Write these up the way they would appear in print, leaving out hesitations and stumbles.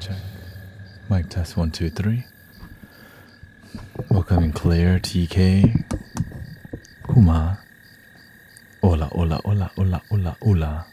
check. Mic test 1, 2, 3. Welcoming Claire, TK, Kuma. Hola, hola, hola, hola, hola, hola.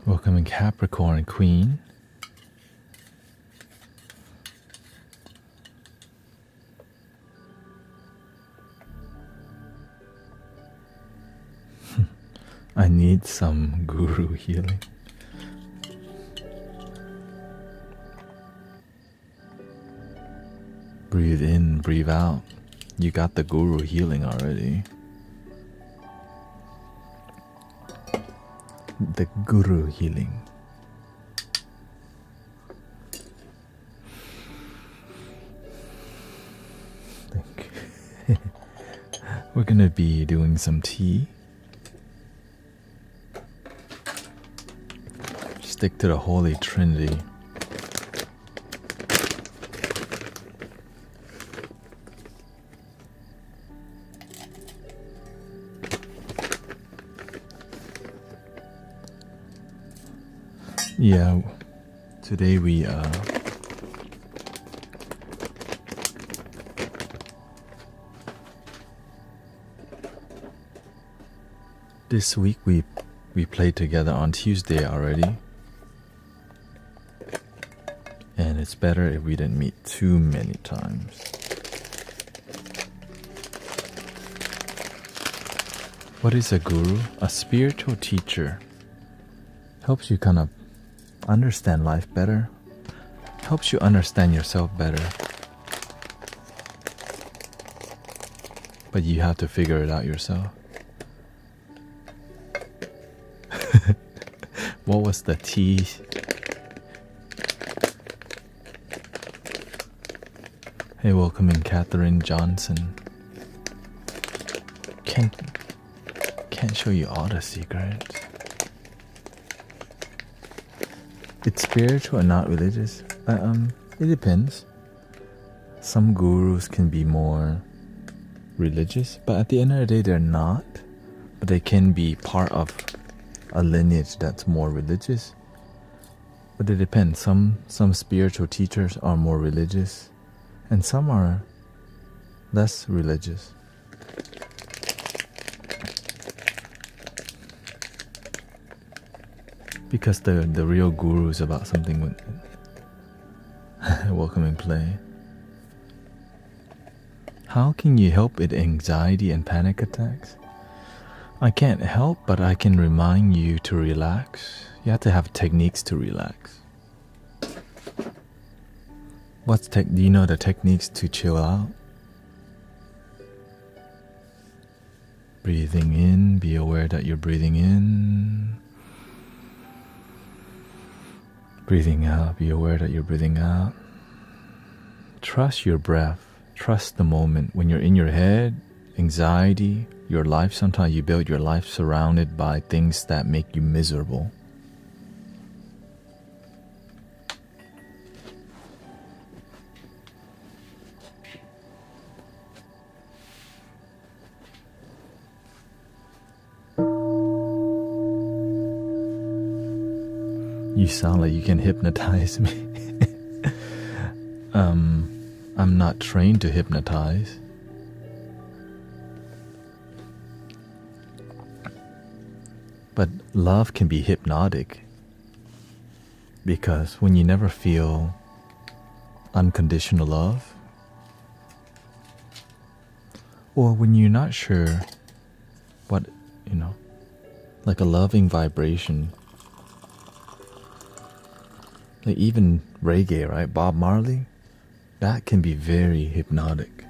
Welcoming Capricorn, Queen. I need some guru healing. Breathe in, breathe out. You got the guru healing already. The guru healing. We're gonna be doing some tea. Stick to the Holy Trinity. Yeah, today we this week we played together on Tuesday already. And it's better if we didn't meet too many times. What is a guru? A spiritual teacher. Helps you kind of understand life better. Helps you understand yourself better. But you have to figure it out yourself. What was the tea? Hey, welcoming Catherine Johnson. Can't show you all the secrets. It's spiritual and not religious. It depends. Some gurus can be more religious, but at the end of the day, they're not. But they can be part of a lineage that's more religious. But it depends. Some spiritual teachers are more religious, and some are less religious. Because the real guru is about something with welcoming play. How can you help with anxiety and panic attacks? I can't help, but I can remind you to relax. You have to have techniques to relax. Do you know the techniques to chill out? Breathing in, be aware that you're breathing in. Breathing out, be aware that you're breathing out. Trust your breath. Trust the moment. When you're in your head, anxiety, your life, sometimes you build your life surrounded by things that make you miserable. You sound like you can hypnotize me. I'm not trained to hypnotize. But love can be hypnotic. Because when you never feel unconditional love, or when you're not sure what, like a loving vibration, like even reggae, right? Bob Marley, that can be very hypnotic.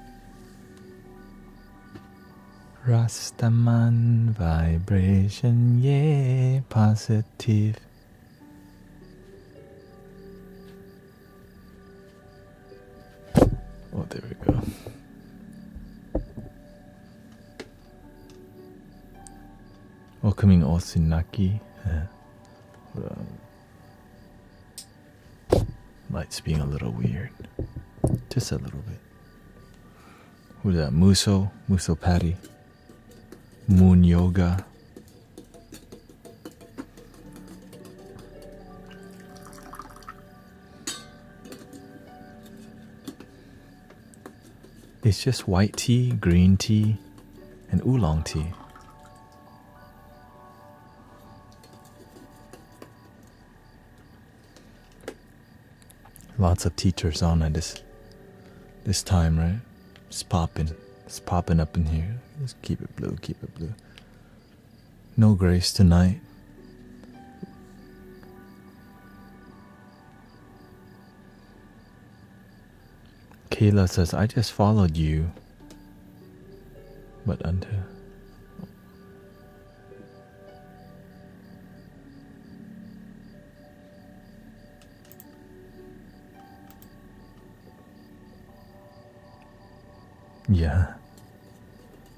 Rastaman vibration, yeah, positive. Oh, there we go. Welcoming Osinaki. Lights being a little weird. Just a little bit. Who's that? Muso Patty. Moon Yoga. It's just white tea, green tea, and oolong tea. Lots of teachers on at this time, right? It's popping up in here. Just keep it blue, keep it blue. No grace tonight. Kayla says, I just followed you. But until... Yeah.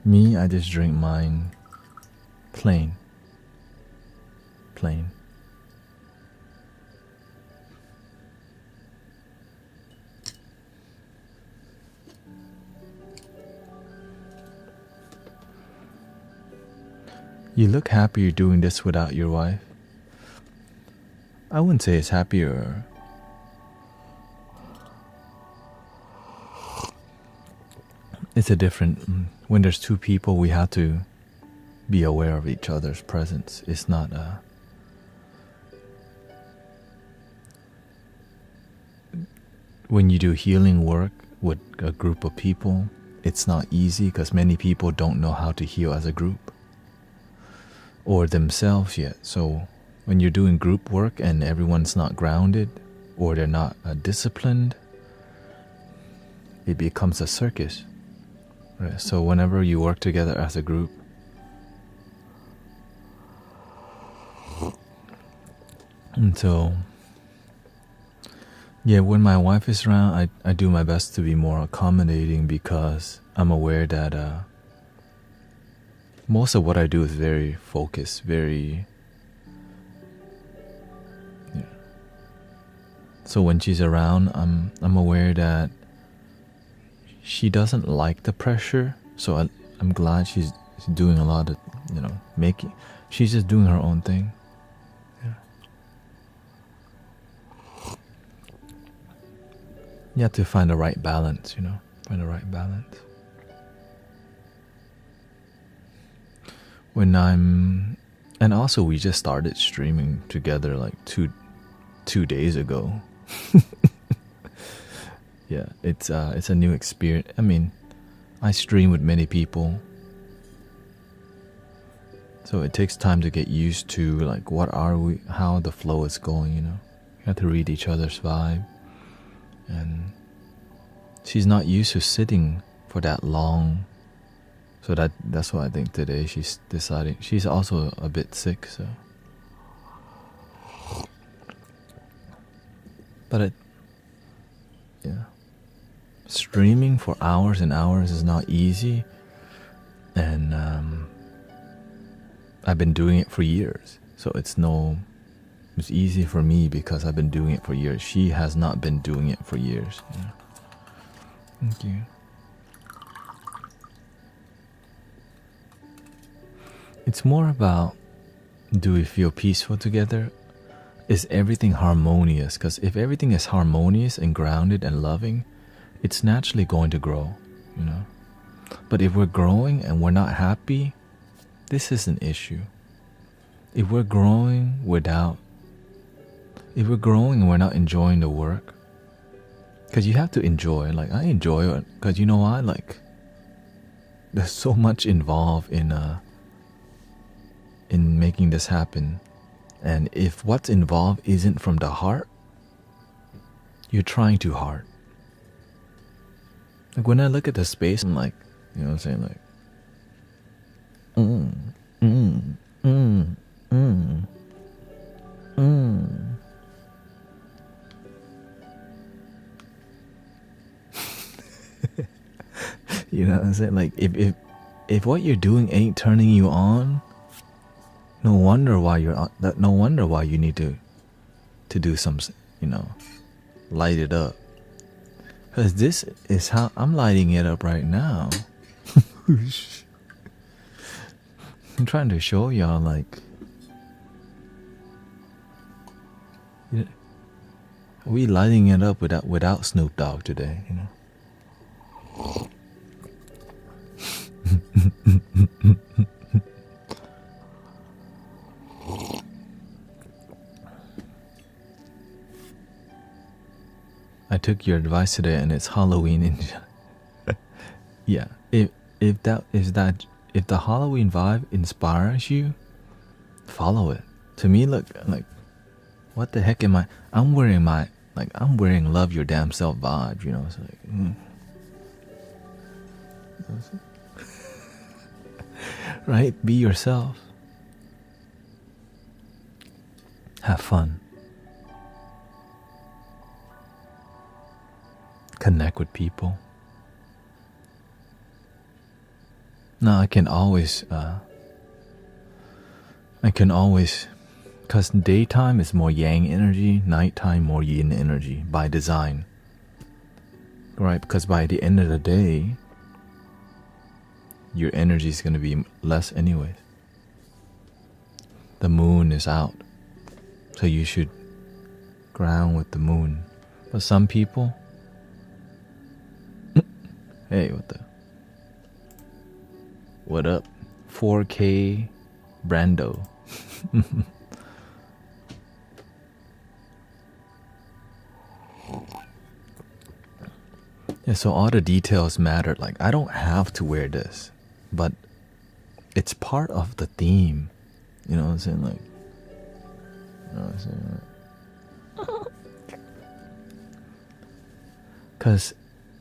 Me, I just drink mine plain. Plain. You look happy you're doing this without your wife. I wouldn't say it's happier. It's a different... When there's two people, we have to be aware of each other's presence. It's not when you do healing work with a group of people, it's not easy because many people don't know how to heal as a group or themselves yet. So when you're doing group work and everyone's not grounded or they're not disciplined, it becomes a circus. Right? So whenever you work together as a group, and so yeah, when my wife is around, I do my best to be more accommodating because I'm aware that most of what I do is very focused, very... Yeah. So when she's around, I'm aware that she doesn't like the pressure. So I'm glad she's doing a lot of, making... She's just doing her own thing. Yeah. You have to find the right balance, Find the right balance. And also we just started streaming together like two days ago. Yeah, it's a new experience. I mean, I stream with many people, so it takes time to get used to like how the flow is going. You have to read each other's vibe, and she's not used to sitting for that long. So that's why I think today she's deciding. She's also a bit sick, so. But yeah. Streaming for hours and hours is not easy. And I've been doing it for years. So it's easy for me because I've been doing it for years. She has not been doing it for years. Thank you. It's more about, do we feel peaceful together? Is everything harmonious? Because if everything is harmonious and grounded and loving, it's naturally going to grow, But if we're growing and we're not happy, this is an issue. If we're growing and we're not enjoying the work, because you have to enjoy, like I enjoy it, because you know why? Like, there's so much involved in making this happen. And if what's involved isn't from the heart, you're trying too hard. Like when I look at the space, I'm like, you know what I'm saying? Like, mm, mm, mm, mm, mm. You know what I'm saying? Like if what you're doing ain't turning you on, no wonder why you're on, that. No wonder why you need to do some, light it up. Because this is how I'm lighting it up right now. I'm trying to show y'all, like, we lighting it up without Snoop Dogg today, I took your advice today, and it's Halloween in. Yeah, if the Halloween vibe inspires you, follow it. To me, look, like, what the heck am I? I'm wearing love your damn self vibe, It's like, right? Be yourself. Have fun. Connect with people. Now I can always, because daytime is more yang energy, nighttime more yin energy by design. Right? Because by the end of the day, your energy is going to be less anyways. The moon is out. So you should ground with the moon. But some people, hey, what up? 4K Brando. Yeah, so all the details matter. Like, I don't have to wear this, but it's part of the theme. You know what I'm saying? Like, because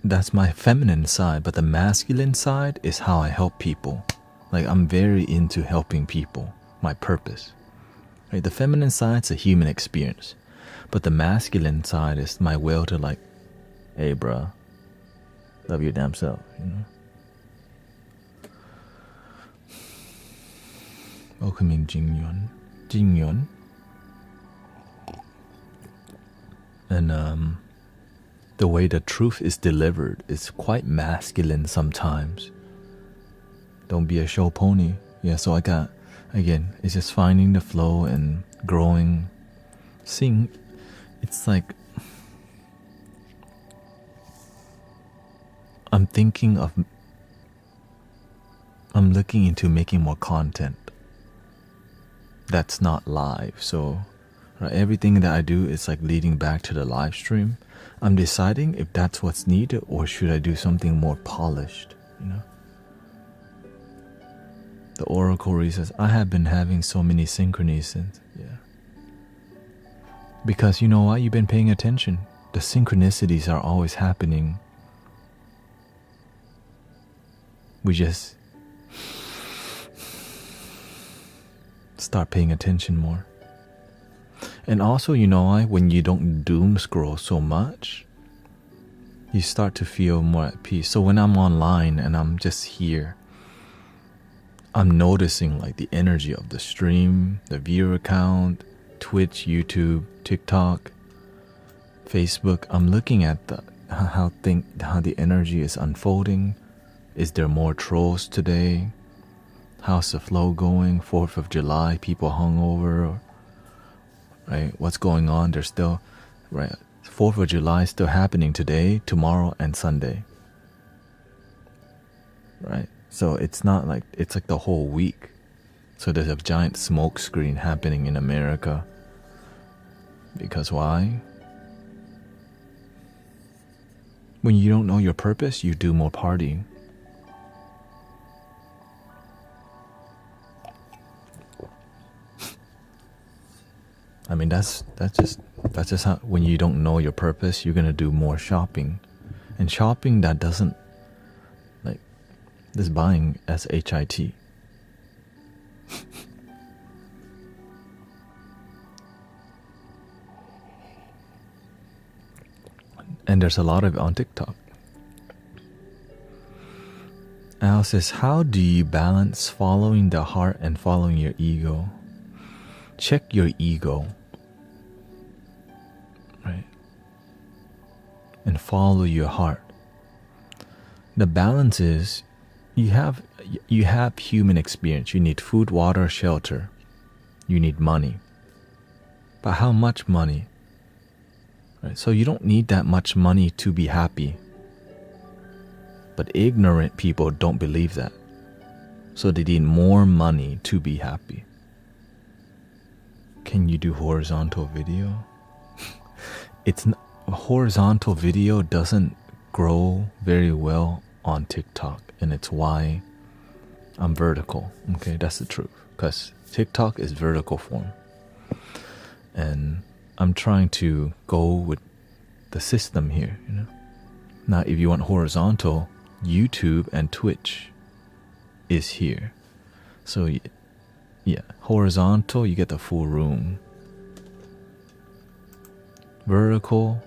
that's my feminine side, but the masculine side is how I help people. Like, I'm very into helping people, my purpose. Right? The feminine side's a human experience, but the masculine side is my will to, like, hey, bruh, love your damn self, Welcoming Jing Yun. And the way the truth is delivered is quite masculine sometimes. Don't be a show pony. Yeah, so I got, again, it's just finding the flow and growing. Seeing, it's like, I'm looking into making more content that's not live. So right, everything that I do is like leading back to the live stream. I'm deciding if that's what's needed or should I do something more polished, The Oracle reads says, I have been having so many synchronicities. Yeah. Because you know why? You've been paying attention. The synchronicities are always happening. We just start paying attention more. And also, you know why? When you don't doom scroll so much, you start to feel more at peace. So when I'm online and I'm just here, I'm noticing like the energy of the stream, the viewer count, Twitch, YouTube, TikTok, Facebook. I'm looking at how the energy is unfolding. Is there more trolls today? How's the flow going? 4th of July, people hungover, right? What's going on? There's still, right? 4th of July is still happening today, tomorrow, and Sunday, right? So it's not like, it's like the whole week. So there's a giant smoke screen happening in America. Because why? When you don't know your purpose, you do more partying. I mean, that's just how, when you don't know your purpose, you're gonna do more shopping, and shopping that doesn't, like, this buying, SHIT, And there's a lot of it on TikTok. Al says, how do you balance following the heart and following your ego? Check your ego, right? And follow your heart. The balance is you have human experience. You need food, water, shelter. You need money. But how much money? Right? So you don't need that much money to be happy. But ignorant people don't believe that. So they need more money to be happy. Can you do horizontal video? Horizontal video doesn't grow very well on TikTok, and it's why I'm vertical. Okay, that's the truth. Because TikTok is vertical form. And I'm trying to go with the system here, you know. Now, if you want horizontal, YouTube and Twitch is here. So yeah, horizontal, you get the full room. Vertical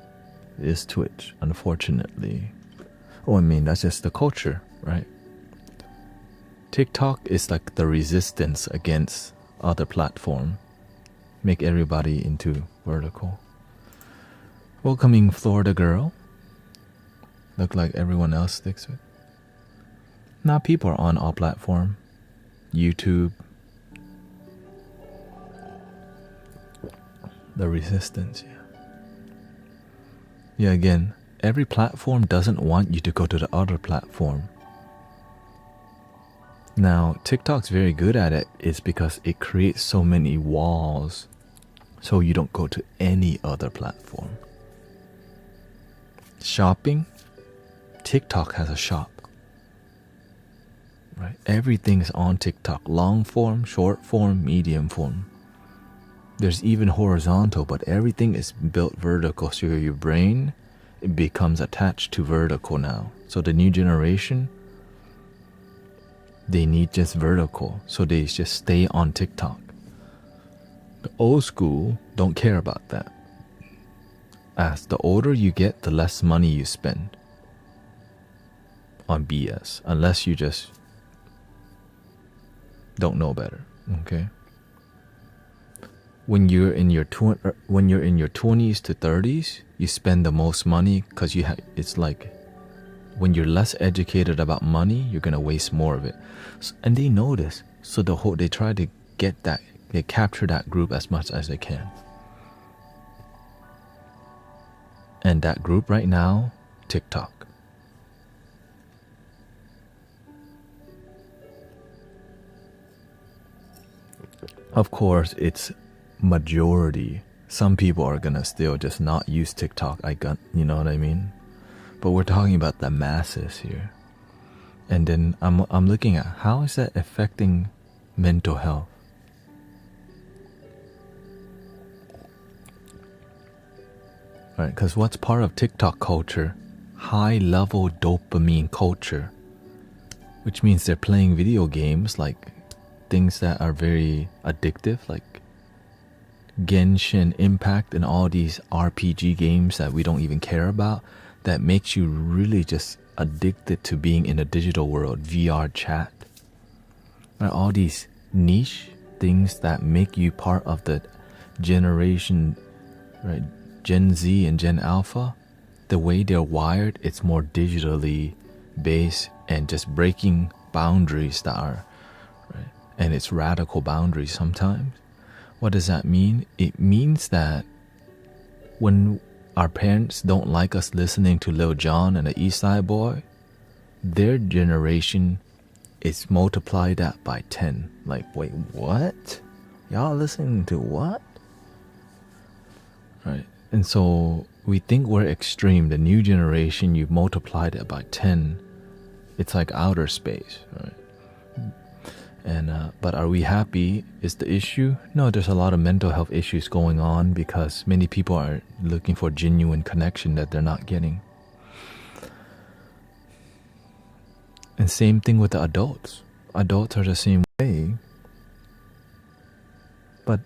is Twitch, unfortunately. Oh, I mean, that's just the culture, right? TikTok is like the resistance against other platform. Make everybody into vertical. Welcoming Florida girl. Look like everyone else sticks with. Now people are on all platform. YouTube. The resistance, yeah. Yeah, again, every platform doesn't want you to go to the other platform. Now, TikTok's very good at it is because it creates so many walls so you don't go to any other platform. Shopping, TikTok has a shop. Right? Everything's on TikTok. Long form, short form, medium form. There's even horizontal, but everything is built vertical. So your brain, it becomes attached to vertical now. So the new generation, they need just vertical. So they just stay on TikTok. The old school don't care about that. As the older you get, the less money you spend on BS. Unless you just don't know better, okay? When you're in your 20s to 30s, you spend the most money because it's like when you're less educated about money, you're gonna waste more of it. And they know this, so they try to get that, they capture that group as much as they can. And that group right now, TikTok. Of course, it's majority. Some people are gonna still just not use TikTok. You know what I mean? But we're talking about the masses here. And then I'm looking at how is that affecting mental health? Right, because what's part of TikTok culture? High level dopamine culture. Which means they're playing video games, like things that are very addictive, like Genshin Impact and all these RPG games that we don't even care about, that makes you really just addicted to being in a digital world. VR chat, right? All these niche things that make you part of the generation, right? Gen Z and Gen Alpha, the way they're wired, it's more digitally based and just breaking boundaries that are, right? And it's radical boundaries sometimes. What does that mean? It means that when our parents don't like us listening to Lil Jon and the East Side Boy, their generation is multiplied that by 10. Like, wait, what? Y'all listening to what? Right? And so we think we're extreme. The new generation, you've multiplied it by 10. It's like outer space, right? And but are we happy is the issue? No, there's a lot of mental health issues going on because many people are looking for genuine connection that they're not getting. And same thing with the adults. Adults are the same way. But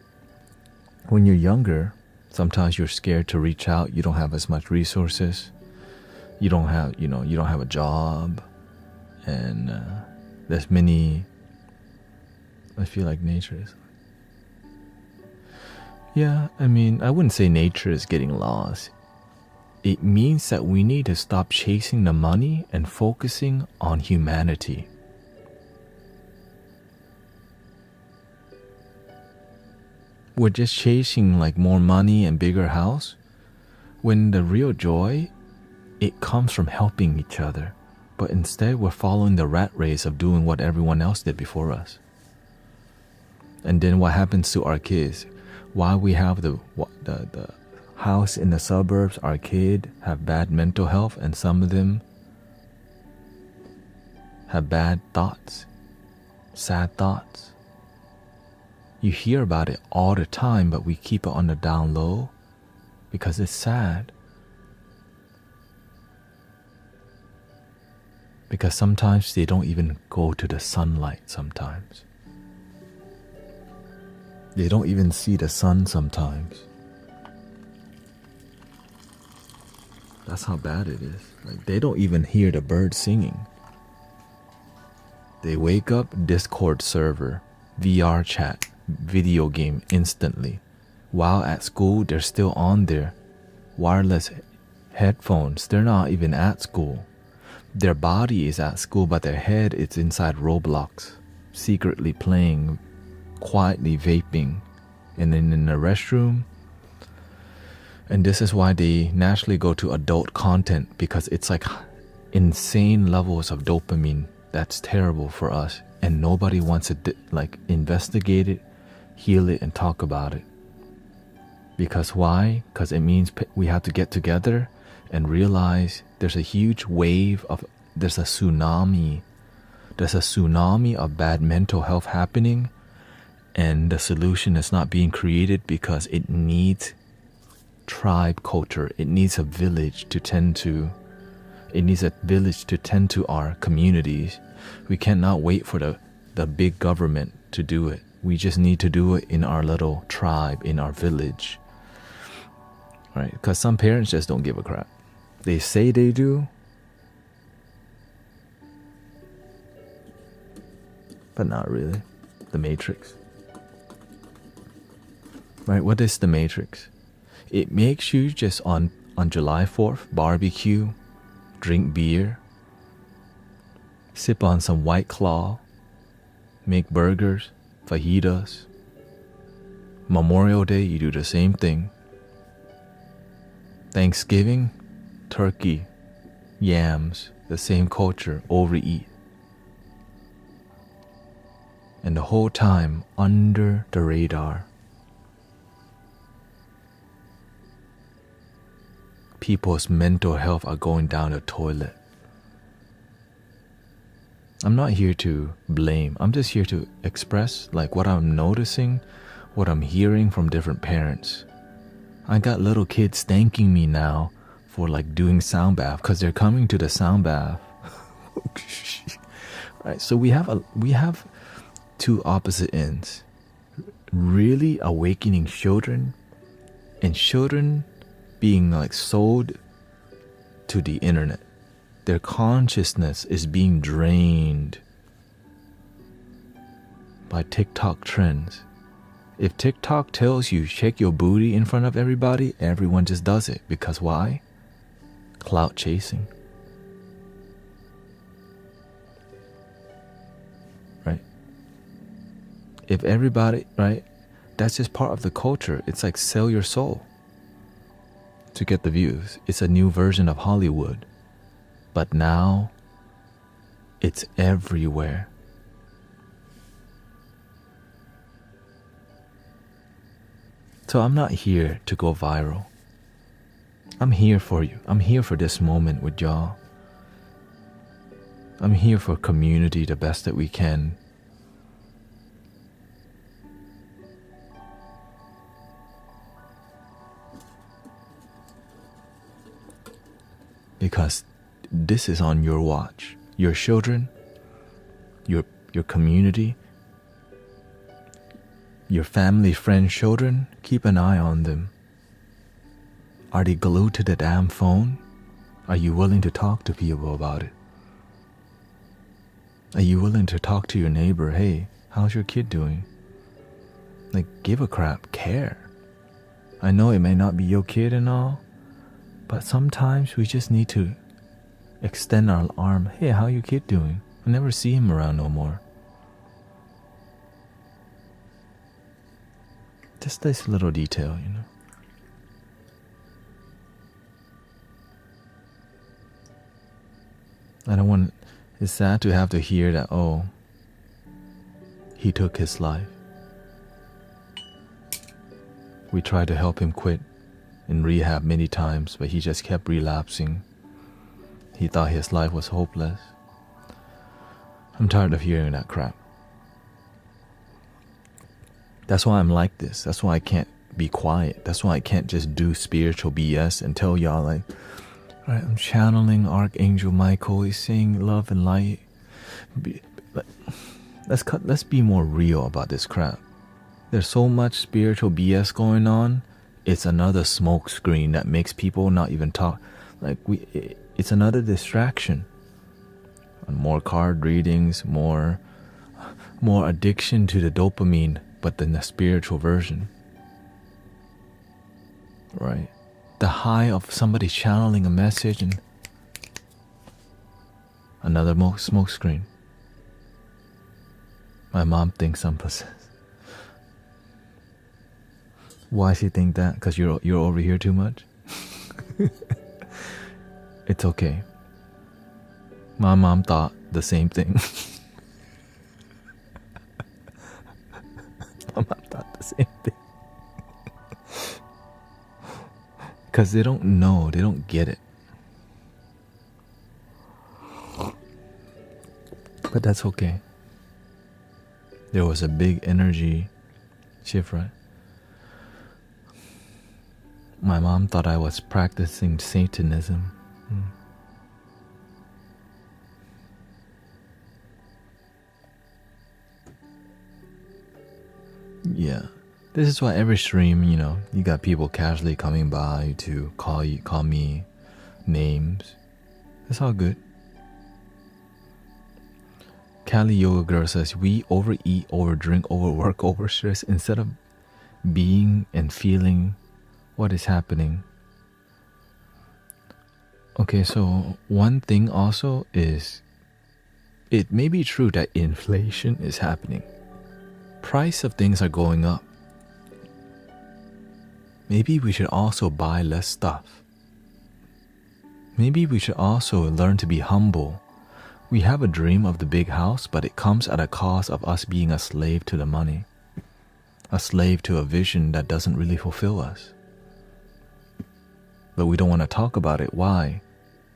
when you're younger, sometimes you're scared to reach out. You don't have as much resources. You don't have a job. And there's many, I feel like nature is. Yeah, I mean, I wouldn't say nature is getting lost. It means that we need to stop chasing the money and focusing on humanity. We're just chasing like more money and bigger house, when the real joy, it comes from helping each other. But instead we're following the rat race of doing what everyone else did before us. And then what happens to our kids? Why we have the house in the suburbs, our kid have bad mental health, and some of them have bad thoughts, sad thoughts. You hear about it all the time, but we keep it on the down low because it's sad. Because sometimes they don't even go to the sunlight sometimes. They don't even see the sun sometimes. That's how bad it is. Like, they don't even hear the birds singing. They wake up, Discord server, VR chat, video game instantly. While at school, they're still on there. Wireless headphones, they're not even at school. Their body is at school, but their head is inside Roblox, secretly playing, quietly vaping, and then in the restroom. And this is why they naturally go to adult content, because it's like insane levels of dopamine. That's terrible for us, and nobody wants to investigate it, heal it, and talk about it. Because why? Because it means we have to get together and realize there's a huge wave of, there's a tsunami of bad mental health happening, and the solution is not being created because it needs tribe culture. It needs a village to tend to. It needs a village to tend to our communities. We cannot wait for the big government to do it. We just need to do it in our little tribe, in our village. Right? Because some parents just don't give a crap. They say they do, but not really. The Matrix. Right? What is the Matrix? It makes you just on July 4th, barbecue, drink beer, sip on some White Claw, make burgers, fajitas. Memorial Day, you do the same thing. Thanksgiving, turkey, yams, the same culture, overeat. And the whole time under the radar. People's mental health are going down the toilet. I'm not here to blame. I'm just here to express like what I'm noticing, what I'm hearing from different parents. I got little kids thanking me now for like doing sound bath because they're coming to the sound bath. Right, so we have two opposite ends. Really awakening children, and children being like sold to the internet. Their consciousness is being drained by TikTok trends. If TikTok tells you shake your booty in front of everybody, everyone just does it. Because why? Clout chasing. Right? If everybody, right? That's just part of the culture. It's like sell your soul to get the views. It's a new version of Hollywood. But now, it's everywhere. So I'm not here to go viral. I'm here for you. I'm here for this moment with y'all. I'm here for community the best that we can. Because this is on your watch. Your children, your community, Your family, friends, children, keep an eye on them. Are they glued to the damn phone? Are you willing to talk to people about it? Are you willing to talk to your neighbor? Hey, how's your kid doing? Like, give a crap, care. I know it may not be your kid and all, but sometimes we just need to extend our arm. Hey, how your kid doing? I never see him around no more. Just this little detail, you know. I don't want. It's sad to have to hear that, oh, he took his life. We tried to help him quit in rehab many times, but he just kept relapsing. He thought his life was hopeless. I'm tired of hearing that crap. That's why I'm like this. That's why I can't be quiet. That's why I can't just do spiritual BS and tell y'all like, right, I'm channeling Archangel Michael. He's saying love and light. Let's be more real about this crap. There's so much spiritual BS going on. It's another smoke screen that makes people not even talk. It's another distraction. More card readings, more addiction to the dopamine, but then the spiritual version. Right? The high of somebody channeling a message and another smoke screen. My mom thinks I'm possessed. Why she think that? Because you're over here too much? It's okay. My mom thought the same thing. My mom thought the same thing. Because they don't know, they don't get it. But that's okay. There was a big energy shift, right? My mom thought I was practicing Satanism. Yeah. This is why every stream, you know, you got people casually coming by to call me names. It's all good. Kali Yoga Girl says, we overeat, overdrink, overwork, overstress instead of being and feeling what is happening. Okay, so one thing also is, it may be true that inflation is happening. Price of things are going up. Maybe we should also buy less stuff. Maybe we should also learn to be humble. We have a dream of the big house, but it comes at a cost of us being a slave to the money. A slave to a vision that doesn't really fulfill us. But we don't want to talk about it. Why?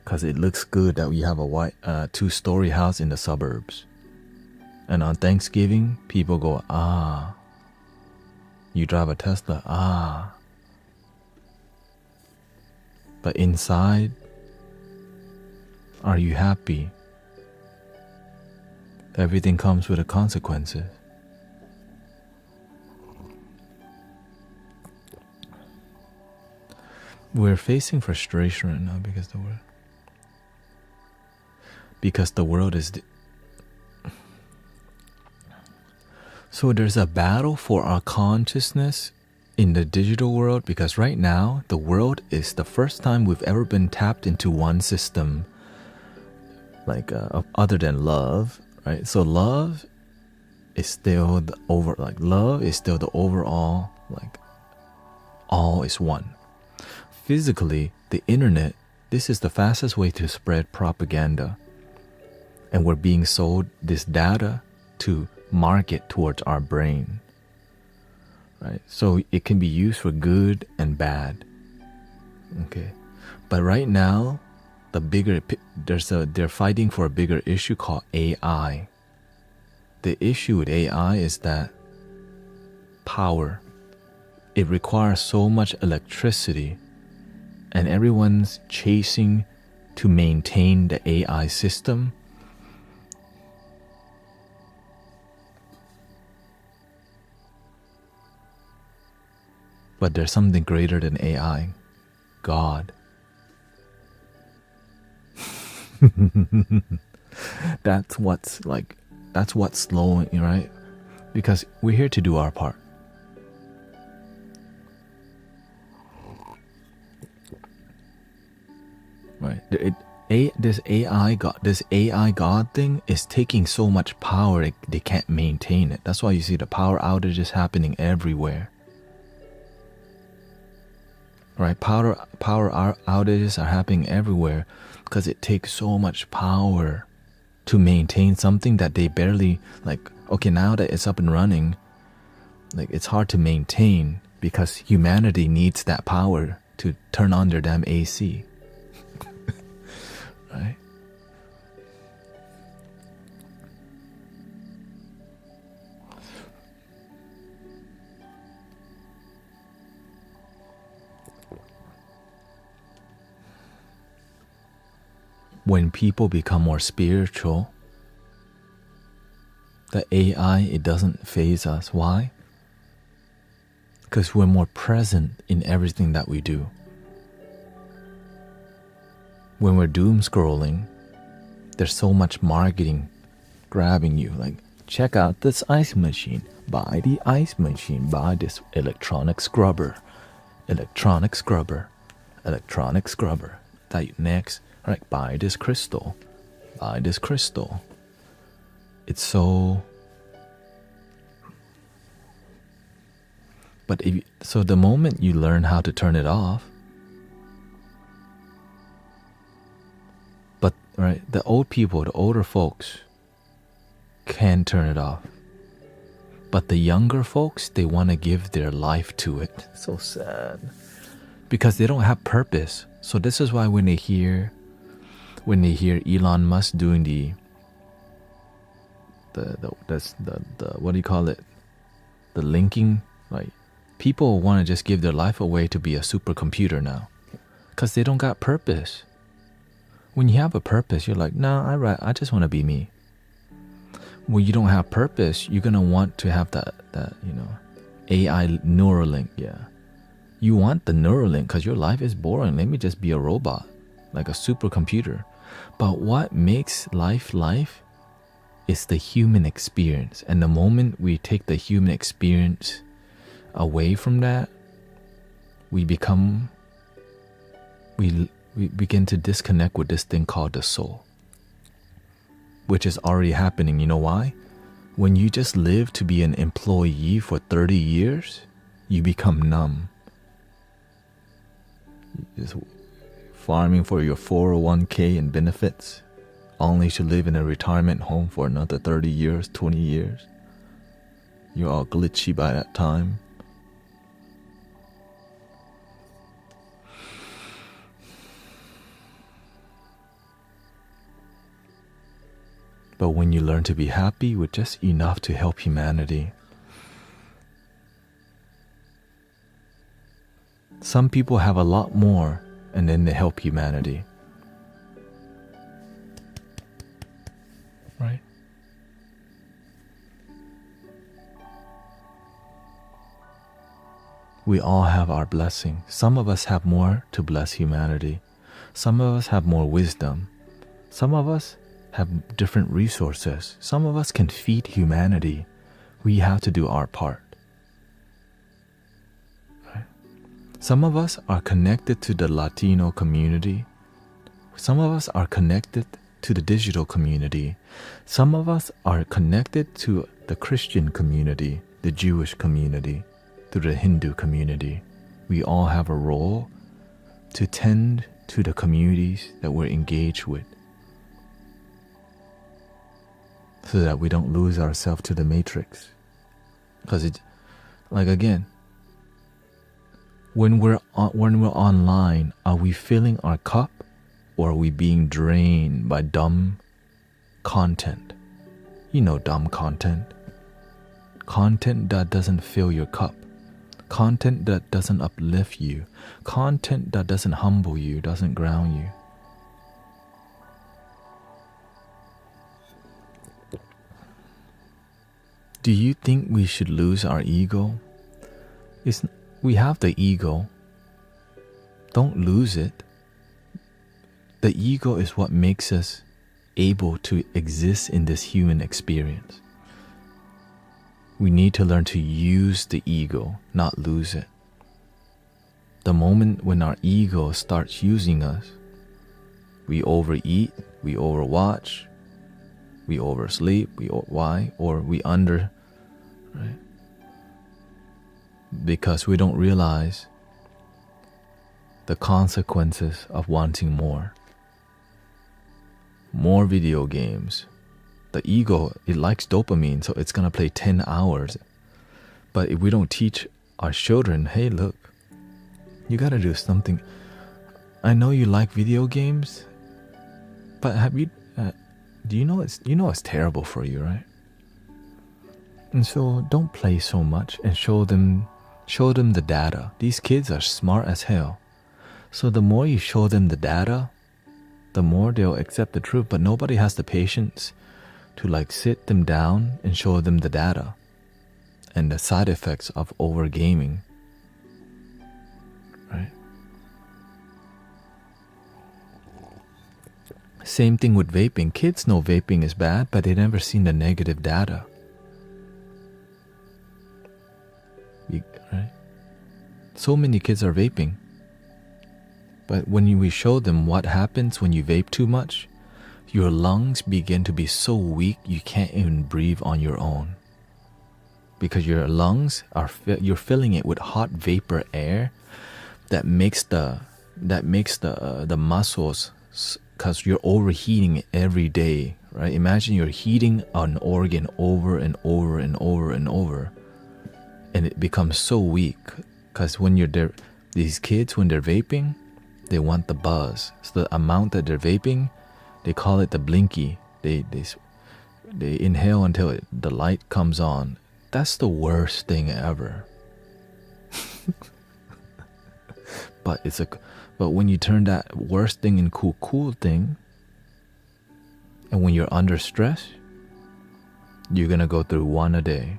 Because it looks good that we have a two-story house in the suburbs. And on Thanksgiving, people go, ah. You drive a Tesla, ah. But inside, are you happy? Everything comes with the consequences. We're facing frustration right now because the world is. So there's a battle for our consciousness in the digital world, because right now the world is the first time we've ever been tapped into one system, other than love, right? So love is still the overall, all is one. Physically, the internet, this is the fastest way to spread propaganda. And we're being sold this data to market towards our brain. Right? So it can be used for good and bad. Okay. But right now, they're fighting for a bigger issue called AI. The issue with AI is that power. It requires so much electricity, and everyone's chasing to maintain the AI system. But there's something greater than AI. God. That's what's slowing, right? Because we're here to do our part. Right. This AI God thing is taking so much power they can't maintain it. That's why you see the power outages happening everywhere. Right? Power outages are happening everywhere because it takes so much power to maintain something that they barely okay, now that it's up and running, it's hard to maintain because humanity needs that power to turn on their damn AC. Right? When people become more spiritual, the AI, it doesn't faze us. Why? Because we're more present in everything that we do. When we're doom scrolling, there's so much marketing grabbing you. Check out this ice machine. Buy the ice machine. Buy this electronic scrubber. Electronic scrubber. Electronic scrubber. Next, buy this crystal. Buy this crystal. It's so... So the moment you learn how to turn it off, the old people, the older folks can turn it off. But the younger folks, they want to give their life to it. So sad. Because they don't have purpose. So this is why when they hear Elon Musk doing the what do you call it? The linking, people want to just give their life away to be a supercomputer now. Because they don't got purpose. When you have a purpose, you're like, nah, I just want to be me. When you don't have purpose, you're going to want to have that AI Neuralink, yeah. You want the Neuralink because your life is boring. Let me just be a robot, like a supercomputer. But what makes life is the human experience. And the moment we take the human experience away from that, we begin to disconnect with this thing called the soul, which is already happening. You know why? When you just live to be an employee for 30 years, you become numb. Just farming for your 401k and benefits, only to live in a retirement home for another 30 years, 20 years. You're all glitchy by that time. But when you learn to be happy with just enough to help humanity, some people have a lot more and then they help humanity. Right? We all have our blessing. Some of us have more to bless humanity. Some of us have more wisdom. Some of us have different resources. Some of us can feed humanity. We have to do our part. Right? Some of us are connected to the Latino community. Some of us are connected to the digital community. Some of us are connected to the Christian community, the Jewish community, to the Hindu community. We all have a role to tend to the communities that we're engaged with, so that we don't lose ourselves to the matrix. Because again, when we're online, are we filling our cup or are we being drained by dumb content? Dumb content. Content that doesn't fill your cup. Content that doesn't uplift you. Content that doesn't humble you, doesn't ground you. Do you think we should lose our ego? We have the ego. Don't lose it. The ego is what makes us able to exist in this human experience. We need to learn to use the ego, not lose it. The moment when our ego starts using us, we overeat, we overwatch, we oversleep, or we under, right? Because we don't realize the consequences of wanting more. More video games. The ego, it likes dopamine, so it's gonna play 10 hours. But if we don't teach our children, hey, look, you gotta do something. I know you like video games, but have you? Do you know it's terrible for you, right? And so don't play so much, and show them the data. These kids are smart as hell. So the more you show them the data, the more they'll accept the truth. But nobody has the patience to like sit them down and show them the data and the side effects of over gaming, right? Same thing with vaping. Kids know vaping is bad, but they never seen the negative data. Right? So many kids are vaping. But when we show them what happens when you vape too much, your lungs begin to be so weak you can't even breathe on your own. Because your lungs you're filling it with hot vapor air that makes the muscles, because you're overheating it every day, right? Imagine you're heating an organ over and over and over and over, and it becomes so weak. Because when you're there, these kids, when they're vaping, they want the buzz. So the amount that they're vaping, they call it the blinky. They inhale until the light comes on. That's the worst thing ever. But when you turn that worst thing into cool thing, and when you're under stress, you're gonna go through one a day.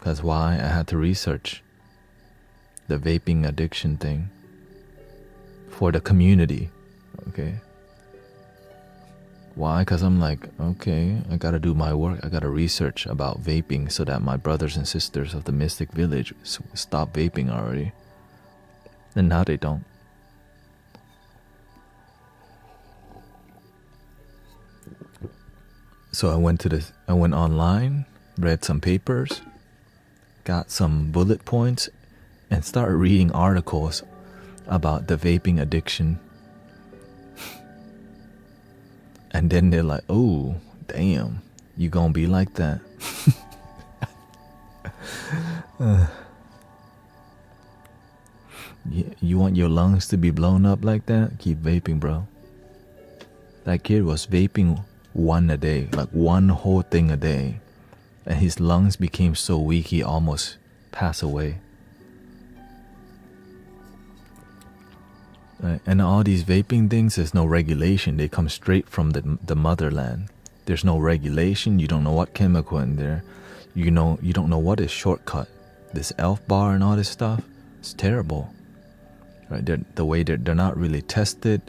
That's why I had to research the vaping addiction thing for the community, okay? Why? Because I'm like, okay, I gotta do my work. I gotta research about vaping so that my brothers and sisters of the Mystic Village stop vaping already. And now they don't. So I went online, read some papers, got some bullet points, and started reading articles about the vaping addiction. And then they're like, oh, damn, you gonna be like that. You want your lungs to be blown up like that? Keep vaping, bro. That kid was vaping one a day, like one whole thing a day. And his lungs became so weak he almost passed away. Right? And all these vaping things, there's no regulation. They come straight from the motherland. There's no regulation. You don't know what chemical in there. You don't know what is shortcut. This elf bar and all this stuff, it's terrible. Right? They're not really tested.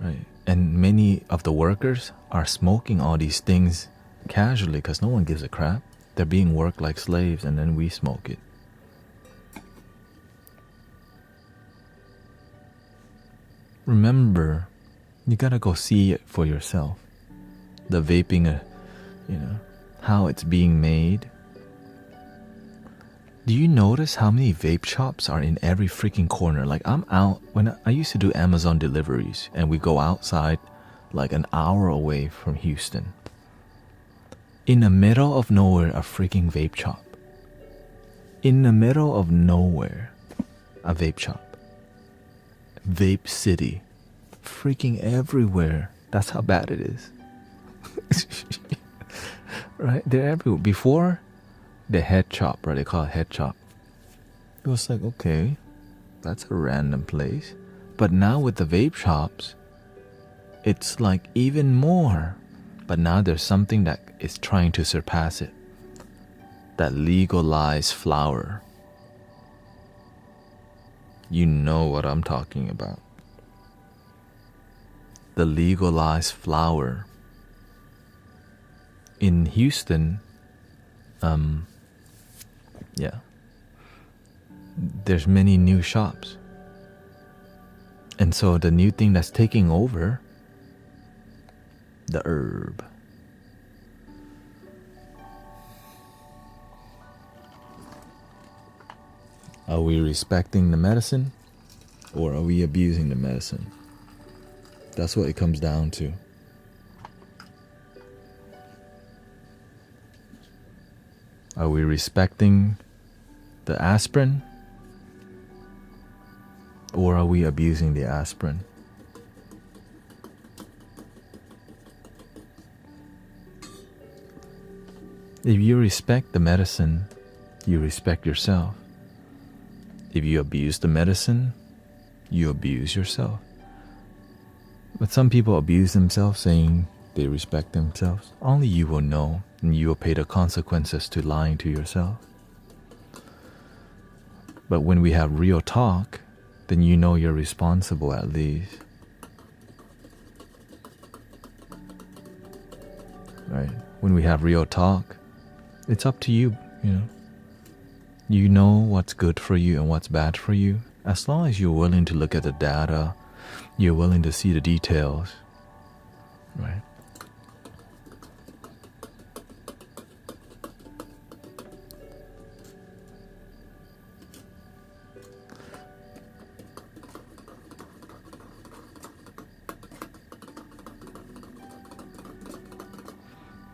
Right? And many of the workers are smoking all these things casually because no one gives a crap. They're being worked like slaves, and then we smoke it. Remember, you gotta go see it for yourself. The vaping, how it's being made. Do you notice how many vape shops are in every freaking corner? Like, I'm out, when I used to do Amazon deliveries, and we go outside like an hour away from Houston. In the middle of nowhere, a freaking vape shop. In the middle of nowhere, a vape shop. Vape city. Freaking everywhere. That's how bad it is. Right? They're everywhere. Before, the head shop, right? They call it head shop. It was like, okay, that's a random place. But now with the vape shops, it's like even more. But now there's something that is trying to surpass it. That legalized flower. you know what I'm talking about. The legalized flower. In Houston, yeah, there's many new shops. And so the new thing that's taking over, the herb. Are we respecting the medicine or are we abusing the medicine? That's what it comes down to. Are we respecting the aspirin or are we abusing the aspirin? If you respect the medicine, you respect yourself. If you abuse the medicine, you abuse yourself. But some people abuse themselves saying they respect themselves. Only you will know, and you will pay the consequences to lying to yourself. But when we have real talk, then you know you're responsible at least. Right? When we have real talk, it's up to you, you know. You know what's good for you and what's bad for you. As long as you're willing to look at the data, you're willing to see the details, right?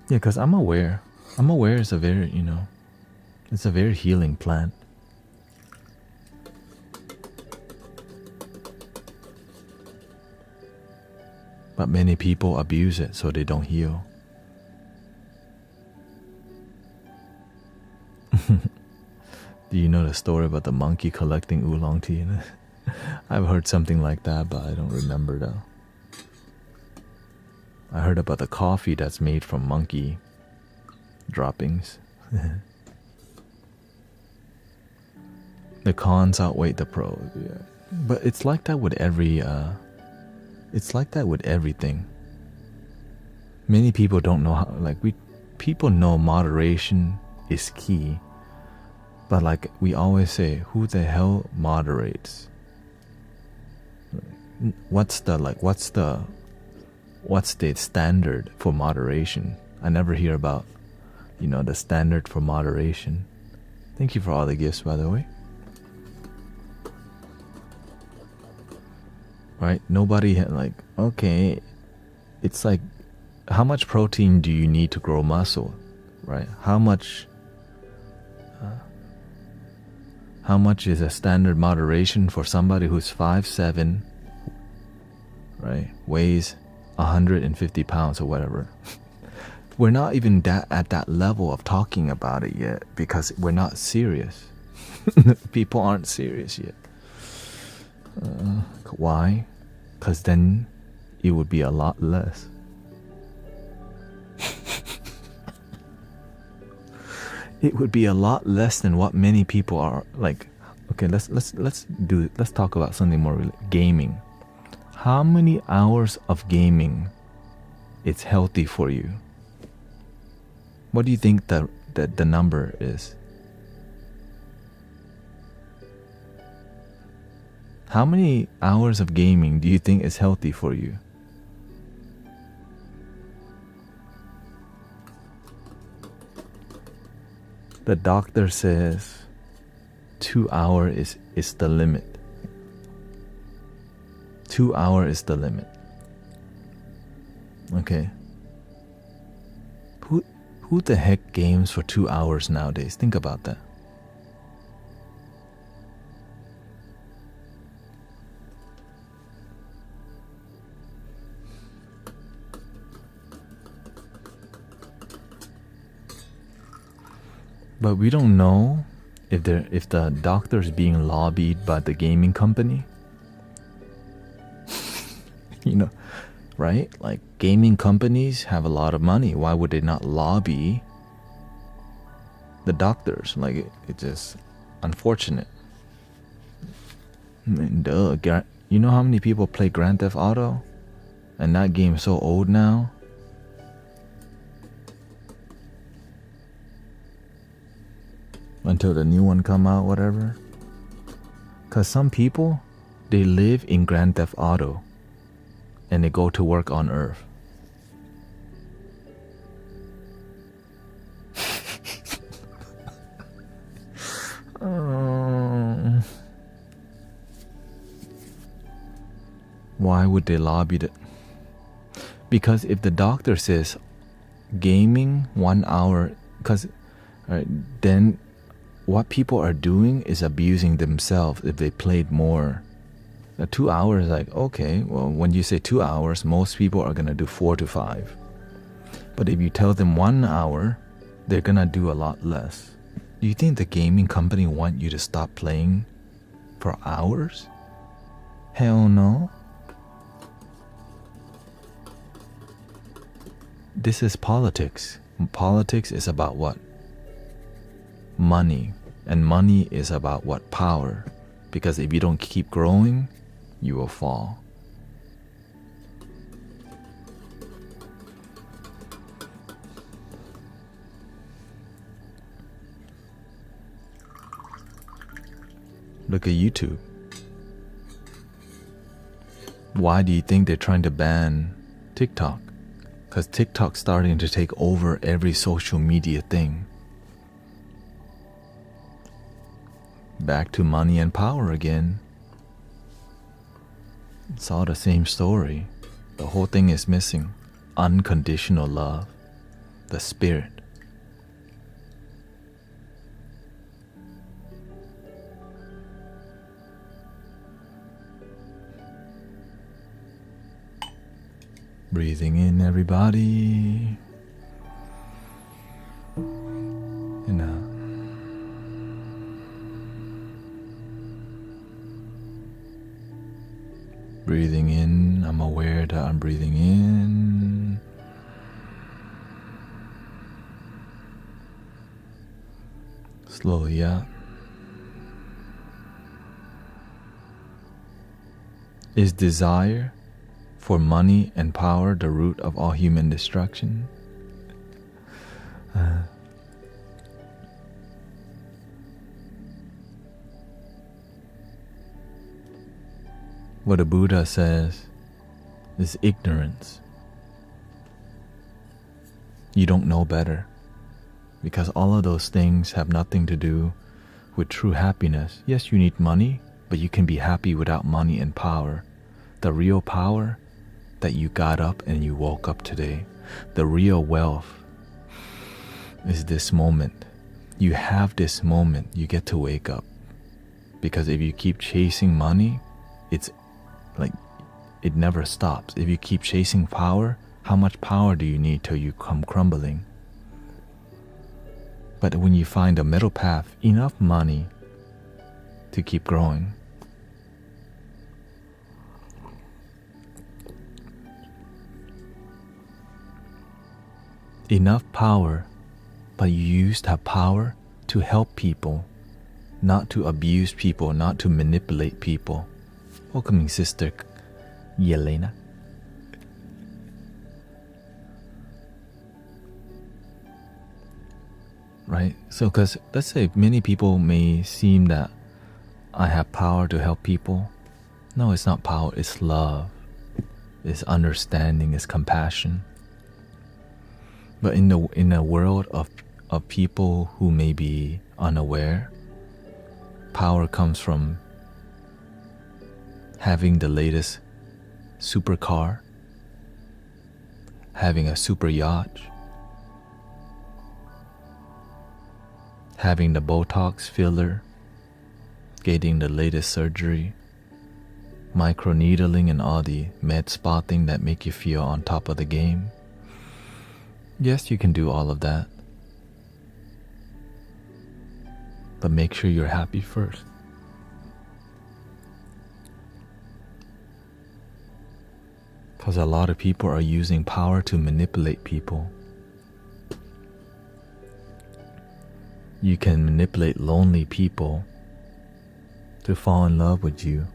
Yeah, because I'm aware. I'm aware it's a very, it's a very healing plant. But many people abuse it so they don't heal. Do you know the story about the monkey collecting oolong tea? I've heard something like that, but I don't remember though. I heard about the coffee that's made from monkey droppings. The cons outweigh the pros. Yeah. But it's like that with it's like that with everything. Many people don't know how, people know moderation is key. But like we always say, who the hell moderates? What's the standard for moderation? I never hear about, the standard for moderation. Thank you for all the gifts, by the way. Right? Nobody okay, it's like, how much protein do you need to grow muscle? Right? How much is a standard moderation for somebody who's 5'7", right? Weighs 150 pounds or whatever. We're not even at that level of talking about it yet because we're not serious. People aren't serious yet. Why? Because then it would be a lot less. It would be a lot less than what many people are like. Okay, let's talk about something more gaming. How many hours of gaming is healthy for you? What do you think the number is? How many hours of gaming do you think is healthy for you? The doctor says 2 hours is the limit. 2 hours is the limit. Okay. Who the heck games for 2 hours nowadays? Think about that. But we don't know if the doctor's being lobbied by the gaming company. Right? Like, gaming companies have a lot of money. Why would they not lobby the doctors? Like, it's just unfortunate. Duh. You know how many people play Grand Theft Auto? And that game's so old now. Until the new one come out, whatever. Cause some people, they live in Grand Theft Auto and they go to work on Earth. Why would they lobby that? Because if the doctor says gaming 1 hour, then what people are doing is abusing themselves if they played more. 2 hours, like, okay, well, when you say 2 hours, most people are gonna do 4 to 5. But if you tell them 1 hour, they're gonna do a lot less. Do you think the gaming company want you to stop playing for hours? Hell no. This is politics. Politics is about what? Money. And money is about what? Power. Because if you don't keep growing, you will fall. Look at YouTube. Why do you think they're trying to ban TikTok? Because TikTok's starting to take over every social media thing. Back to money and power again. It's all the same story. The whole thing is missing. Unconditional love. The spirit. Breathing in, everybody. And out. Breathing in, I'm aware that I'm breathing in. Slowly out. Is desire for money and power the root of all human destruction? What the Buddha says is ignorance. You don't know better, because all of those things have nothing to do with true happiness. Yes, you need money, but you can be happy without money and power. The real power that you got up and you woke up today. The real wealth is this moment. You have this moment, you get to wake up. Because if you keep chasing money, it's like it never stops. If you keep chasing power, how much power do you need till you come crumbling? But when you find a middle path, enough money to keep growing. Enough power, but you used that power to help people, not to abuse people, not to manipulate people. Welcoming Sister Yelena. Right? So, because let's say many people may seem that I have power to help people. No, it's not power, it's love, it's understanding, it's compassion. But in a world of people who may be unaware, power comes from having the latest supercar, having a super yacht, having the Botox filler, getting the latest surgery, microneedling and all the med spa thing that make you feel on top of the game. Yes, you can do all of that. But make sure you're happy first. Because a lot of people are using power to manipulate people. You can manipulate lonely people to fall in love with you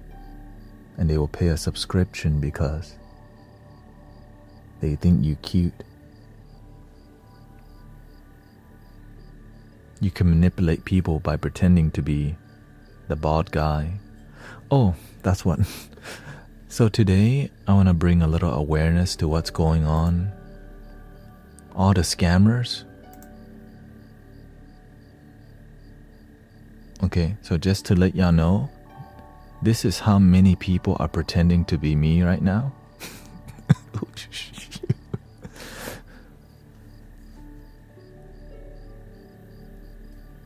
and they will pay a subscription because they think you cute. You can manipulate people by pretending to be the bald guy. Oh, that's what. So today, I want to bring a little awareness to what's going on. All the scammers. Okay, so just to let y'all know, this is how many people are pretending to be me right now.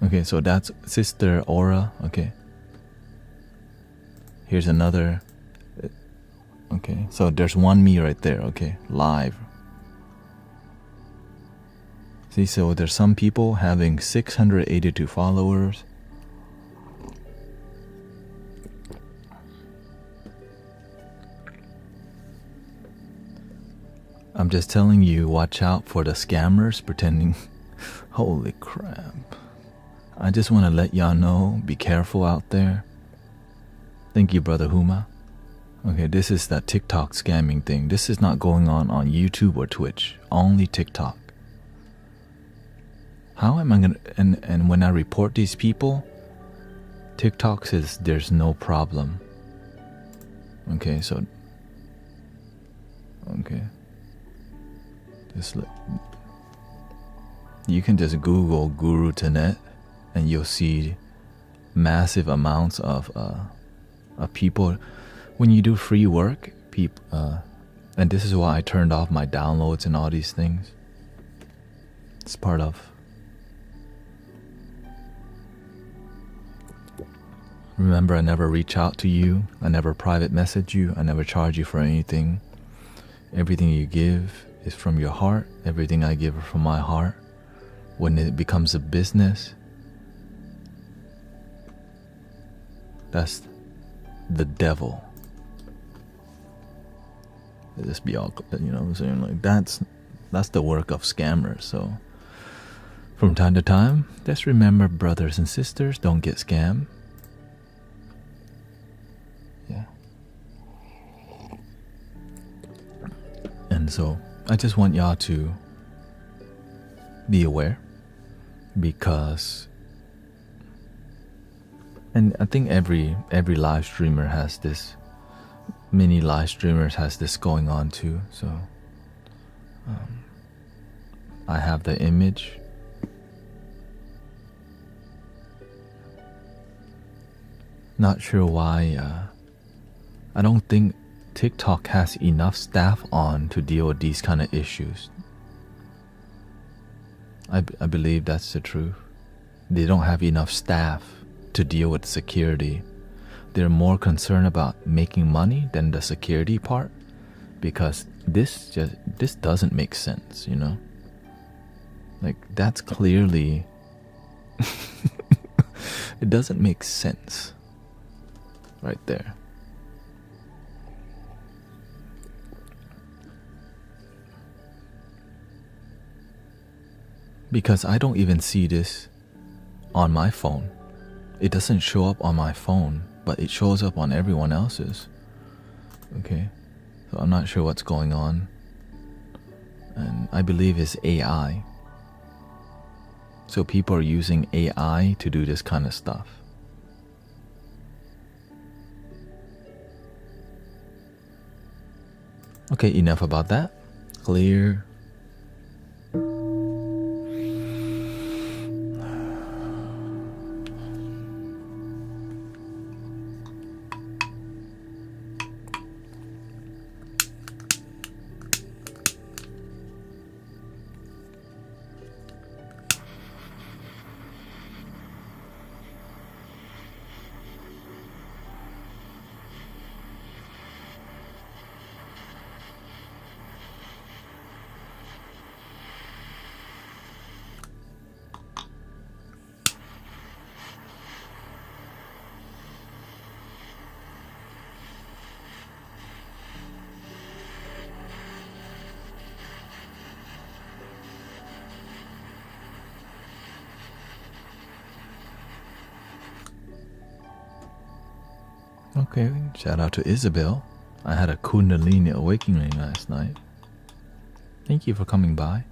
Okay, so that's Sister Aura. Okay. Here's another. Okay, so there's one me right there. Okay, live. See, so there's some people having 682 followers. I'm just telling you, watch out for the scammers pretending. Holy crap. I just want to let y'all know, be careful out there. Thank you, Brother Huma. Okay, this is that TikTok scamming thing. This is not going on YouTube or Twitch. Only TikTok. How am I gonna... And when I report these people, TikTok says there's no problem. Okay, so... Okay. Just look. You can just Google Guru Tanet and you'll see massive amounts of people. When you do free work, people, and this is why I turned off my downloads and all these things. It's part of. Remember, I never reach out to you. I never private message you. I never charge you for anything. Everything you give is from your heart. Everything I give is from my heart. When it becomes a business, that's the devil. Just be all, you know what I'm saying? Like that's the work of scammers. So from time to time, just remember, brothers and sisters, don't get scammed. Yeah. And so I just want y'all to be aware, because, and I think every live streamer has this. Many live streamers has this going on too. So I have the image. Not sure why. I don't think TikTok has enough staff on to deal with these kind of issues. I believe that's the truth. They don't have enough staff to deal with security. They're more concerned about making money than the security part, because this doesn't make sense, you know? Like, that's clearly it doesn't make sense right there. Because I don't even see this on my phone. It doesn't show up on my phone, but it shows up on everyone else's. Okay, so I'm not sure what's going on. And I believe it's AI. So people are using AI to do this kind of stuff. Okay, enough about that. Clear. Okay, shout out to Isabel. I had a Kundalini awakening last night. Thank you for coming by.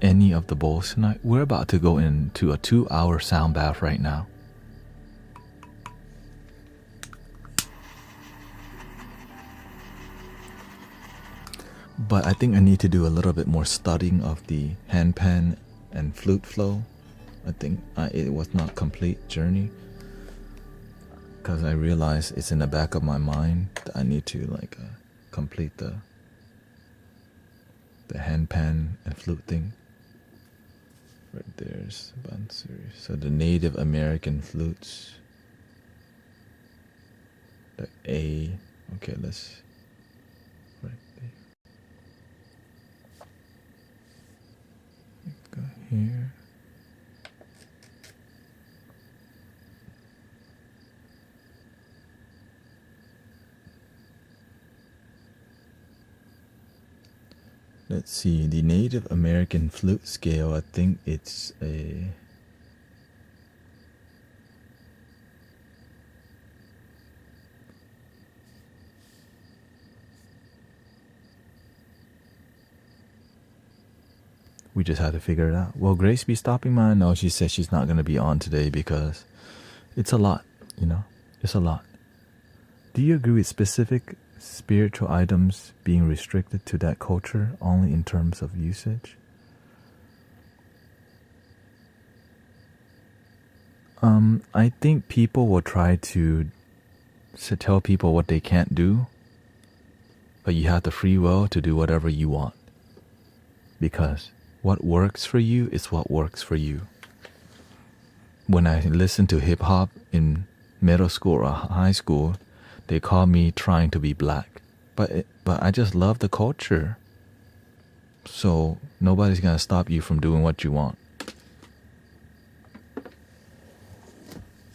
Any of the bowls tonight? We're about to go into a 2-hour sound bath right now. But I think I need to do a little bit more studying of the handpan and flute flow. I think it was not complete journey, because I realized it's in the back of my mind that I need to complete the handpan and flute thing. Right there's Bansuri. So the Native American flutes. The A. Okay, let's right there. Go here. Let's see, the Native American flute scale, I think it's a... We just had to figure it out. Will Grace be stopping by? No, she said she's not going to be on today because it's a lot, It's a lot. Do you agree with specific spiritual items being restricted to that culture only in terms of usage? I think people will try to tell people what they can't do, but you have the free will to do whatever you want. Because what works for you is what works for you. When I listened to hip hop in middle school or high school, they called me trying to be black. But I just love the culture. So nobody's gonna stop you from doing what you want.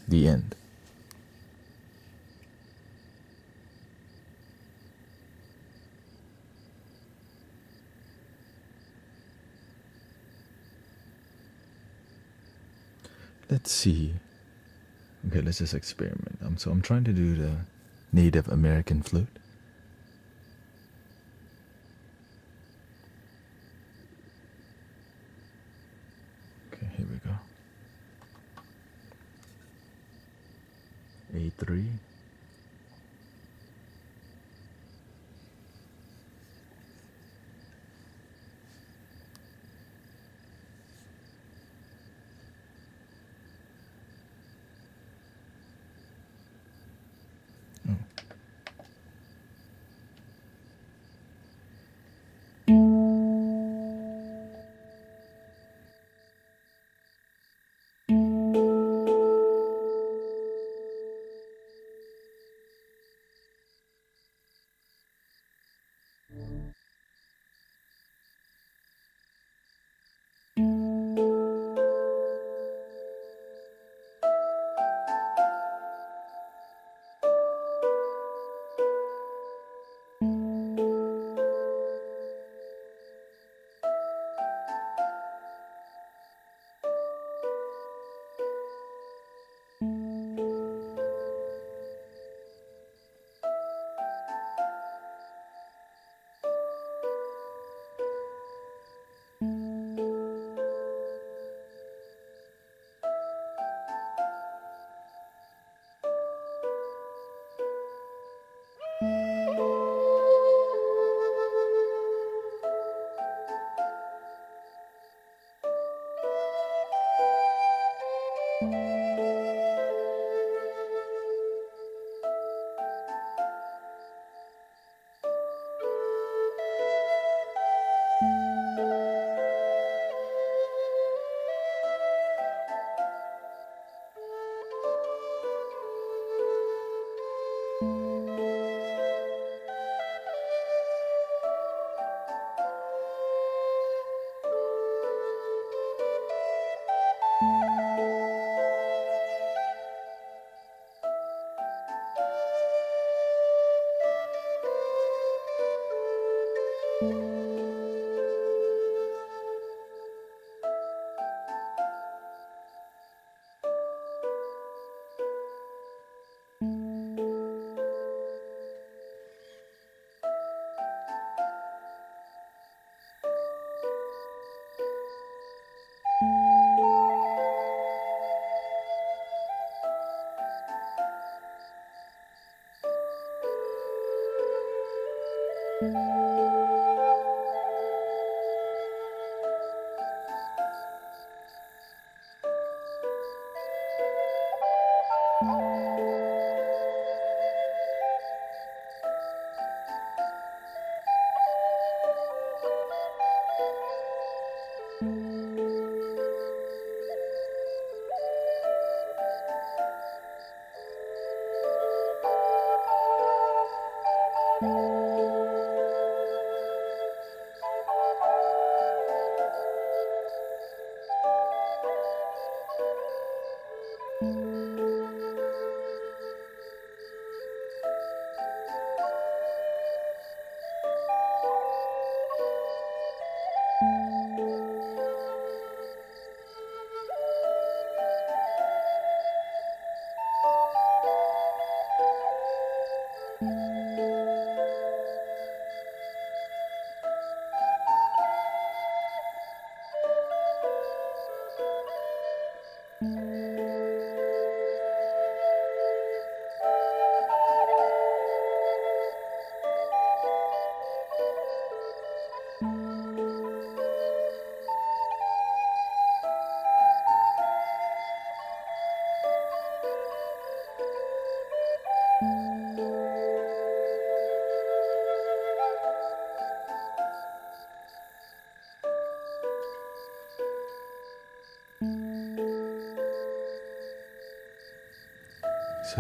The end. Let's see. Okay, let's just experiment. So I'm trying to do the Native American flute. Okay, here we go. A3. So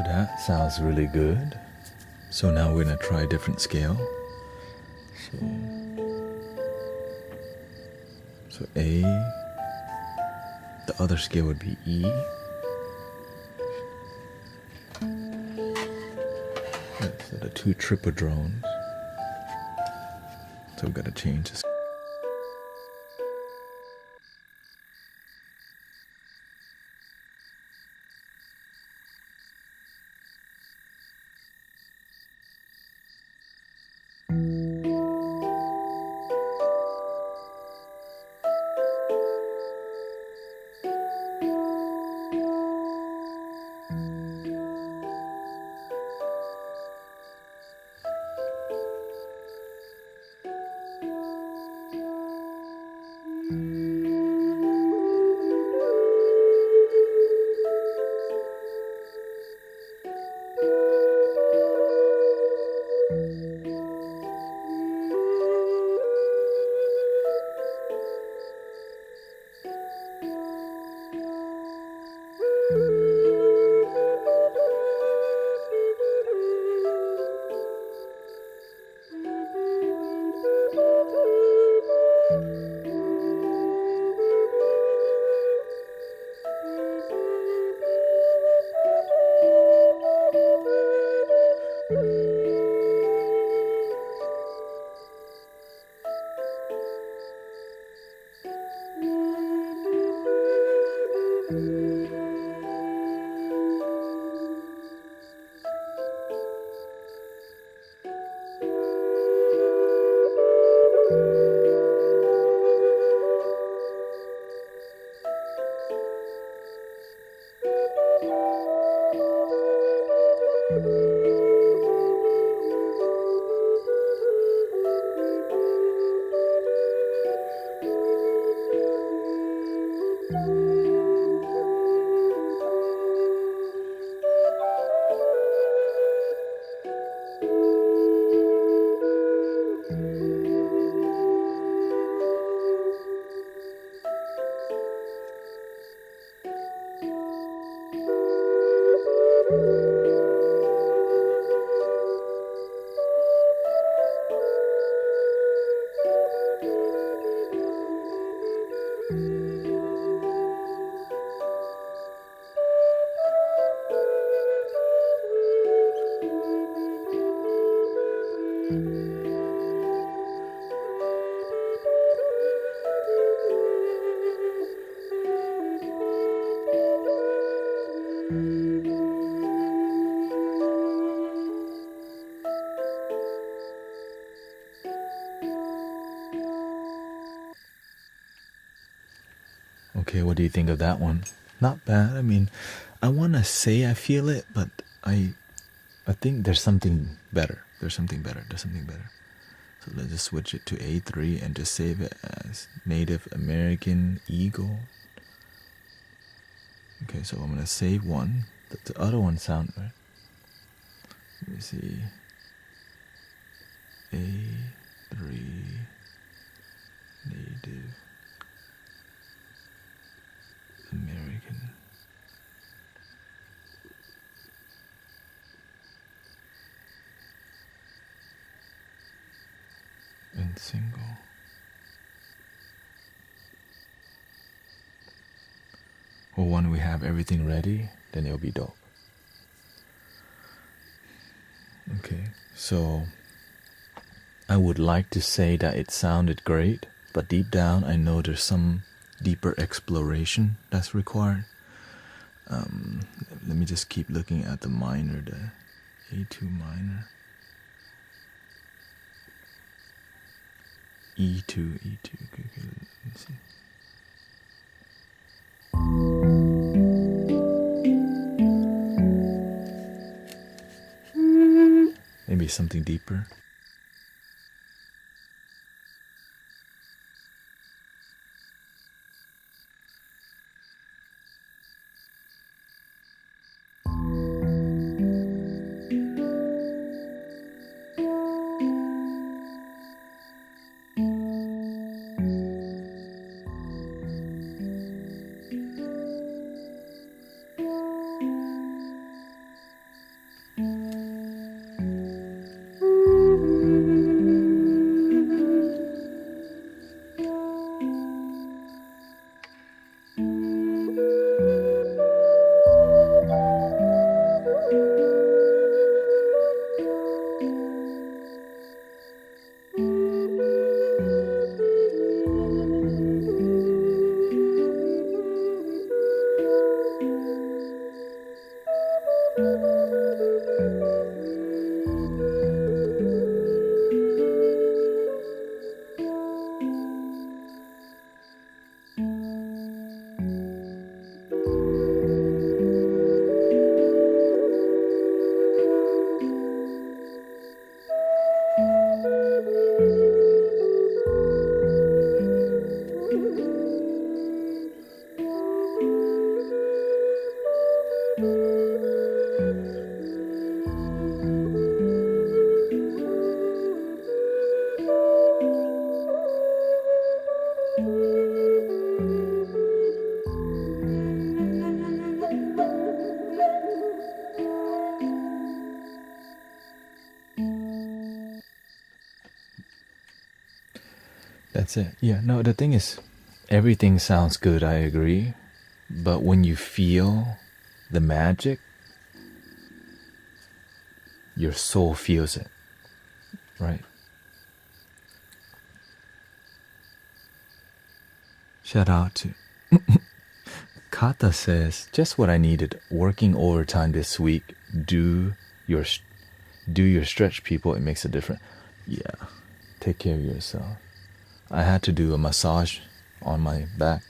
that sounds really good. So now we're going to try a different scale. So A, the other scale would be E. So the two tripodrones. So we've got to change this. Okay, what do you think of that one? Not bad. I mean, I want to say I feel it, but I think there's something better. There's something better. So let's just switch it to A3 and just save it as Native American Eagle. Okay, so I'm gonna save one. Does the other one sound right? Let me see. A3 Native American. And single. Well, when we have everything ready, then it'll be dope. Okay, so I would like to say that it sounded great, but deep down I know there's some deeper exploration that's required. Let me just keep looking at the minor, the A2 minor. E2, okay, let me see. Maybe something deeper. That's it. Yeah, no, the thing is, everything sounds good, I agree. But when you feel the magic, your soul feels it, right? Shout out to Kata says, just what I needed. Working overtime this week. Do your stretch, people. It makes a difference. Yeah, take care of yourself. I had to do a massage on my back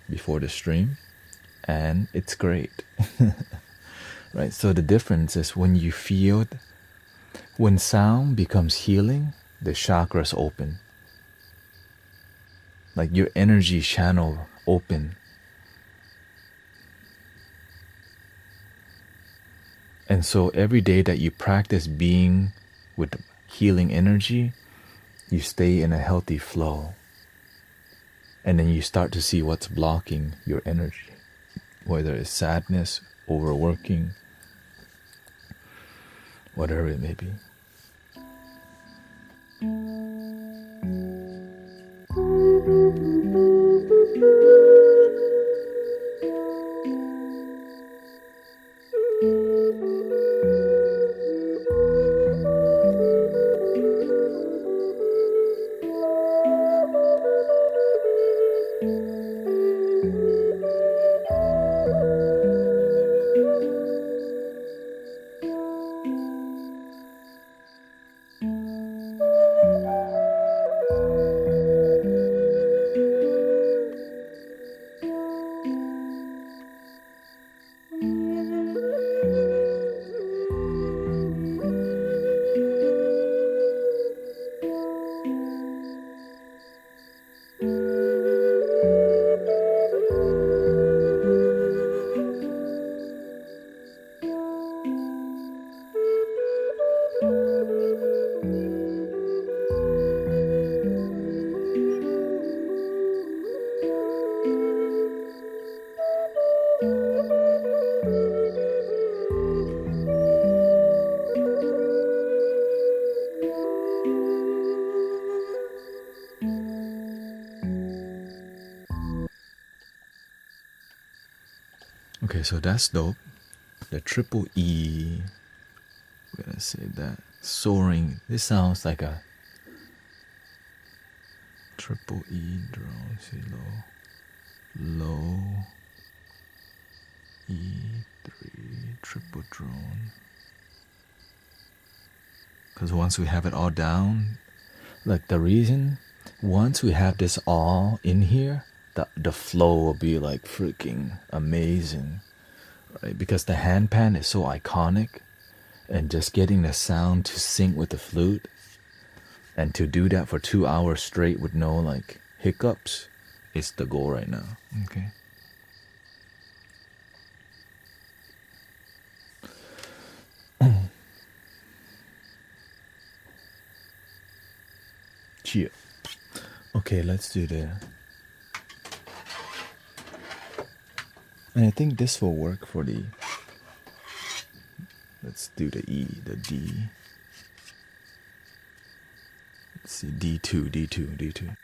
before the stream, and it's great. Right? So the difference is when you feel, when sound becomes healing, the chakras open. Like your energy channel open. And so every day that you practice being with healing energy, you stay in a healthy flow. And then you start to see what's blocking your energy, whether it's sadness, overworking, whatever it may be. Okay, so that's dope. The triple E, we're gonna say that. Soaring, this sounds like a triple E drone, see low, E3, triple drone. Because once we have it all down, like the reason, once we have this all in here, the flow will be like freaking amazing, right? Because the handpan is so iconic, and just getting the sound to sync with the flute, and to do that for 2 hours straight with no like hiccups, is the goal right now. Okay. Cheer. Okay, let's do the. And I think this will work for the. Let's do the E, the D. Let's see, D2, D2, D2.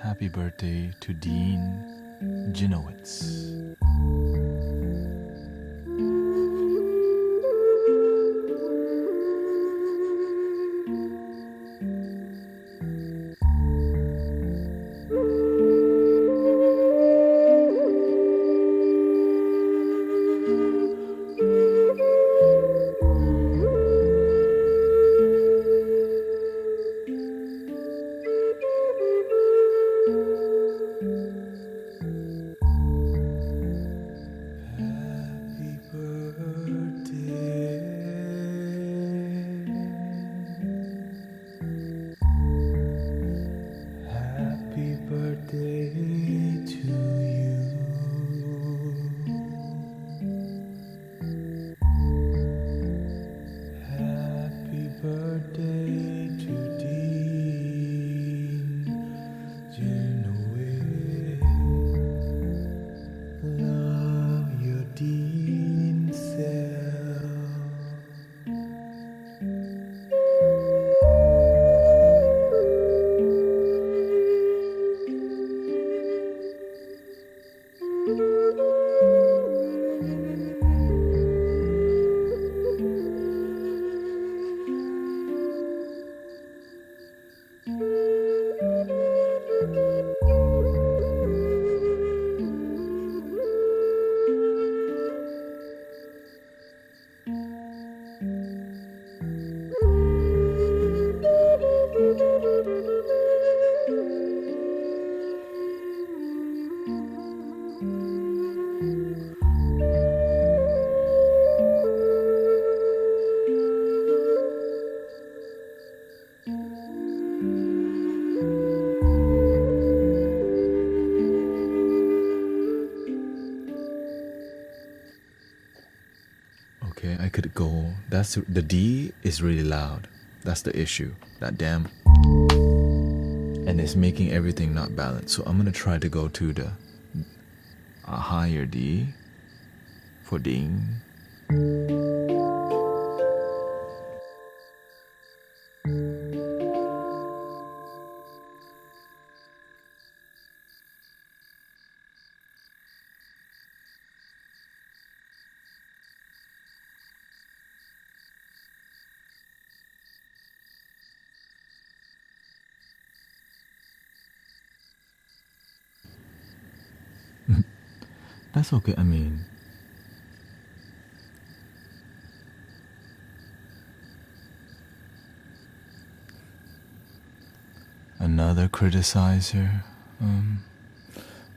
Happy birthday to Dean Jinowitz. could go. That's the D is really loud. That's the issue. That damn. And it's making everything not balanced. So I'm gonna try to go to the higher D for ding. That's okay. I mean, another criticizer.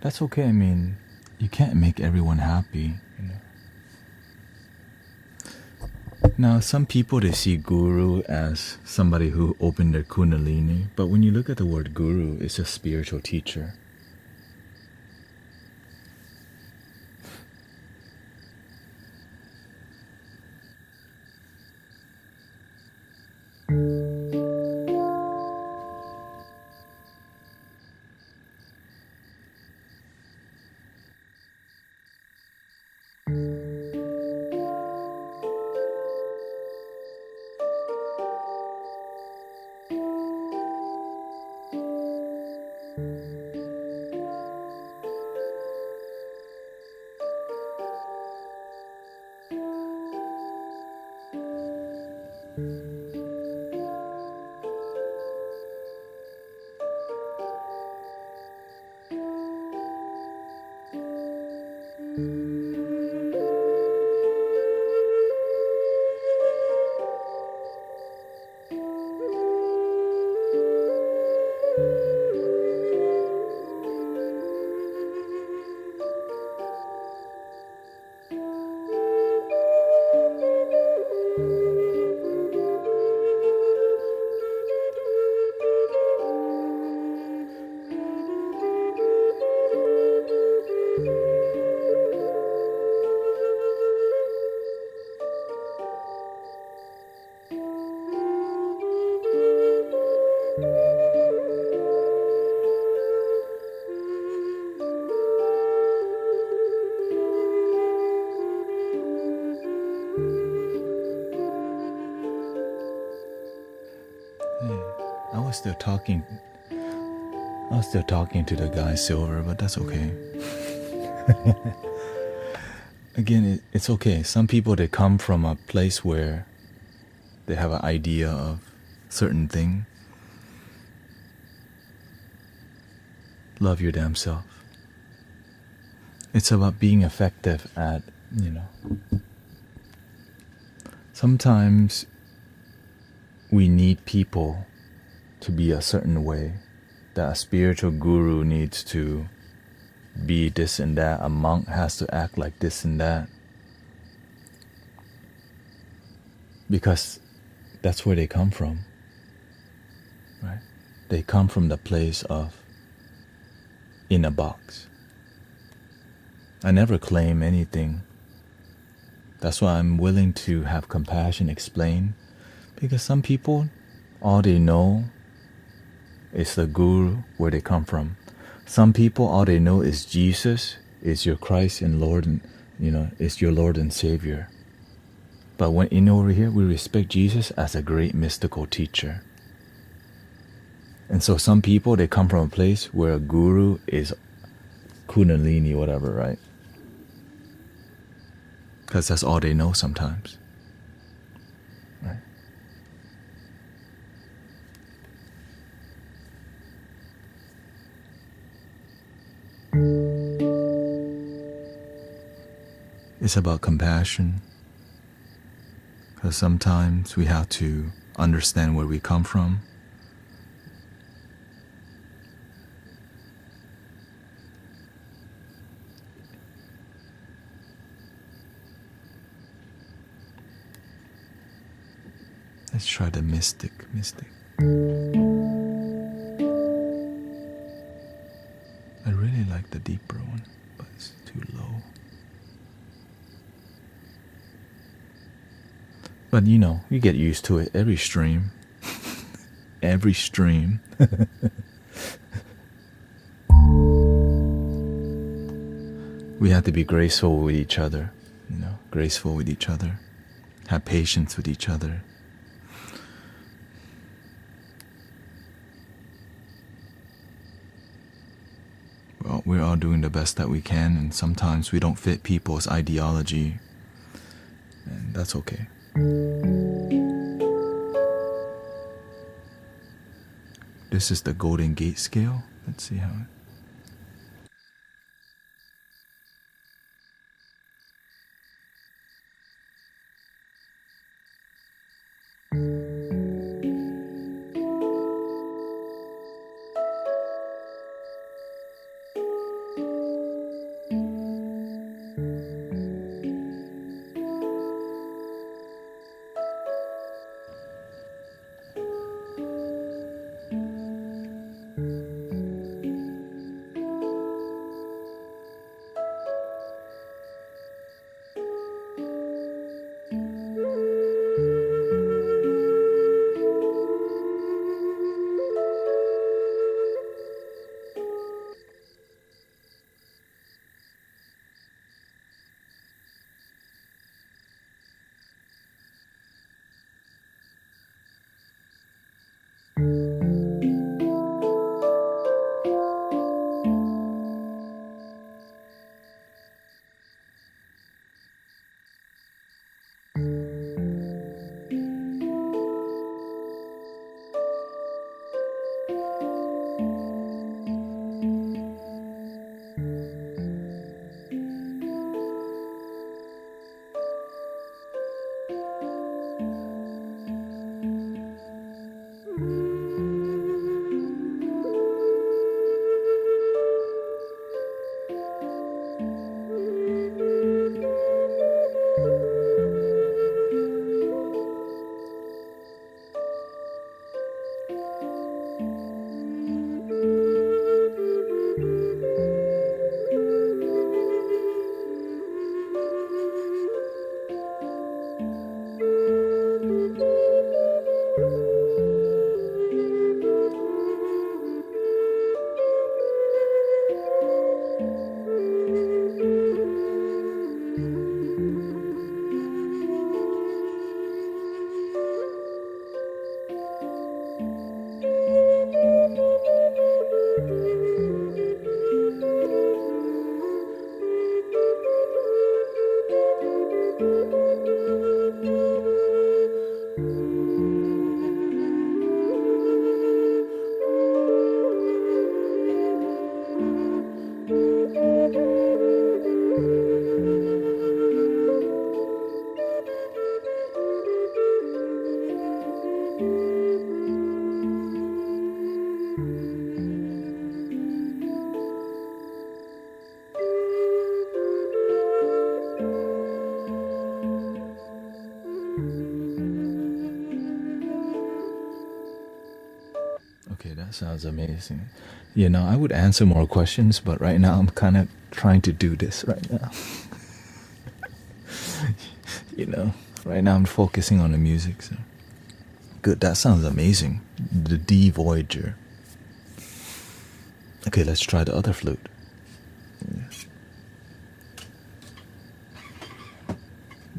That's okay. I mean, you can't make everyone happy, you know. Now, some people, they see guru as somebody who opened their kundalini, but when you look at the word guru, it's a spiritual teacher. I was still talking to the guy Silver, but that's okay. Again, it's okay. Some people, they come from a place where they have an idea of certain thing. Love your damn self. It's about being effective at, you know. Sometimes we need people to be a certain way, that a spiritual guru needs to be this and that, a monk has to act like this and that, because that's where they come from, right? They come from the place of in a box. I never claim anything. That's why I'm willing to have compassion explain, because some people, all they know is the guru, where they come from. Some people, all they know is Jesus is your Christ and Lord, and you know, is your Lord and Savior. But when in over here, we respect Jesus as a great mystical teacher. And so some people, they come from a place where a guru is kundalini, whatever, right? Because that's all they know sometimes, right? It's about compassion, because sometimes we have to understand where we come from. Let's try the mystic. I really like the deeper one, but it's too low. But you know, you get used to it every stream. Every stream. We have to be graceful with each other, you know, graceful with each other. Have patience with each other. Well, we're all doing the best that we can, and sometimes we don't fit people's ideology, and that's okay. This is the Golden Gate scale. Let's see how it... Okay, that sounds amazing. You know, I would answer more questions, but right now I'm kind of trying to do this right now. You know, right now I'm focusing on the music. So. Good, that sounds amazing. The D Voyager. Okay, let's try the other flute.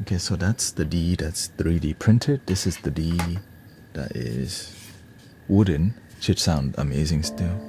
Okay, so that's the D that's 3D printed. This is the D that is wooden. Should sound amazing still.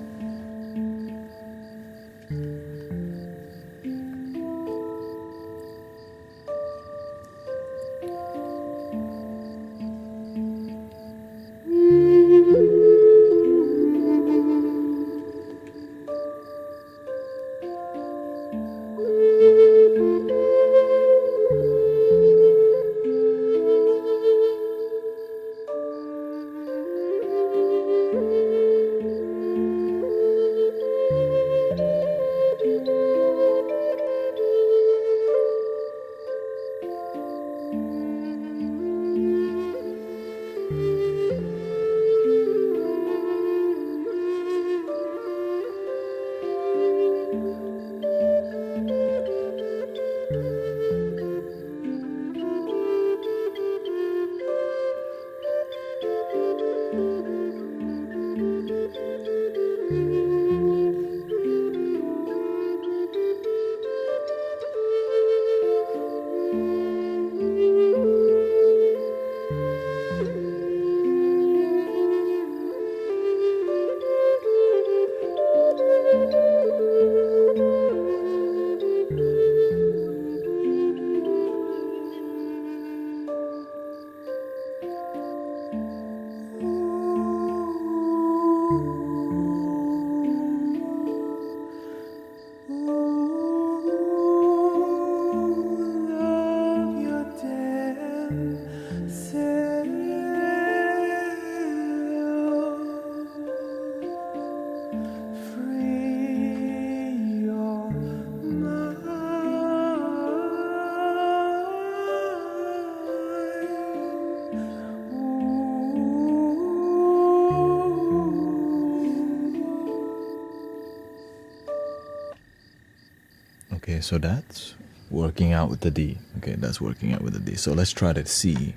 Okay, so that's working out with the D. Okay, that's working out with the D. So let's try the C.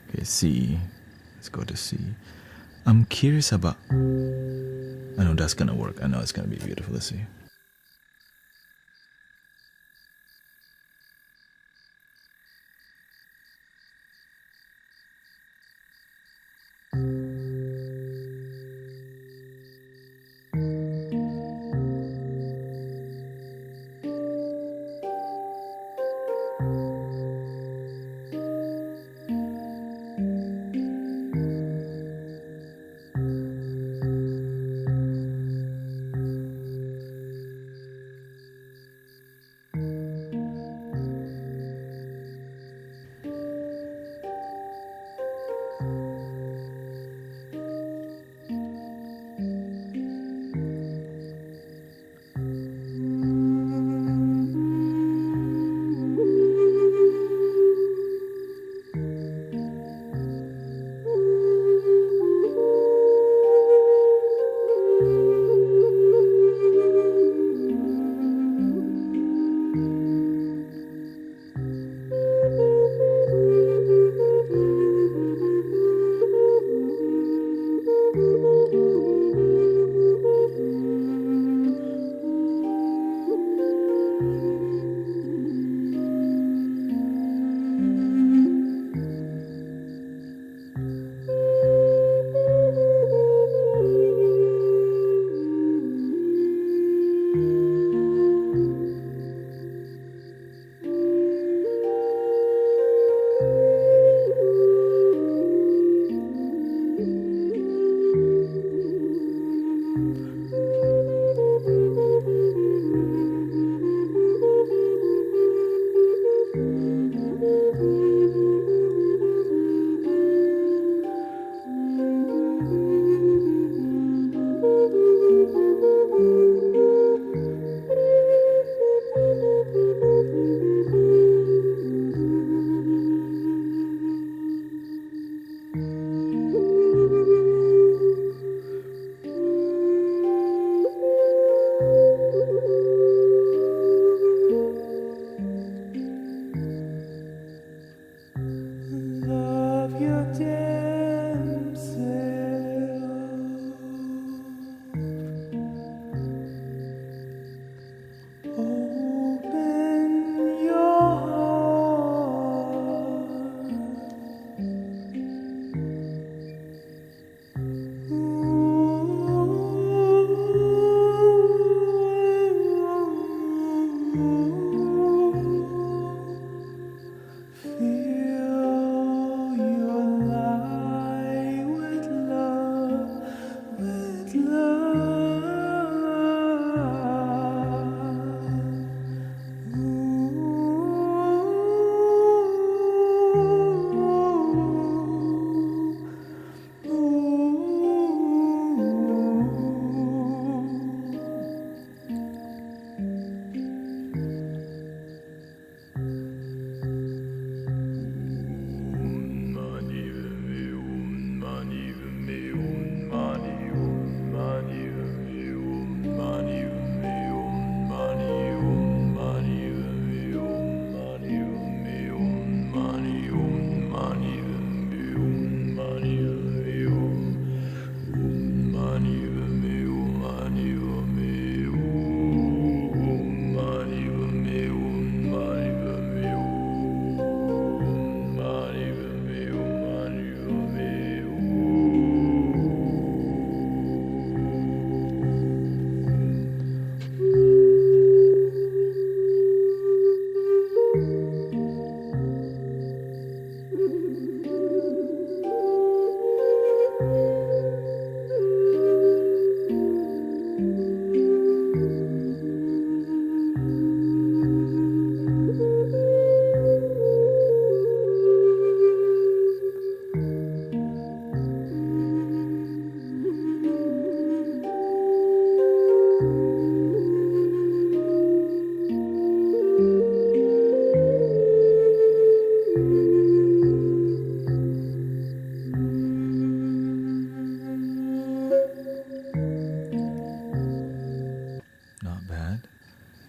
Okay, C. Let's go to C. I'm curious about. I know that's gonna work. I know it's gonna be beautiful. Let's see.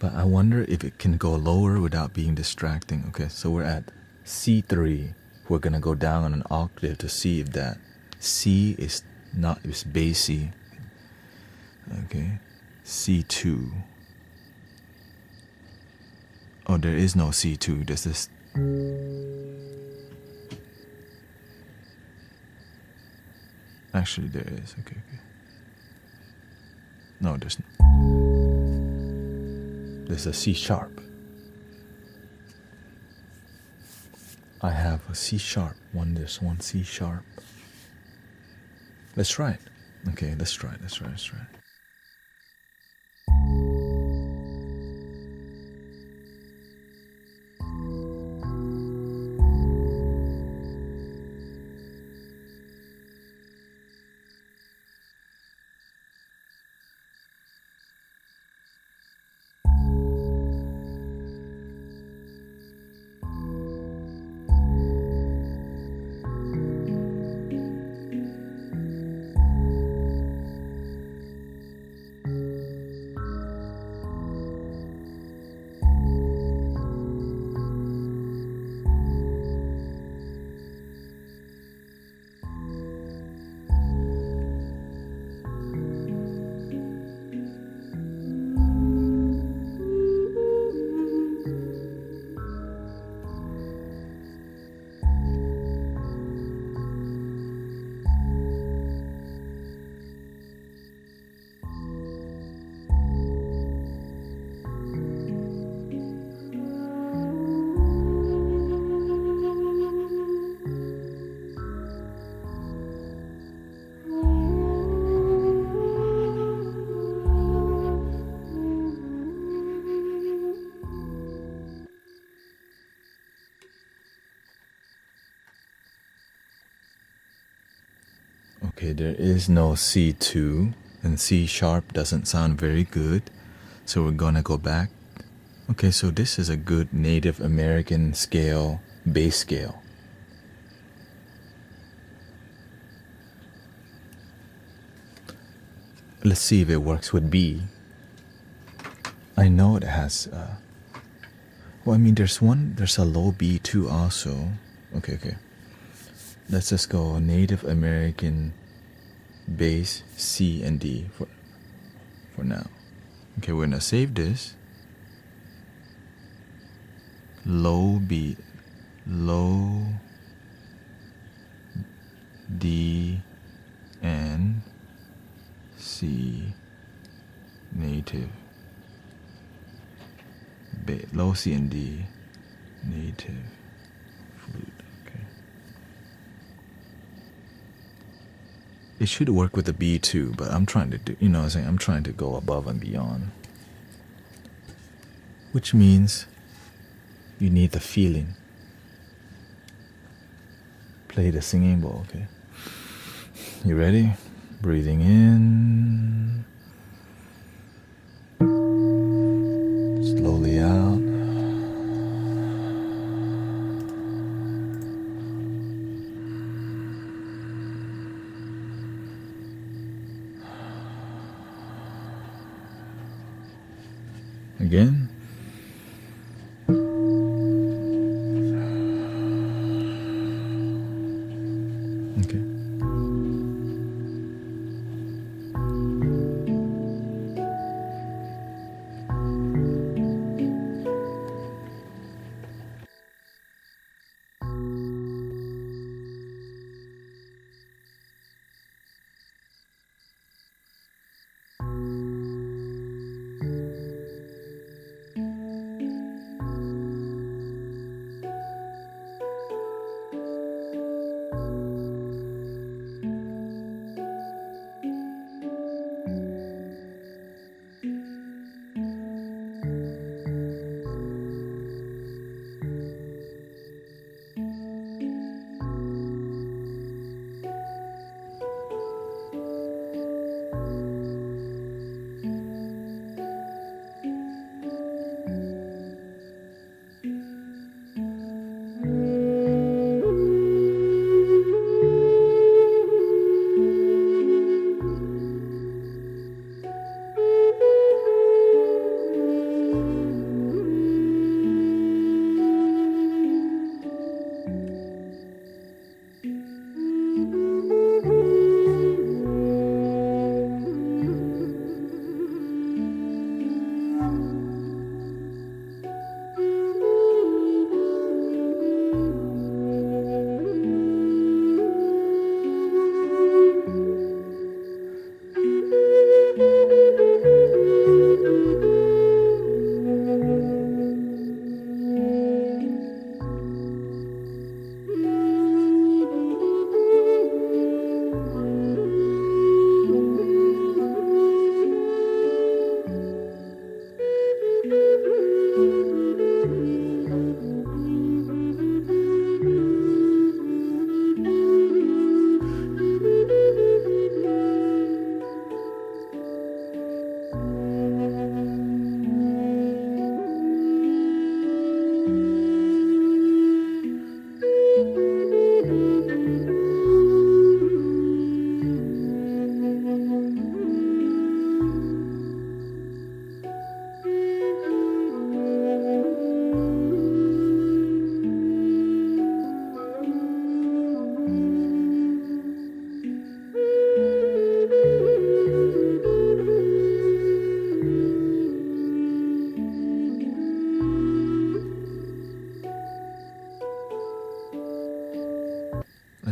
But I wonder if it can go lower without being distracting. Okay, so we're at C3. We're gonna go down on an octave to see if that C is bassy. Okay, C2. Oh, there is no C2. There's this. Actually, there is. Okay. No, there's a C sharp. I have a C sharp. There's one C sharp. Let's try it. Okay, let's try it. Okay, there is no C2, and C sharp doesn't sound very good, so we're gonna go back. Okay, so this is a good Native American scale, bass scale. Let's see if it works with B. I know it has, well, I mean, there's a low B too also. Okay. Let's just go Native American bass C and D for now. Okay, we're gonna save this. Low B, low D and C native. Low C and D native flute. Okay. It should work with the B too, but I'm trying to do, I'm trying to go above and beyond. Which means you need the feeling. Play the singing bowl, okay? You ready? Breathing in. Slowly out. Again. Okay.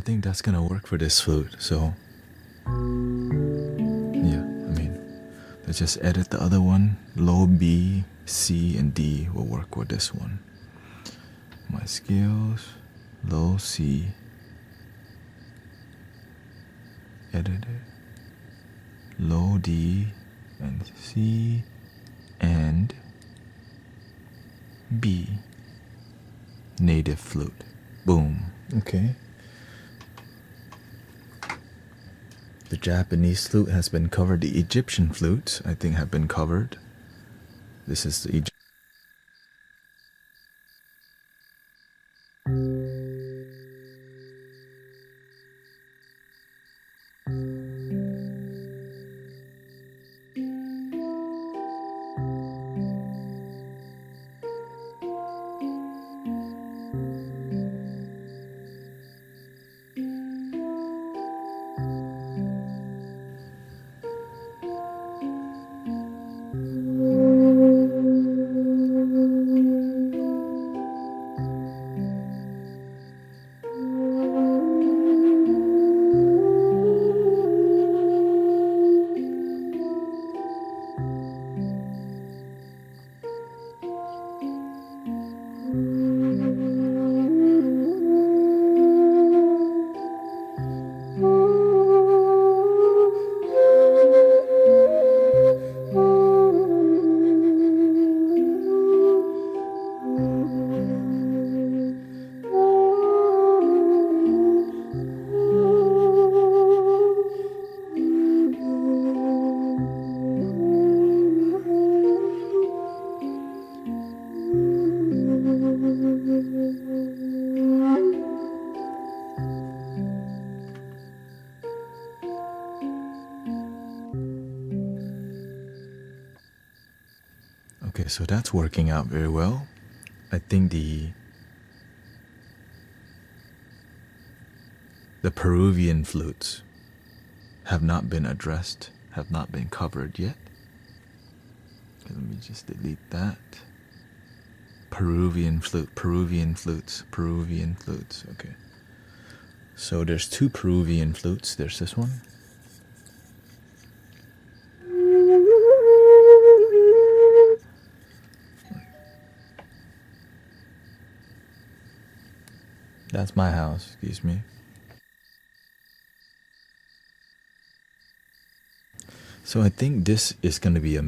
think that's gonna work for this flute. So yeah, I mean, let's just edit the other one. Low B, C, and D will work with this one. My scales, low C, edit it, low D, and C, and B, native flute. Boom. Okay. The Japanese flute has been covered. The Egyptian flutes, I think, have been covered. This is the Egyptian. Okay, so that's working out very well. I think the Peruvian flutes have not been addressed, have not been covered yet. Okay, let me just delete that. Peruvian flute, Peruvian flutes, Peruvian flutes. Okay. So there's two Peruvian flutes. There's this one. That's my house, excuse me. So I think this is going to be a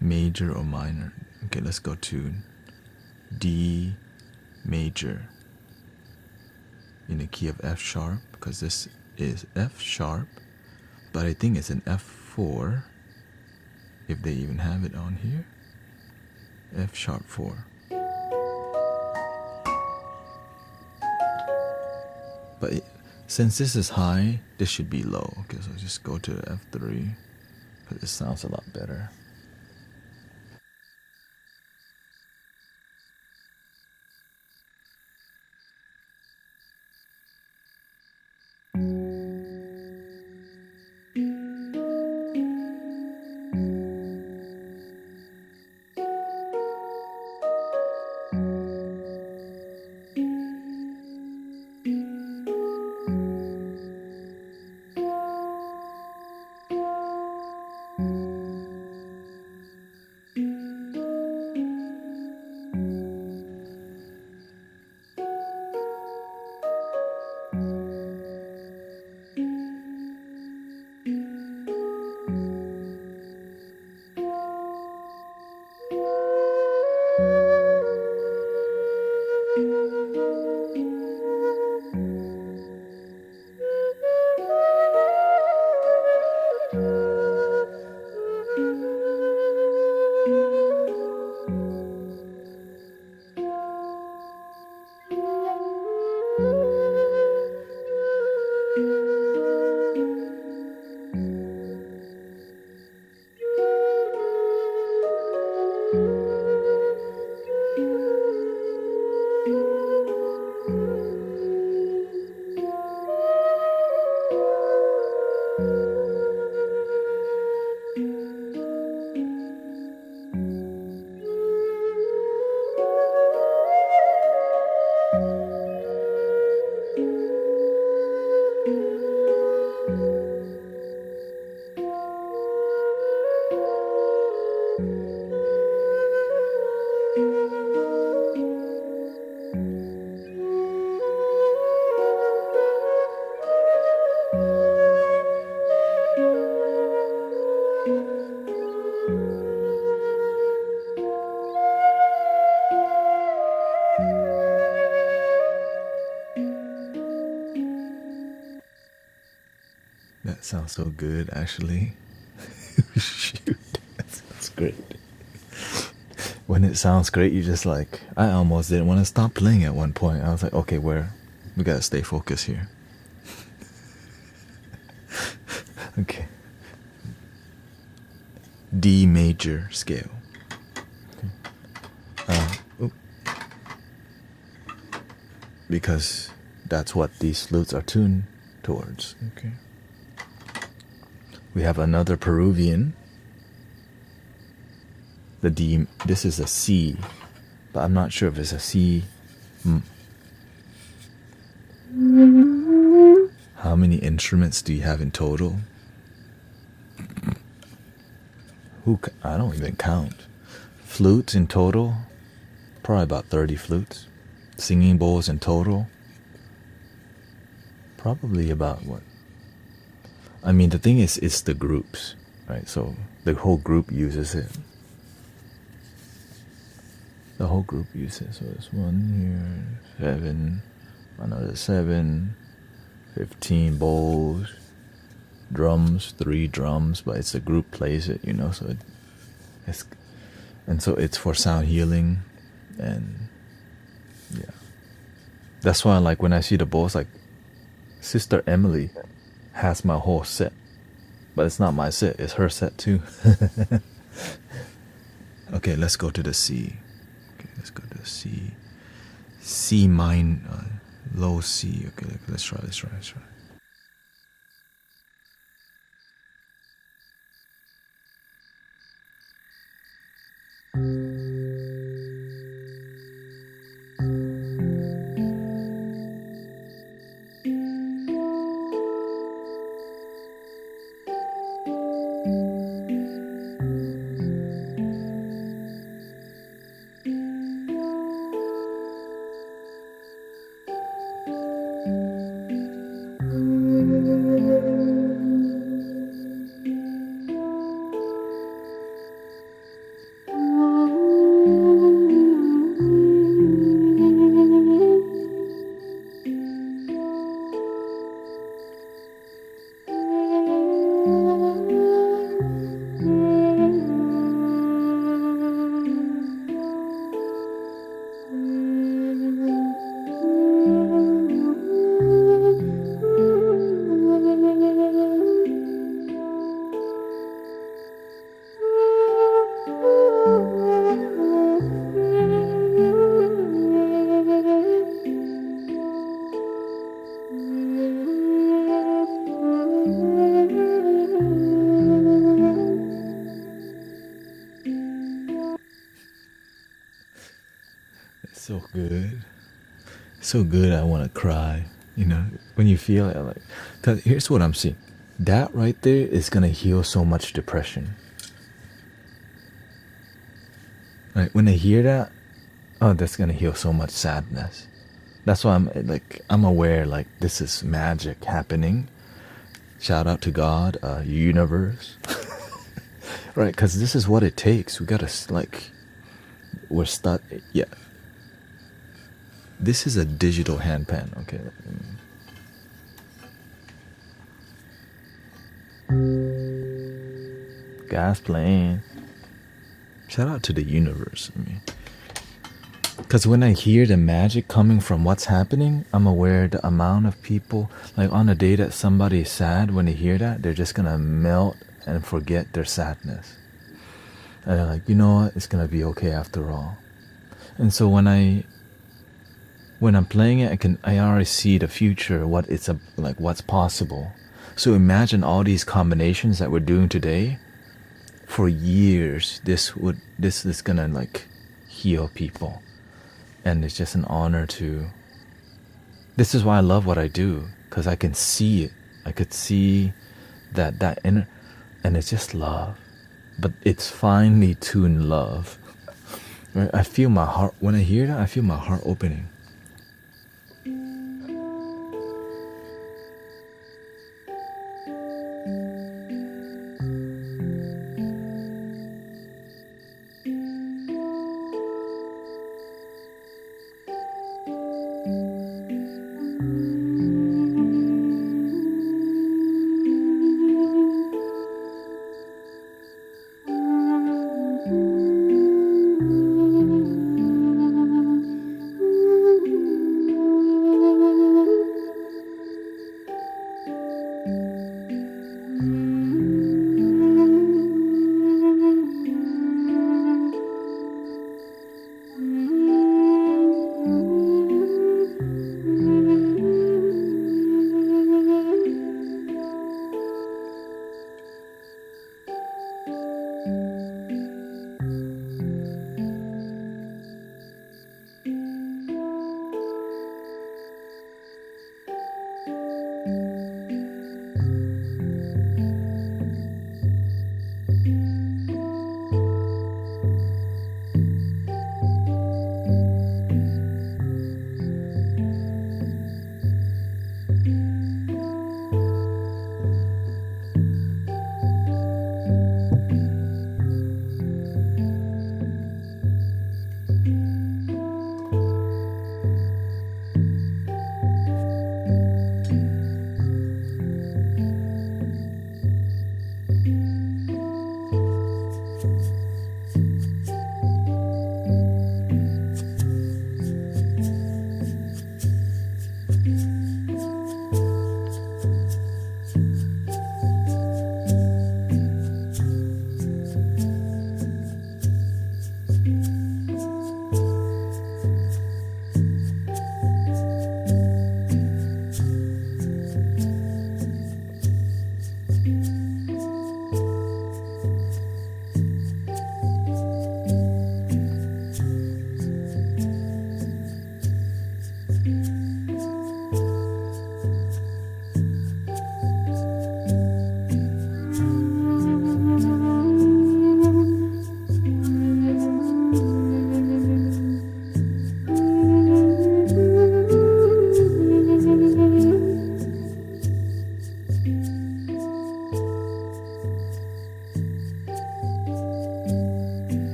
major or minor. Okay, let's go to D major in the key of F sharp, because this is F sharp, but I think it's an F4 if they even have it on here. F sharp 4. But since this is high, this should be low. Okay, so just go to F3 because it sounds a lot better. Sounds so good, actually. Shoot, that sounds great. When it sounds great, you just like, I almost didn't want to stop playing at one point. I was like, okay, we gotta stay focused here. Okay. D major scale. Okay. Because that's what these flutes are tuned towards. Okay. We have another Peruvian. The D. This is a C, but I'm not sure if it's a C. How many instruments do you have in total? I don't even count. Flutes in total, probably about 30 flutes. Singing bowls in total, probably about what? I mean, the thing is, it's the groups, right? So the whole group uses it. The whole group uses it. So there's 1 here, 7, another 7, 15 bowls, drums, 3 drums, but it's the group plays it, so it's for sound healing, and yeah. That's why, like, when I see the bowls, like, Sister Emily has my whole set, but it's not my set, it's her set too. Okay, let's go to the C. Okay, let's go to the C. C minor, low C. Okay, let's try. So good. So good, I want to cry. When you feel it, like, 'cause here's what I'm seeing. That right there is going to heal so much depression. Right? When I hear that, that's going to heal so much sadness. That's why I'm aware, like, this is magic happening. Shout out to God, universe. Right? Because this is what it takes. We got to, like, we're stuck. Yeah. This is a digital handpan, okay? Gas plane. Shout out to the universe. Because when I hear the magic coming from what's happening, I'm aware the amount of people, like, on a day that somebody is sad, when they hear that, they're just gonna melt and forget their sadness. And they're like, you know what? It's gonna be okay after all. And so when I'm playing it, I already see the future, what's possible. So imagine all these combinations that we're doing today. For years, this is gonna, like, heal people, and it's just an honor to. This is why I love what I do, because I can see it. I could see that inner, and it's just love, but it's finely tuned love. Right? I feel my heart when I hear that. I feel my heart opening.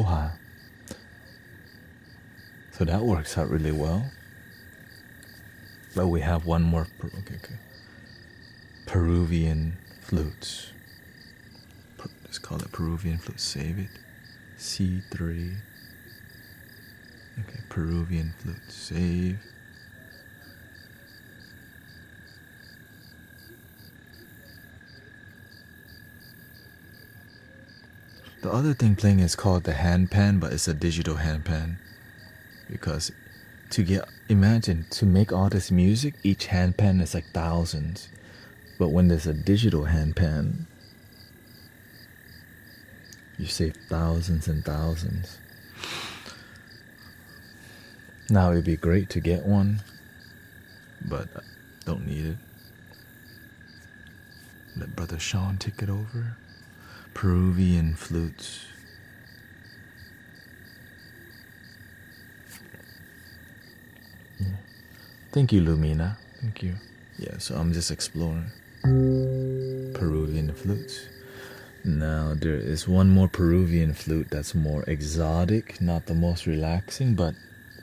aloha. So that works out really well. But we have one more. Okay. Peruvian flutes. Let's call it Peruvian flutes. Save it. C3. Okay, Peruvian flutes. Save. The other thing playing is called the handpan, but it's a digital handpan. Because imagine, to make all this music, each handpan is like thousands. But when there's a digital handpan, you save thousands and thousands. Now it'd be great to get one, but I don't need it. Let Brother Sean take it over. Peruvian flutes. Yeah. Thank you, Lumina. Thank you. Yeah, so I'm just exploring Peruvian flutes. Now there is one more Peruvian flute that's more exotic, not the most relaxing, but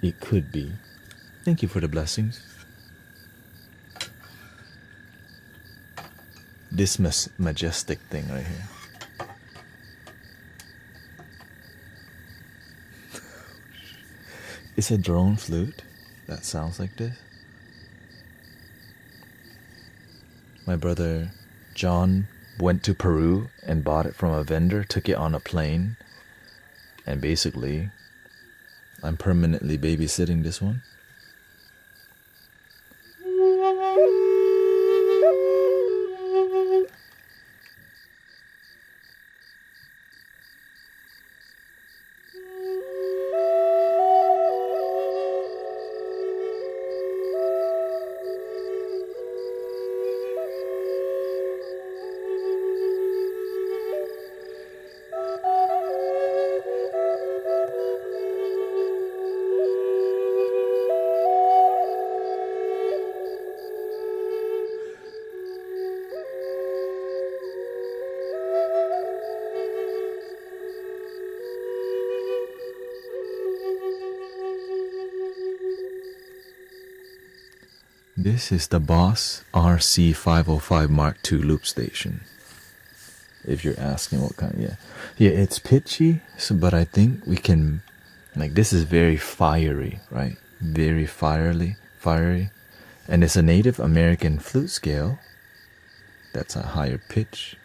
it could be. Thank you for the blessings. This majestic thing right here. It's a drone flute that sounds like this. My brother John went to Peru and bought it from a vendor, took it on a plane, and basically I'm permanently babysitting this one. This is the Boss RC505 Mark II loop station. If you're asking what kind, yeah, it's pitchy. So, but I think we can, like, this is very fiery, right? Very fiery, and it's a Native American flute scale. That's a higher pitch.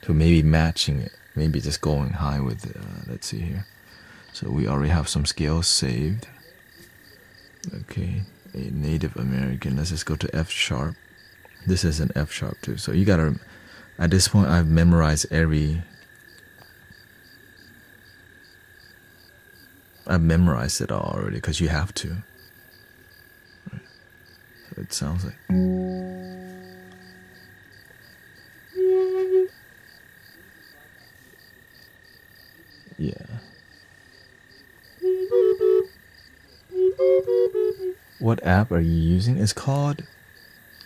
So maybe matching it, maybe just going high with. Let's see here. So we already have some scales saved. Okay. A Native American. Let's just go to F sharp. This is an F sharp too. So you gotta, at this point I've memorized it all already because you have to. Right. So it sounds like. Yeah. What app are you using? It's called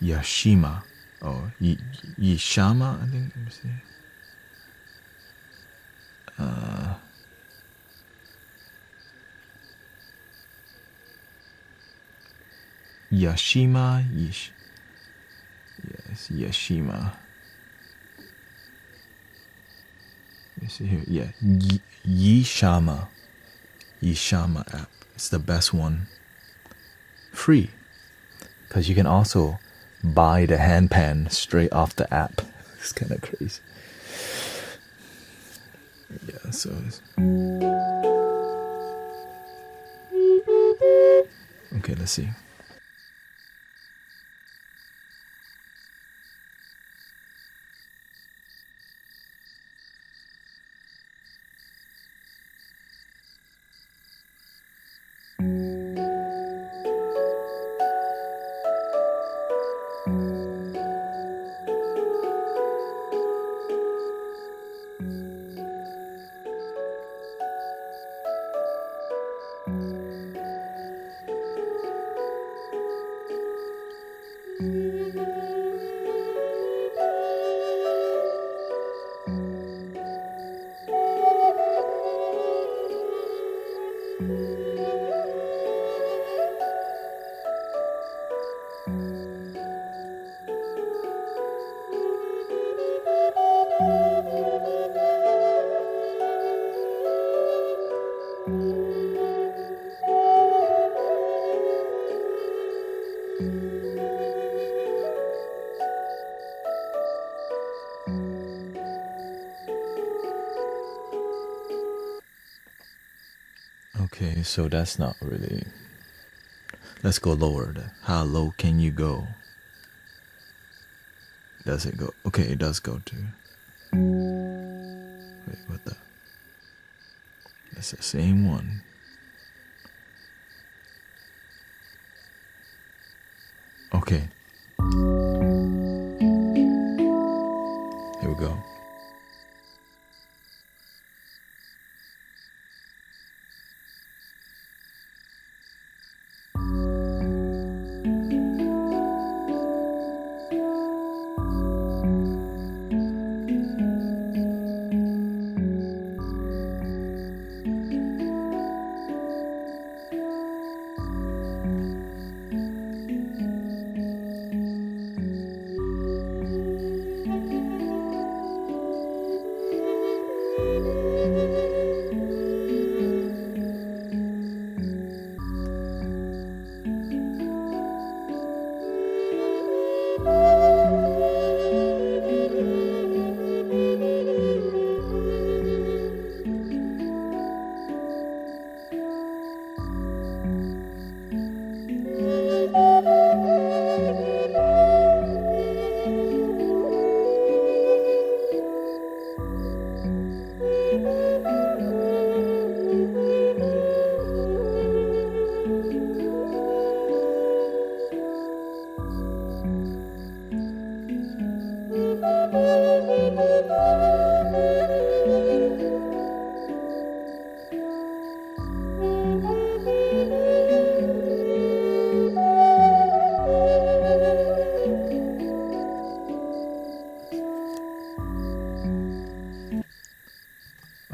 Yashima. Oh, Yishama, I think. Let me see. Yashima. Yes, Yashima. Let me see here. Yeah, Yishama. Yishama app. It's the best one. Free. Because you can also buy the handpan straight off the app. It's kind of crazy. Yeah, so okay, let's see. so that's not really. Let's go lower. How low can you go? Does it go? Okay, it does go to. Wait, what the? That's the same one. Okay. Here we go.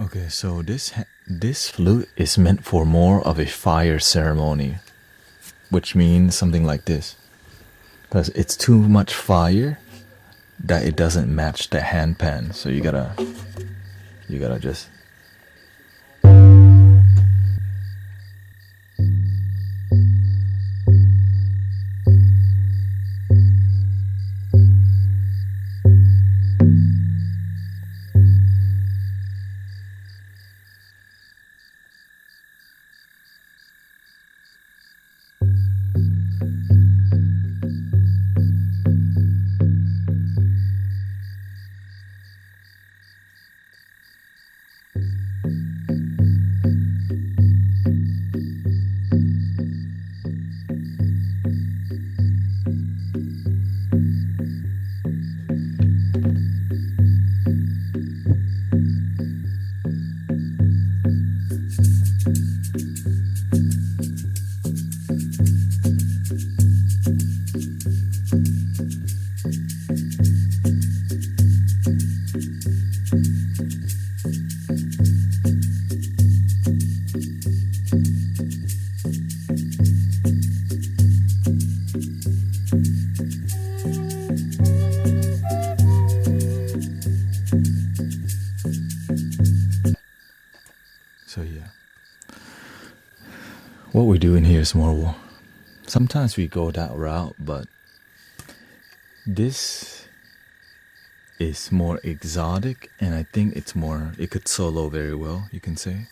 Okay, so this flute is meant for more of a fire ceremony, which means something like this. Because it's too much fire that it doesn't match the handpan, so you gotta just. So yeah, what we're doing here is more. Sometimes we go that route, but this is more exotic, and I think it's more. It could solo very well, you can say.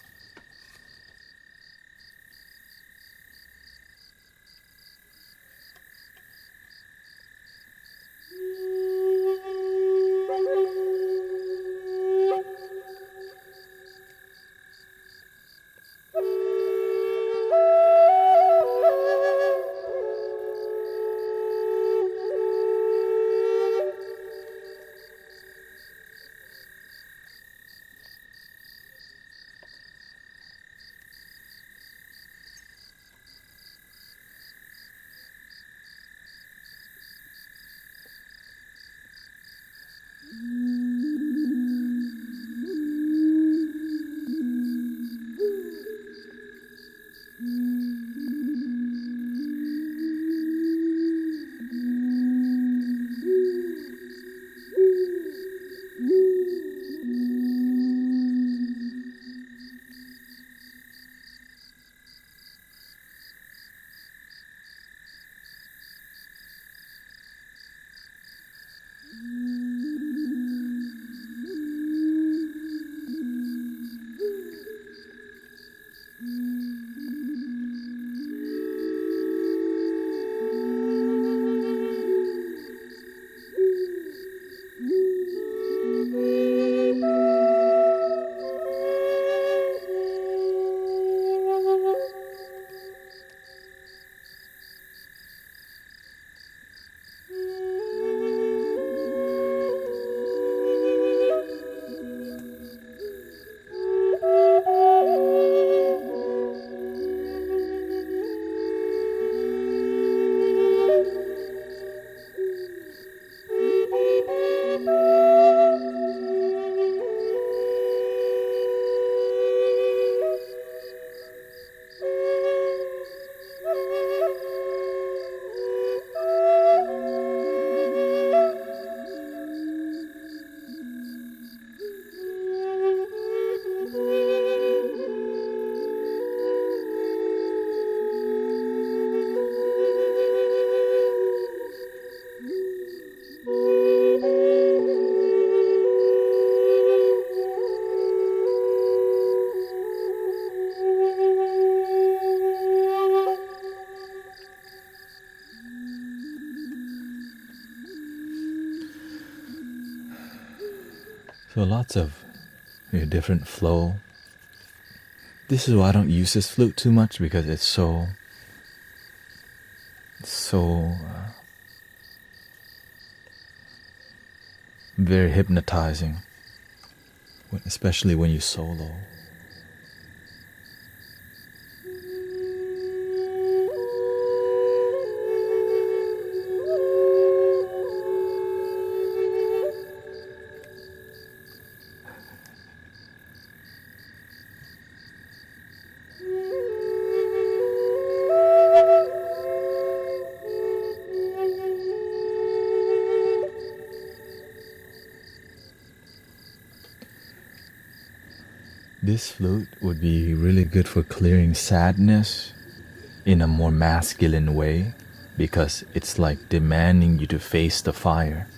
So lots of different flow. This is why I don't use this flute too much, because it's so very hypnotizing, especially when you solo. This flute would be really good for clearing sadness in a more masculine way, because it's like demanding you to face the fire.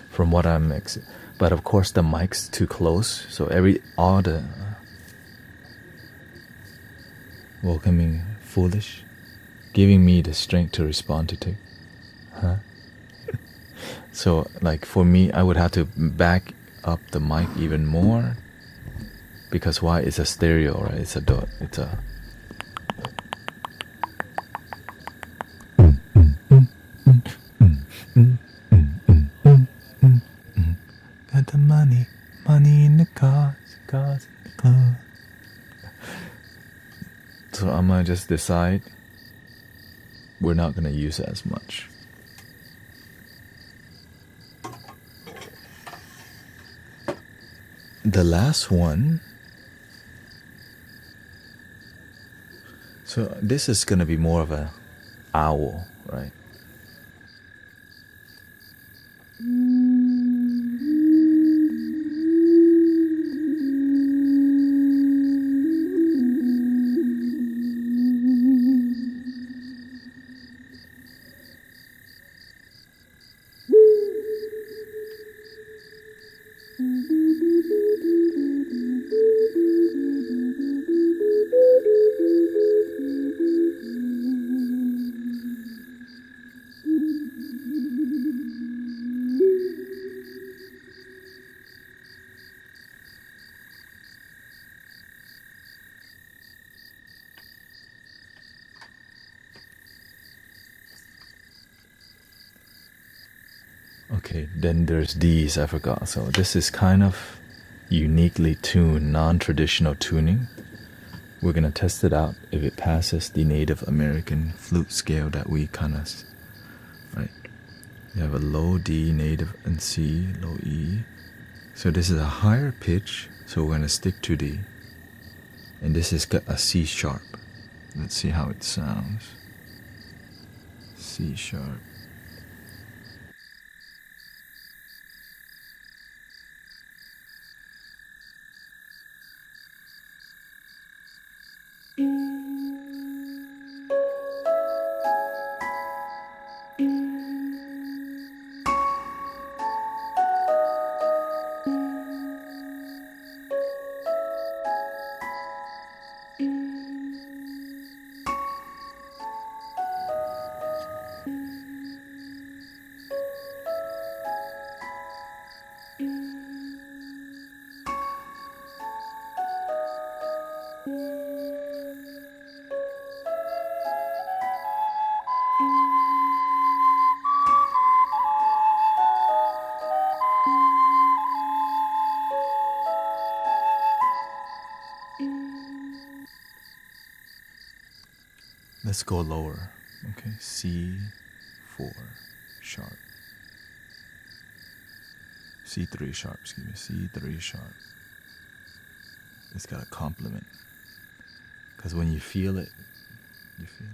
From what but of course the mic's too close, so all the welcoming foolish, giving me the strength to respond to take. Huh? So like for me, I would have to back up the mic even more, because why? It's a stereo, right? It's a got the money in the cars in the club. So I'm gonna just decide we're not gonna use it as much. The last one. So this is gonna be more of a owl, right? Okay, then there's these, I forgot. So this is kind of uniquely tuned, non-traditional tuning. We're gonna test it out if it passes the Native American flute scale that we kind of, right? You have a low D native and C, low E. So this is a higher pitch, so we're gonna stick to D. And this is got a C sharp. Let's see how it sounds. C sharp. Let's go lower. Okay, C4 sharp. C3 sharp, excuse me, C3 sharp. It's got a complement. Because when you feel it, you feel it.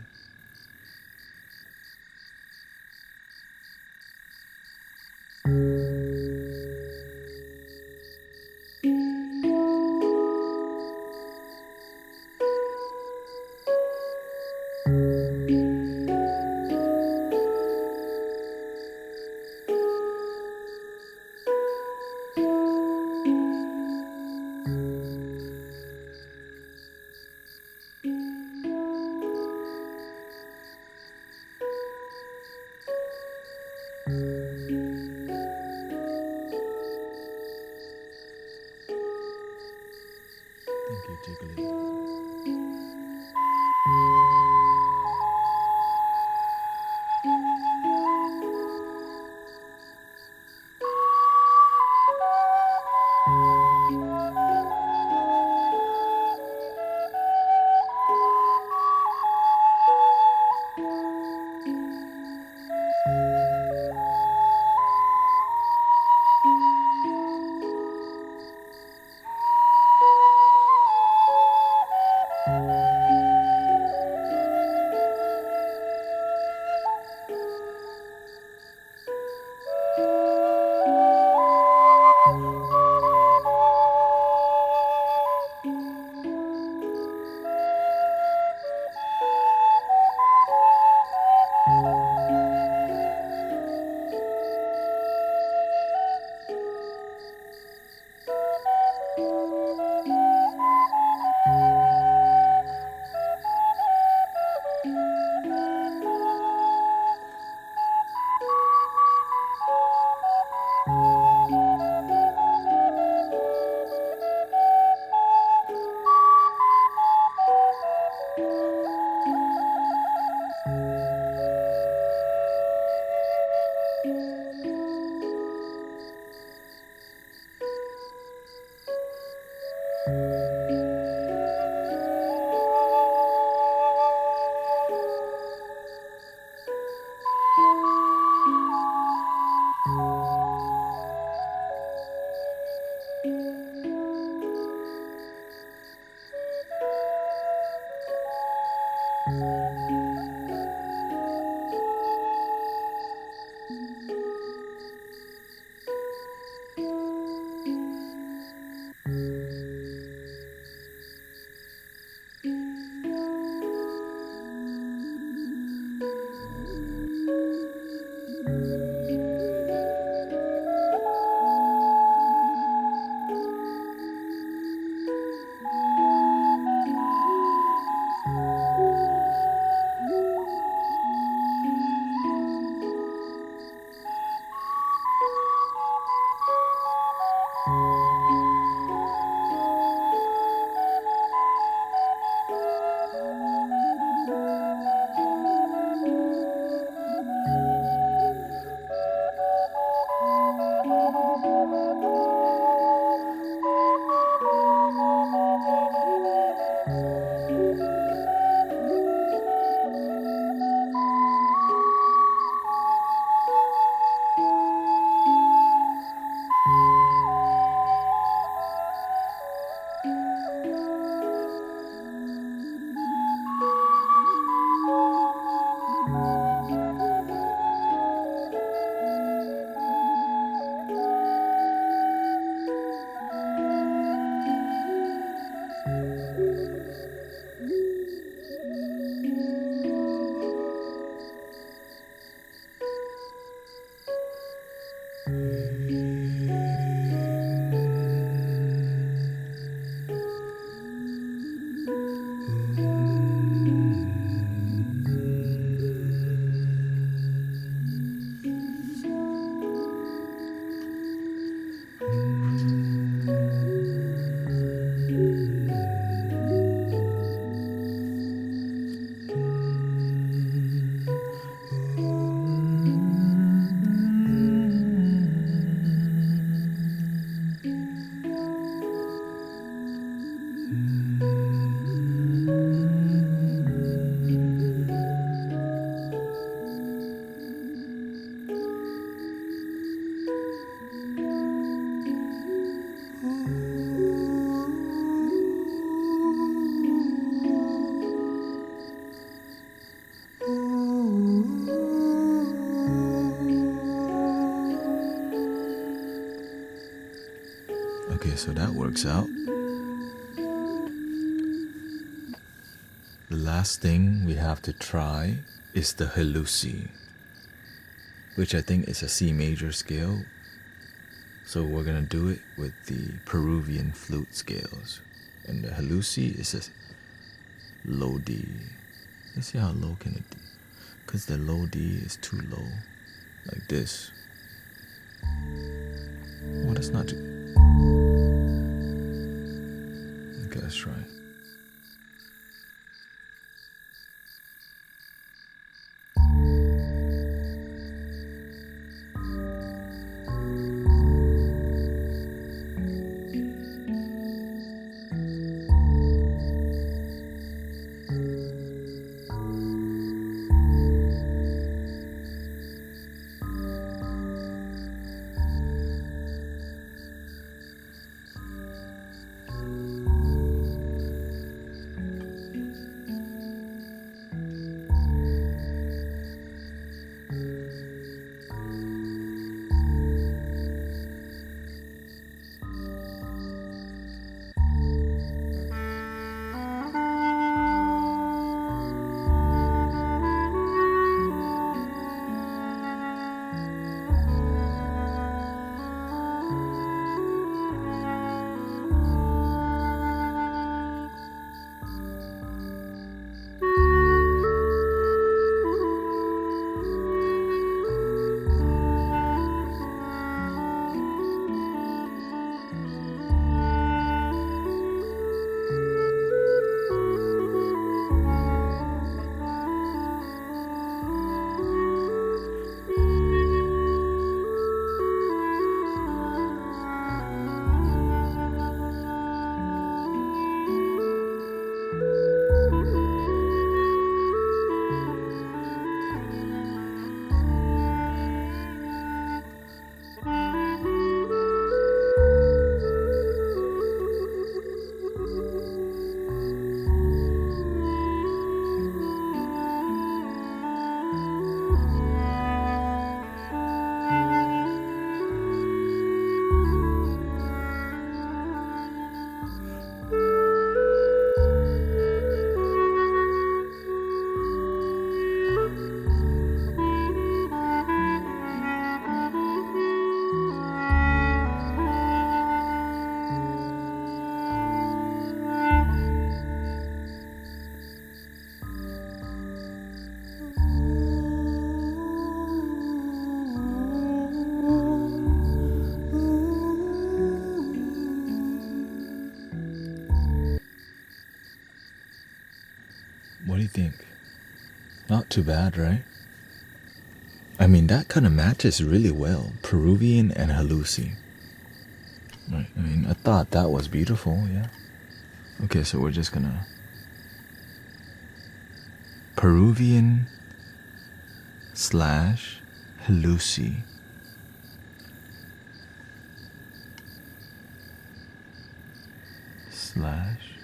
so that works out. The last thing we have to try is the Helusi, which I think is a C major scale. So we're gonna do it with the Peruvian flute scales. And the Helusi is a low D. Let's see how low can it be. Because the low D is too low. Like this. Oh, that's not too... Okay, let's try. What do you think? Not too bad, right? I mean, that kind of matches really well. Peruvian and Helusi. Right, I mean, I thought that was beautiful, yeah. Okay, so we're just gonna... Peruvian slash Helusi. Slash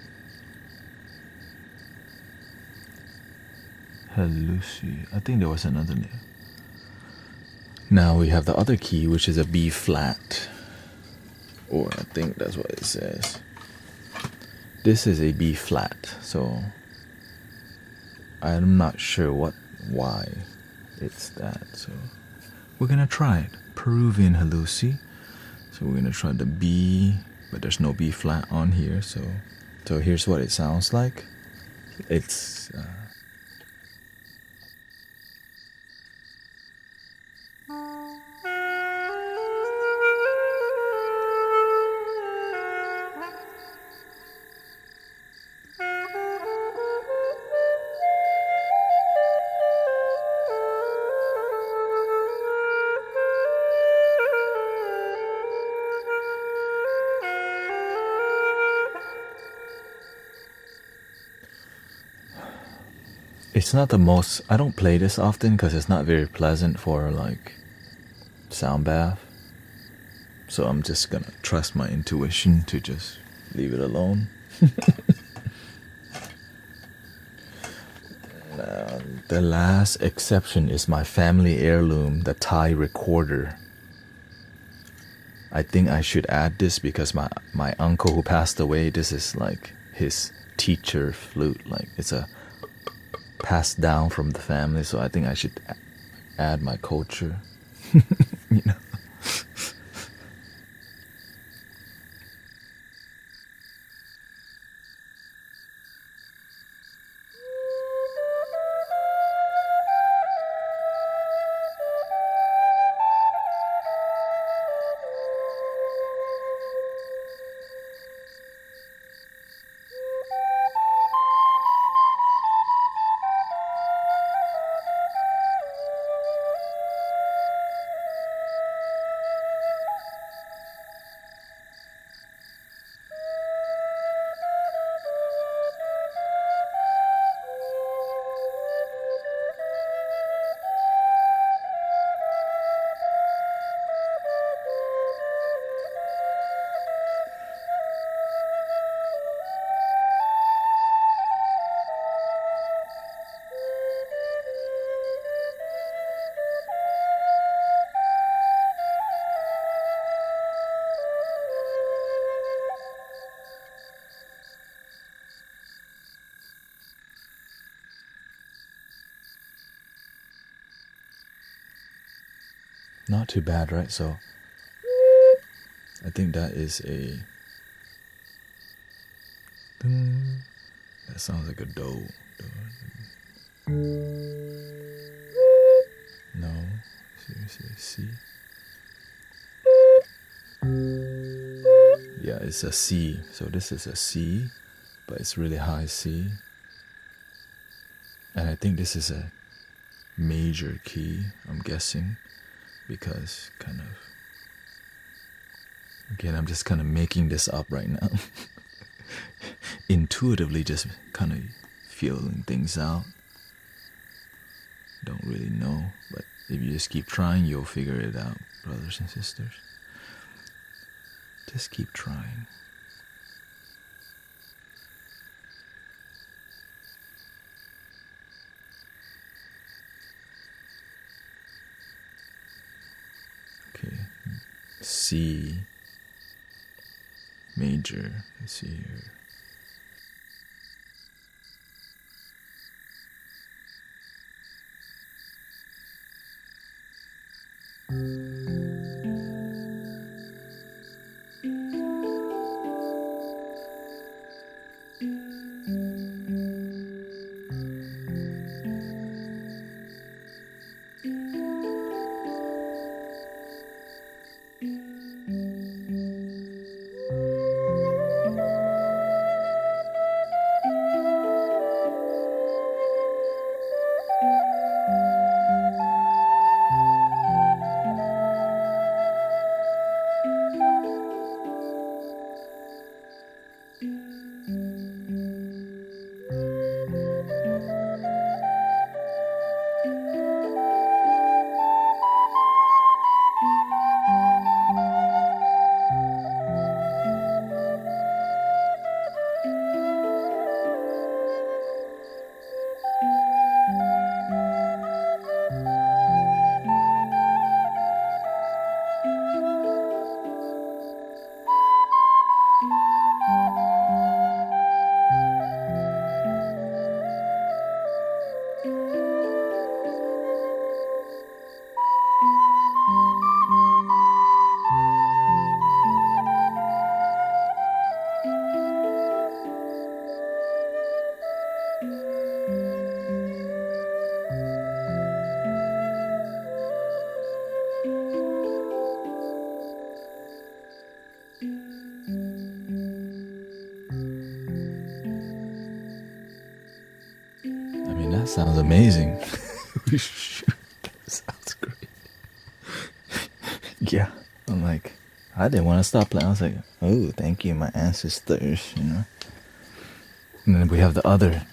Helusi. I think there was another name. Now we have the other key, which is a B flat. Or I think that's what it says. This is a B flat, so I'm not sure why it's that. So we're gonna try it. Peruvian Helusi. So we're gonna try the B, but there's no B flat on here. So here's what it sounds like. It's it's not the most... I don't play this often because it's not very pleasant for like sound bath. So I'm just gonna trust my intuition to just leave it alone. Now, the last exception is my family heirloom, the Thai recorder. I think I should add this because my uncle who passed away, this is like his teacher flute. Like it's a passed down from the family, so I think I should add my culture. You know. Not too bad, right? So I think that is a. That sounds like a do. No, seriously, C. Yeah, it's a C. So this is a C, but it's really high C. And I think this is a major key, I'm guessing, because kind of. Again, I'm just kind of making this up right now. Intuitively, just kind of feeling things out. Don't really know, but if you just keep trying, you'll figure it out, brothers and sisters. Just keep trying. Okay, C major. Let's see here. That sounds amazing. That sounds great. Yeah, I'm like, I didn't want to stop playing. I was like, oh, thank you, my ancestors, you know. And then we have the other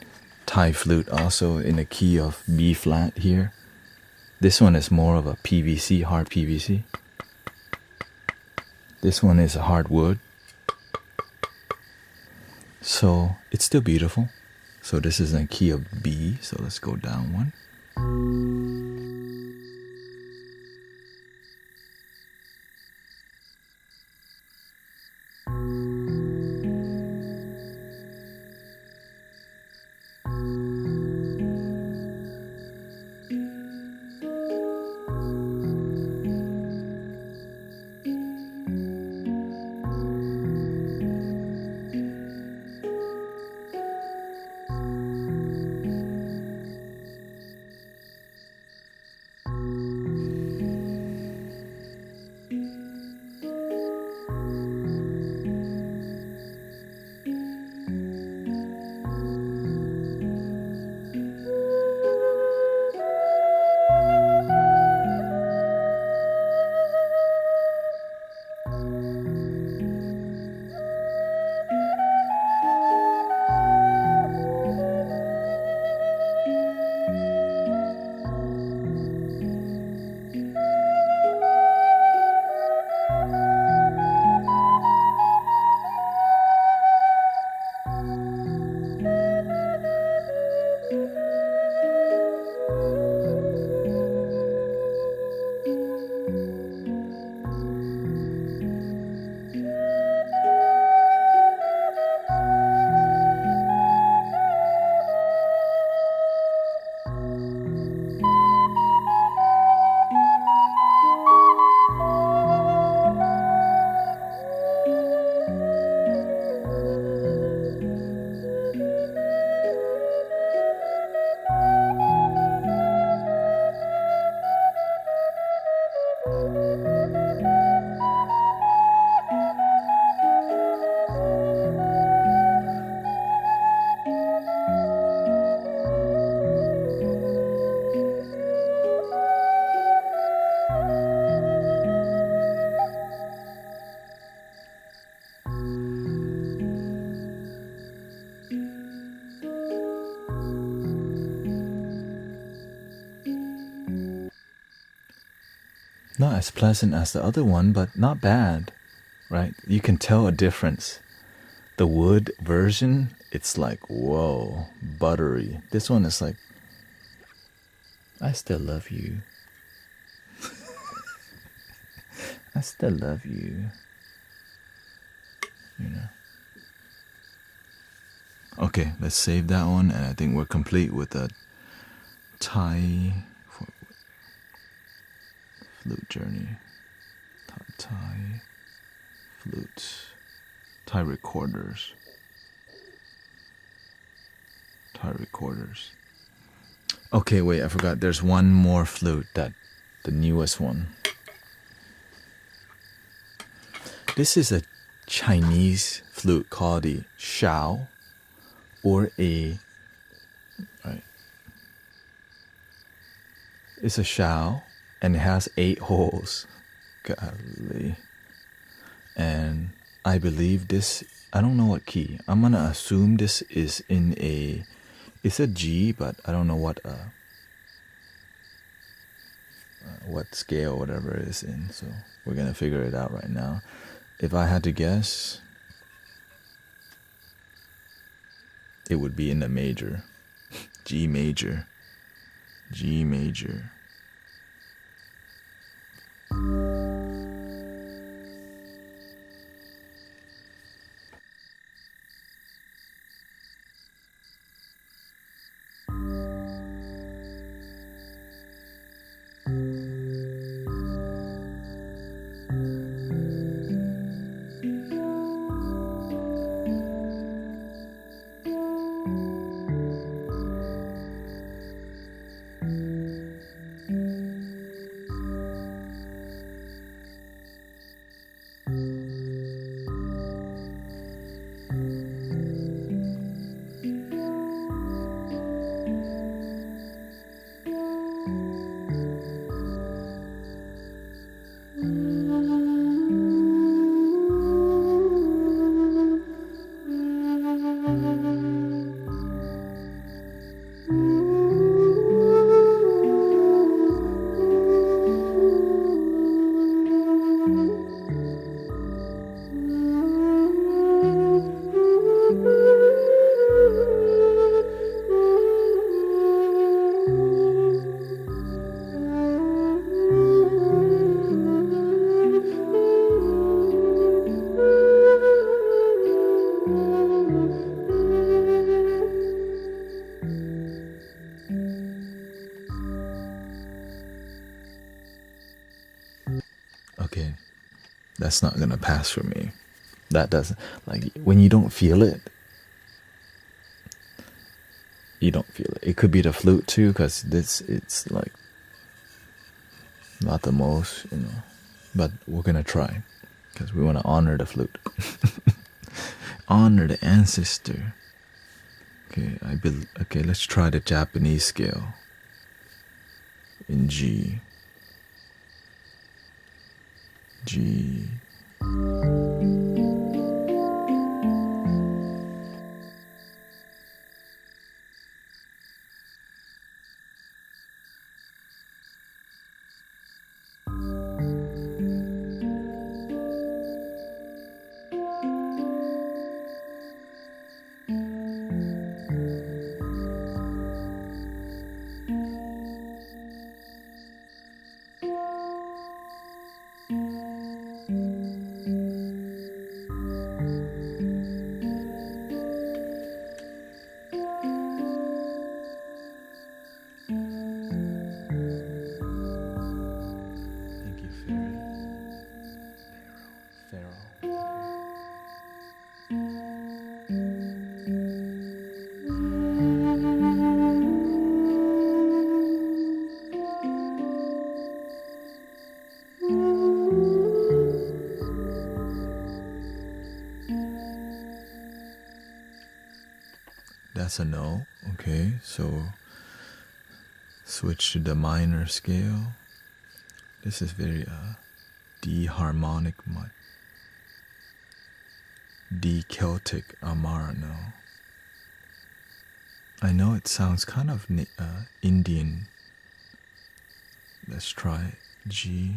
Thai flute also in the key of B flat here. This one is more of a PVC, hard PVC. This one is a hardwood. So it's still beautiful. So this is in key of B, so let's go down one. Not as pleasant as the other one, but not bad, right? You can tell a difference. The wood version, it's like, whoa, buttery. This one is like, I still love you. I still love you. You know. Okay, let's save that one, and I think we're complete with the Thai flute journey. Thai flutes. Thai recorders. Thai recorders. Okay, wait, I forgot. There's one more flute, that the newest one. This is a Chinese flute called the Shao, or a, right? It's a Shao, and it has 8 holes. Golly. And I believe this, I don't know what key. I'm gonna assume this is in a, it's a G, but I don't know what scale, whatever it is in. So we're gonna figure it out right now. If I had to guess, it would be in the major. G major. G major. Okay, that's not gonna pass for me. That doesn't, like, when you don't feel it, you don't feel it. It could be the flute too, because it's like not the most, you know. But we're gonna try, because we want to honor the flute. Honor the ancestor. Okay, okay, let's try the Japanese scale in G. G. That's a no. Okay, so switch to the minor scale. This is very D harmonic, D Celtic Amara. No, I know it sounds kind of Indian. Let's try G.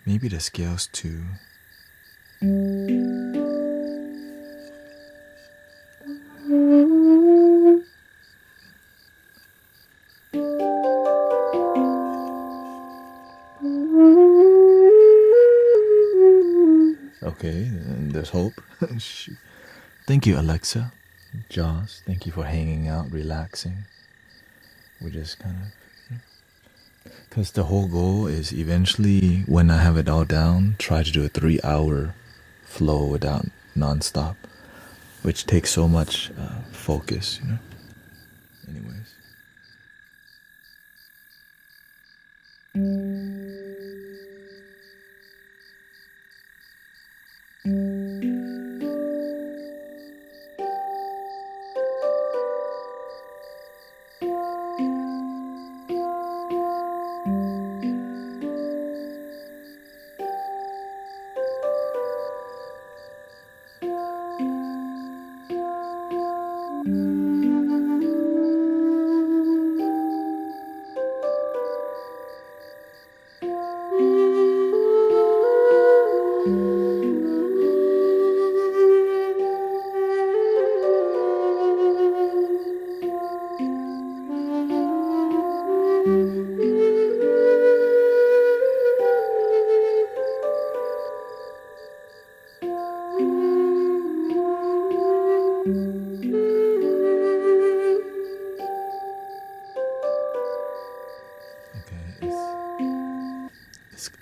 Maybe the scales too. Okay, and there's hope. Thank you, Alexa. Jaws, thank you for hanging out, relaxing. We just kind of... Because the whole goal is eventually, when I have it all down, try to do a 3-hour flow without non-stop, which takes so much focus, you know? Anyways.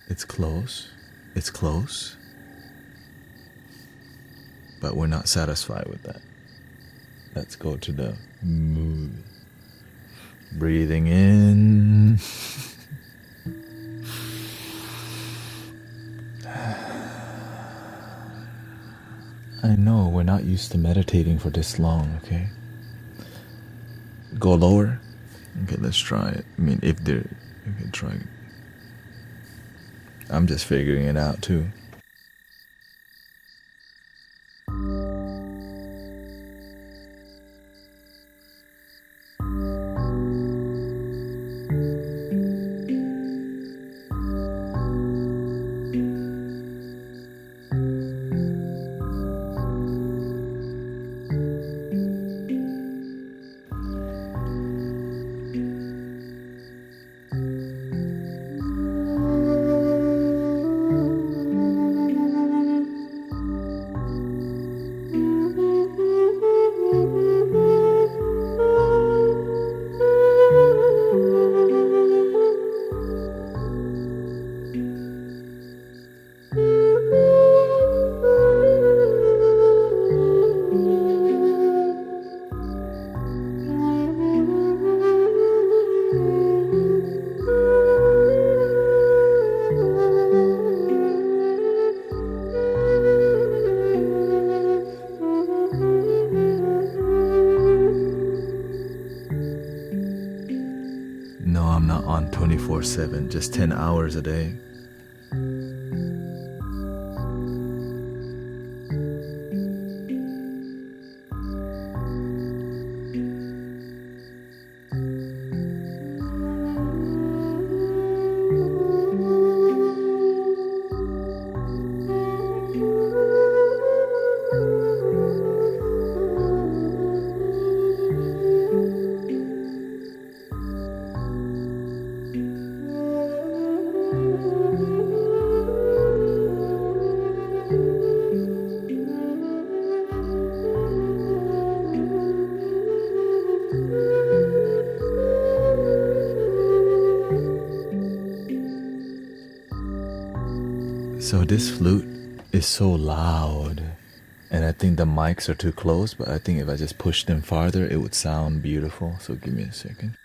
It's close. It's close. But we're not satisfied with that. Let's go to the mood. Breathing in. I know we're not used to meditating for this long, okay? Go lower. Okay, let's try it. I mean, if there... Okay, try it. I'm just figuring it out too. No, I'm not on 24/7, just 10 hours a day. So this flute is so loud, and I think the mics are too close, but I think if I just push them farther, it would sound beautiful. So give me a second.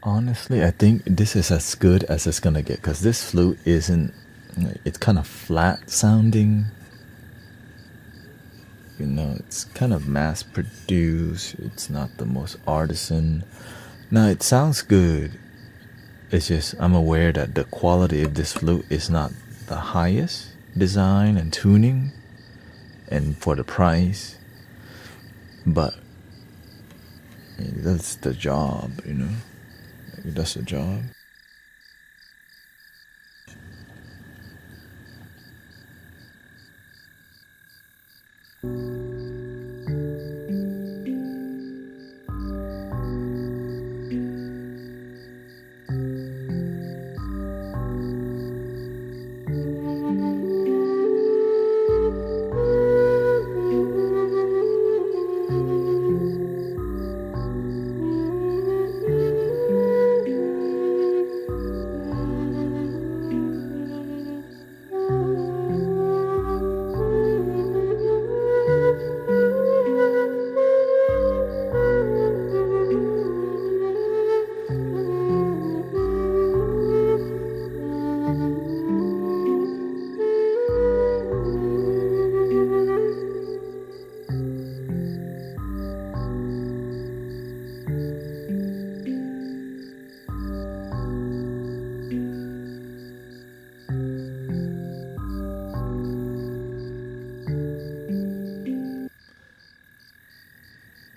Honestly, I think this is as good as it's gonna get because this flute isn't. It's kind of flat sounding. You know, it's kind of mass produced. It's not the most artisan. Now it sounds good. It's just I'm aware that the quality of this flute is not the highest design and tuning, and for the price. But that's the job, you know. That's the job.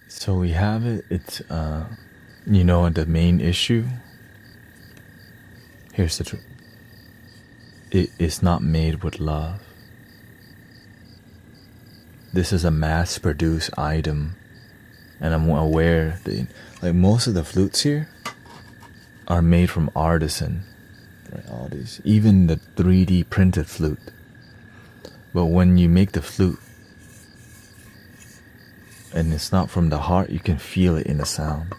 So we have it. It's you know, the main issue. Here's the truth. It is not made with love. This is a mass-produced item, and I'm aware that like most of the flutes here are made from artisan. Right, all these, even the 3D printed flute. But when you make the flute, and it's not from the heart, you can feel it in the sound,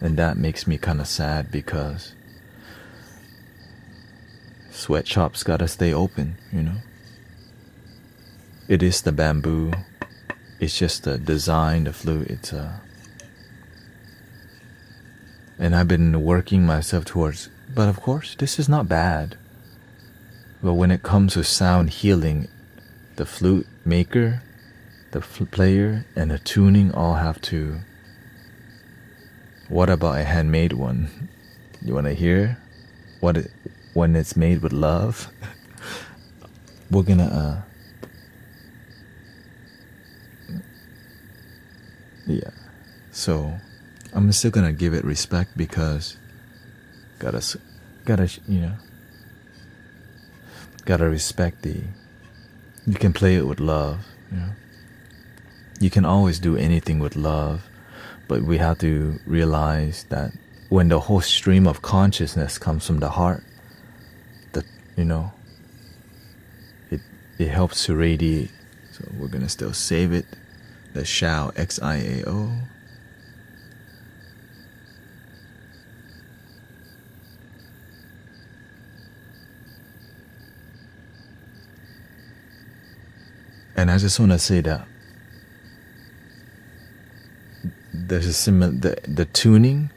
and that makes me kind of sad because sweatshops gotta stay open, you know. It is the bamboo. It's just the design, the flute. It's and I've been working myself towards. But of course, this is not bad. But when it comes to sound healing, the flute maker, the player, and the tuning all have to. What about a handmade one? You want to hear what it when it's made with love? We're gonna yeah. So I'm still gonna give it respect because gotta you know, gotta respect the. You can play it with love, you know. You can always do anything with love, but we have to realize that when the whole stream of consciousness comes from the heart, that, you know, it helps to radiate. So we're gonna still save it. The Xiao, Xiao. And I just want to say that there's a similar the tuning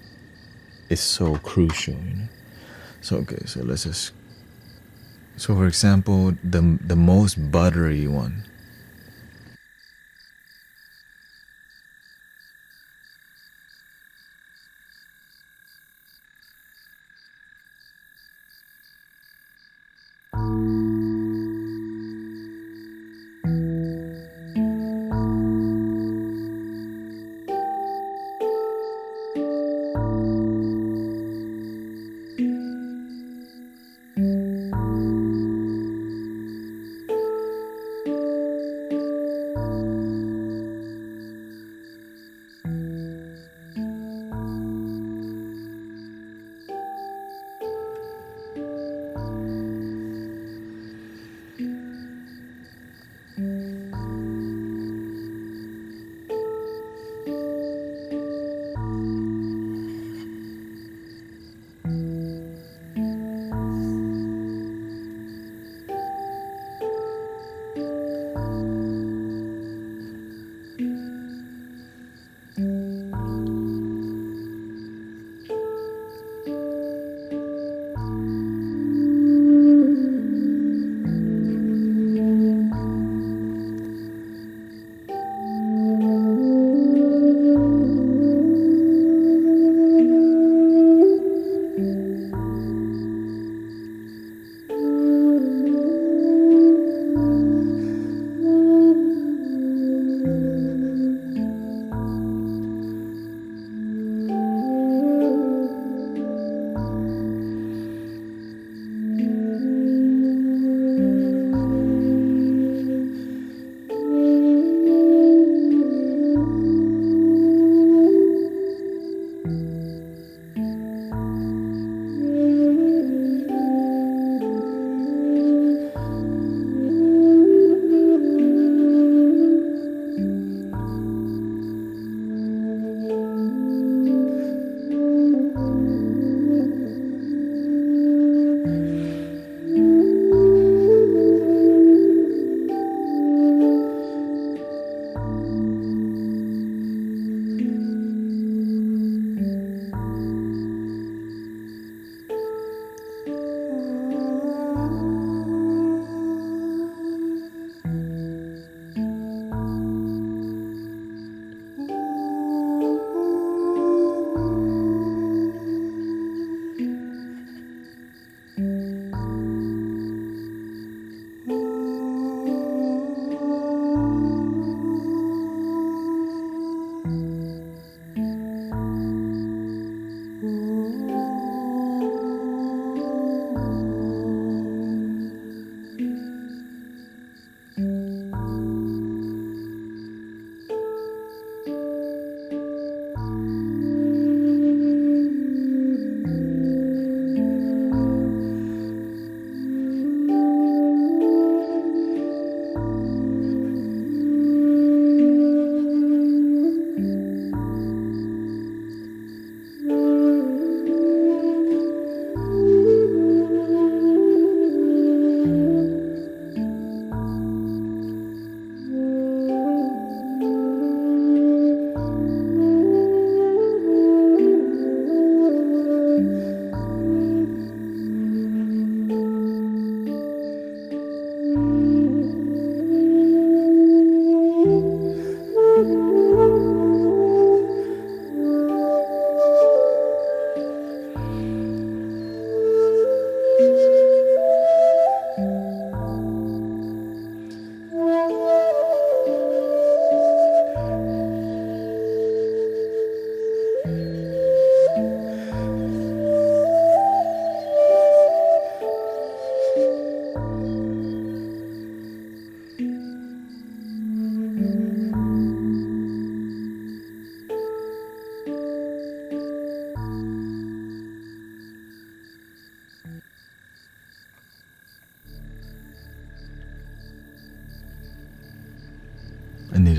is so crucial, you know. So okay, so let's just for example, the most buttery one.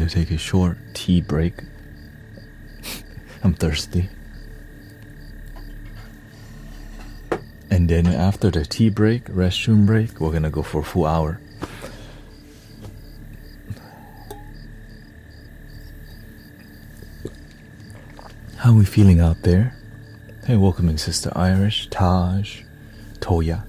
gonna take a short tea break. I'm thirsty. And then after the tea break, restroom break, we're gonna go for a full hour. How are we feeling out there? Hey, welcoming Sister Irish, Taj, Toya.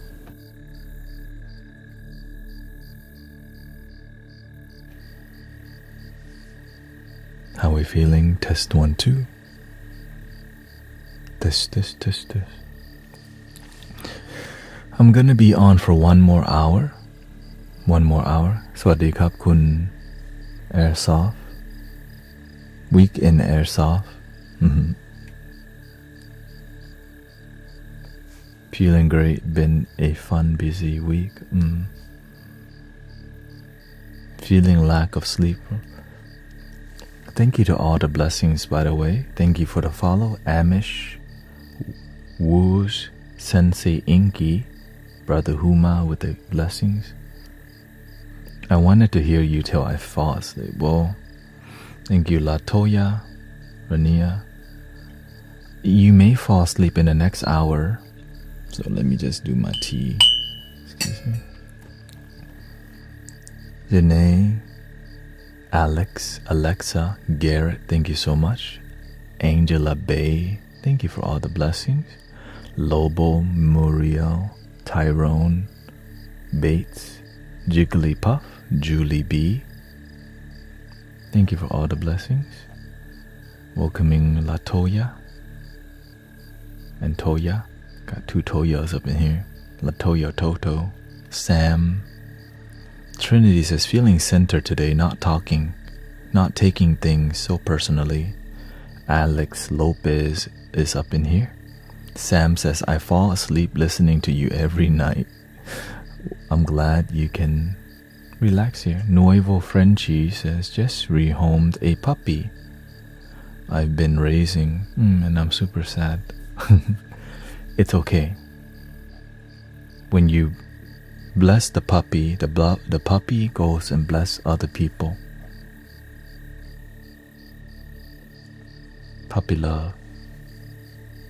How are we feeling? Test 1, 2. Test. I'm gonna be on for one more hour. สวัสดีครับคุณ Airsoft. Weekend Airsoft. Feeling great. Been a fun, busy week. Feeling lack of sleep. Thank you to all the blessings, by the way. Thank you for the follow. Amish, Woosh, Sensei Inky, Brother Huma with the blessings. I wanted to hear you till I fall asleep. Well, thank you, Latoya, Rania. You may fall asleep in the next hour. So let me just do my tea. Excuse me. Janae, Alexa, Garrett, thank you so much. Angela Bay, thank you for all the blessings. Lobo, Muriel, Tyrone, Bates, Jigglypuff, Julie B. Thank you for all the blessings. Welcoming Latoya and Toya. Got 2 Toyas up in here. Latoya Toto, Sam. Trinity says feeling centered today, not taking things so personally. Alex Lopez is up in here. Sam says I fall asleep listening to you every night. I'm glad you can relax here. Nuevo Frenchie says just rehomed a puppy I've been raising, and I'm super sad. It's okay. When you bless the puppy, the puppy goes and bless other people. Puppy love.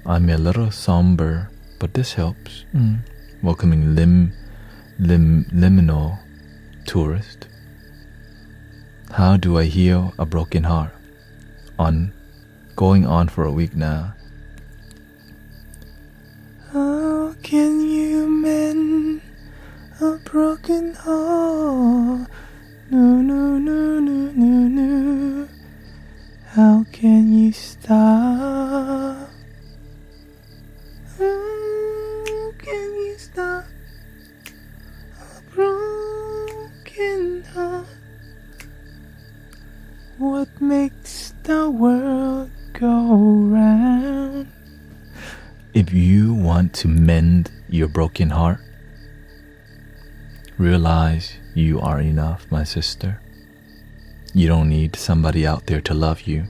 I'm a little somber, but this helps. Welcoming liminal tourist. How do I heal a broken heart? Going on for a week now. How can you mend a broken heart? No. How can you stop? How can you stop a broken heart? What makes the world go round? If you want to mend your broken heart, realize you are enough, my sister. You don't need somebody out there to love you.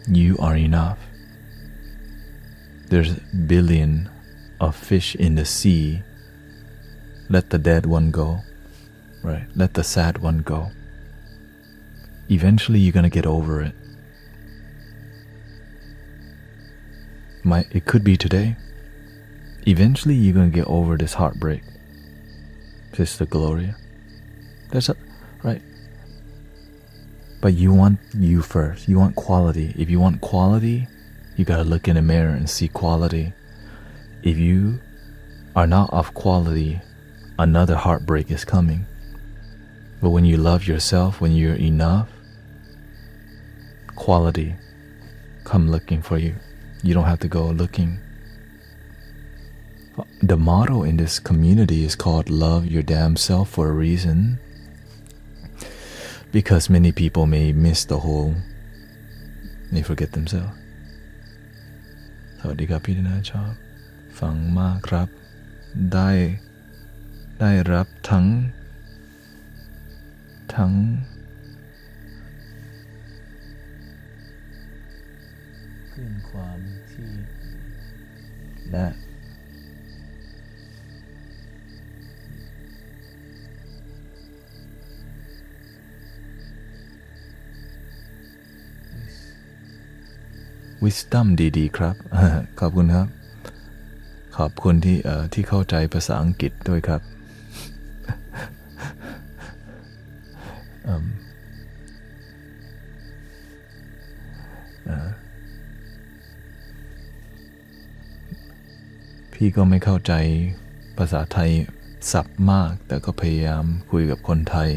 You are enough. There's a billion of fish in the sea. Let the dead one go. Right? Let the sad one go. Eventually you're gonna get over it. It could be today. Eventually you're gonna get over this heartbreak. Sister Gloria. Right? But you want you first. You want quality. If you want quality, you gotta look in the mirror and see quality. If you are not of quality, another heartbreak is coming. But when you love yourself, when you're enough, quality come looking for you. You don't have to go looking. The motto in this community is called love your damn self for a reason. Because many people may miss the whole, they forget themselves. สวัสดีครับพี่ที่น่าชอบฟังมากครับได้รับทั้งเพื่อนความที่และ wisdom ดีๆครับ ขอบคุณครับขอบคุณที่เข้าใจภาษาอังกฤษด้วยครับ พี่ก็ไม่เข้าใจภาษาไทยศัพท์มากแต่ก็พยายามคุยกับคนไทย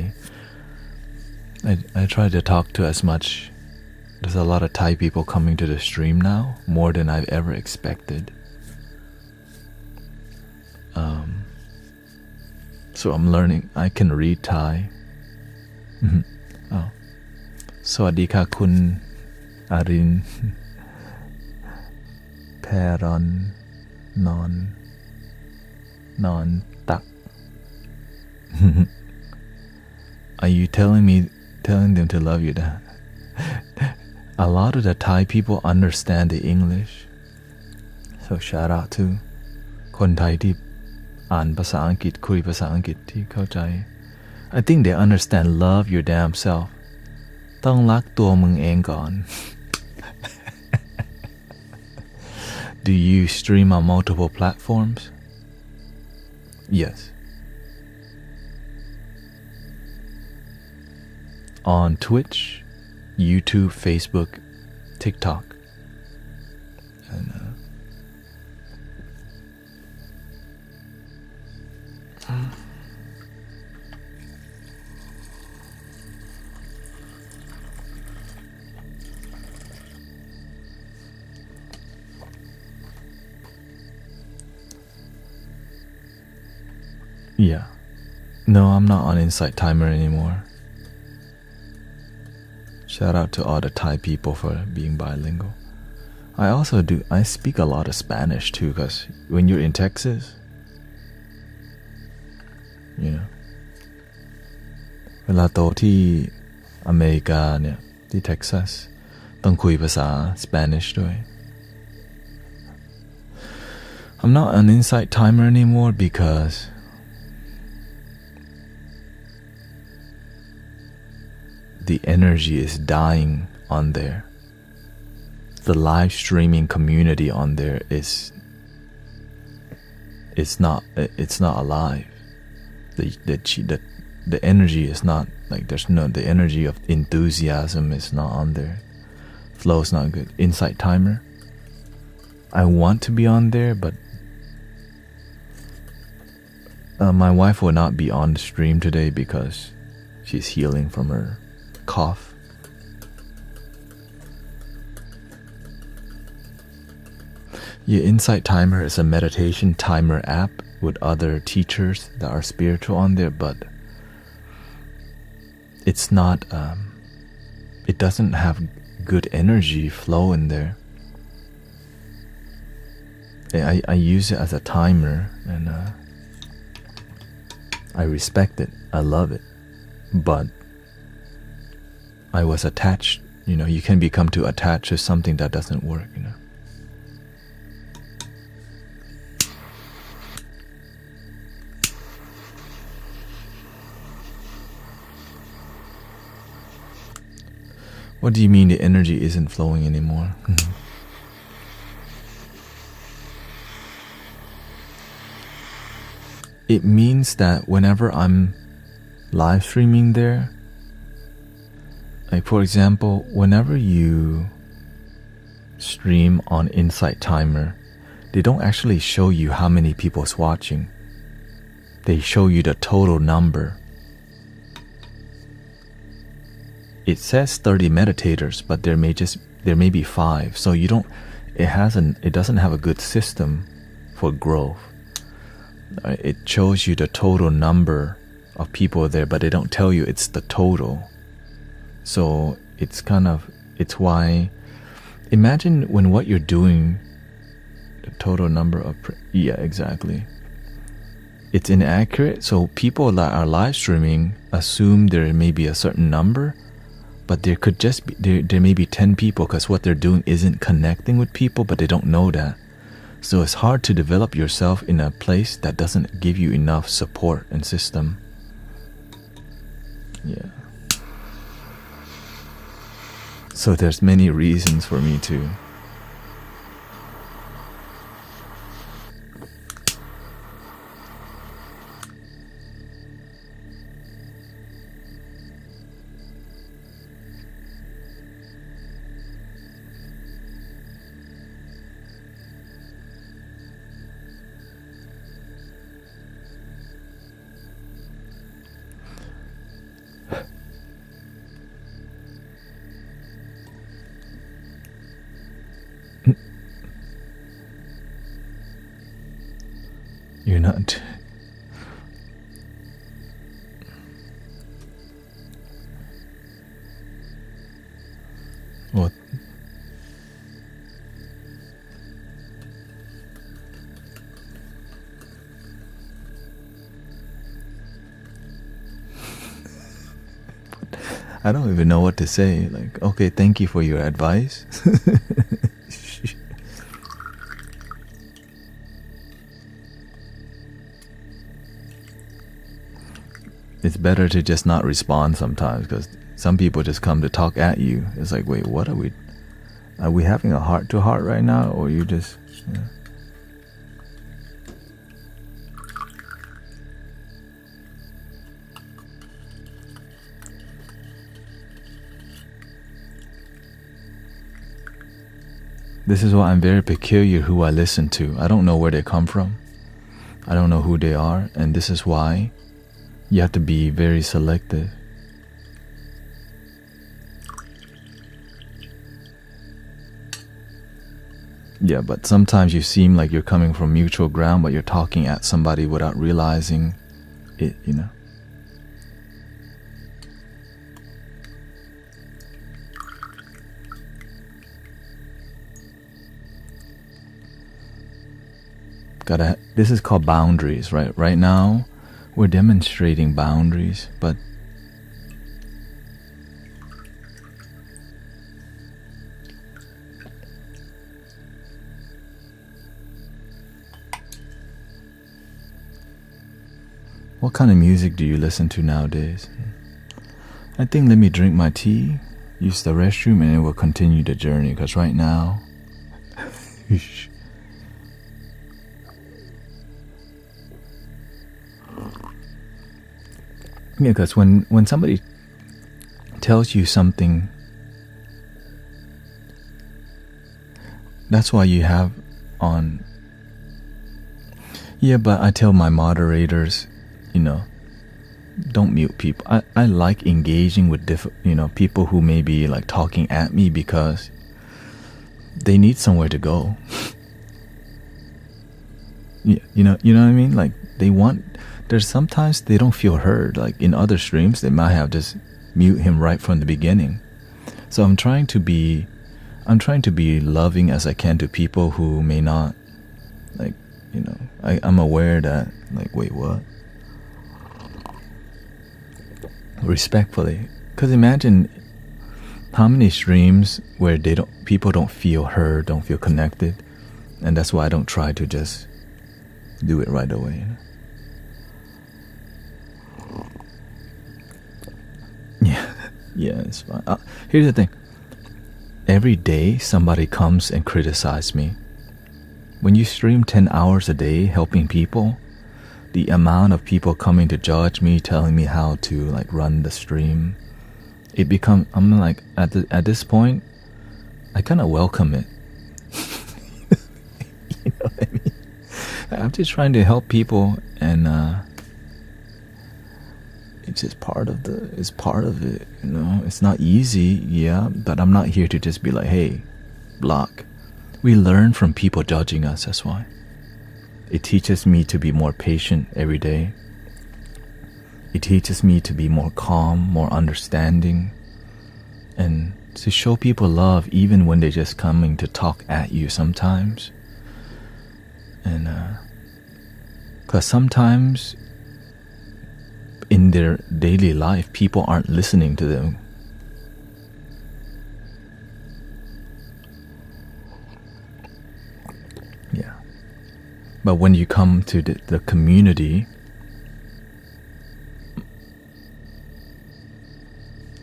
I try to talk to as much. There's a lot of Thai people coming to the stream now, more than I've ever expected. So I'm learning. I can read Thai. Oh. สวัสดีค่ะคุณอาริน แพรอนนอนตัก Are you telling them to love you? A lot of the Thai people understand the English, so shout out to คนไทยที่อ่านภาษาอังกฤษคุยภาษาอังกฤษที่เข้าใจ I think they understand love your damn self ต้องรักตัวมึงเองก่อน Do you stream on multiple platforms? Yes. On Twitch, YouTube, Facebook, TikTok. And yeah. No, I'm not on Insight Timer anymore. Shout out to all the Thai people for being bilingual. I speak a lot of Spanish too, because when you're in Texas, you know, เวลาโตที่อเมริกาเนี่ยที่เท็กซัสต้องคุยภาษา Spanish ด้วย I'm not on Insight Timer anymore because the energy is dying on there. The live streaming community on there it's not alive. The energy is not like the energy of enthusiasm is not on there. Flow is not good. Insight Timer, I want to be on there, but my wife will not be on the stream today because she's healing from her cough. Yeah, Insight Timer is a meditation timer app with other teachers that are spiritual on there, but it's not it doesn't have good energy flow in there. I use it as a timer, and I respect it. I love it, but I was attached. You know, you can become too attached to something that doesn't work, you know. What do you mean the energy isn't flowing anymore? It means that whenever I'm live streaming there, like for example, whenever you stream on Insight Timer, they don't actually show you how many people's watching. They show you the total number. It says 30 meditators, but there may be 5. So it doesn't have a good system for growth. It shows you the total number of people there, but they don't tell you it's the total. So it's why, imagine when what you're doing, the total number of, yeah, exactly. It's inaccurate, so people that are live streaming assume there may be a certain number, but there could just be, there may be 10 people because what they're doing isn't connecting with people, but they don't know that. So it's hard to develop yourself in a place that doesn't give you enough support and system. Yeah. So there's many reasons for me to You're not. Well, I don't even know what to say. Like, okay, thank you for your advice. It's better to just not respond sometimes, because some people just come to talk at you. It's like, wait, what are we? Are we having a heart-to-heart right now, or you just? Yeah. This is why I'm very peculiar who I listen to. I don't know where they come from. I don't know who they are, and this is why you have to be very selective. Yeah, but sometimes you seem like you're coming from mutual ground, but you're talking at somebody without realizing it, you know. This is called boundaries, right? Right now, we're demonstrating boundaries, but what kind of music do you listen to nowadays? I think let me drink my tea, use the restroom, and then we'll continue the journey, because right now... Yeah, because when somebody tells you something, that's why you have on. Yeah, but I tell my moderators, you know, don't mute people. I like engaging with people who may be like talking at me, because they need somewhere to go. Yeah, you know what I mean? Like they want. There's sometimes they don't feel heard. Like in other streams, they might have just mute him right from the beginning. So I'm trying to be loving as I can to people who may not, like, you know, I'm aware that, like, wait, what? Respectfully, because imagine how many streams where people don't feel heard, don't feel connected, and that's why I don't try to just do it right away. You know? Yeah, it's fine. Here's the thing. Every day somebody comes and criticizes me. When you stream 10 hours a day helping people, the amount of people coming to judge me, telling me how to like run the stream, I'm like, at this point, I kind of welcome it. You know what I mean? I'm just trying to help people, and it's just part of it, you know. It's not easy, yeah, but I'm not here to just be like, hey, block. We learn from people judging us, that's why. It teaches me to be more patient every day. It teaches me to be more calm, more understanding, and to show people love even when they're just coming to talk at you sometimes. And because sometimes in their daily life, people aren't listening to them. Yeah. But when you come to the community,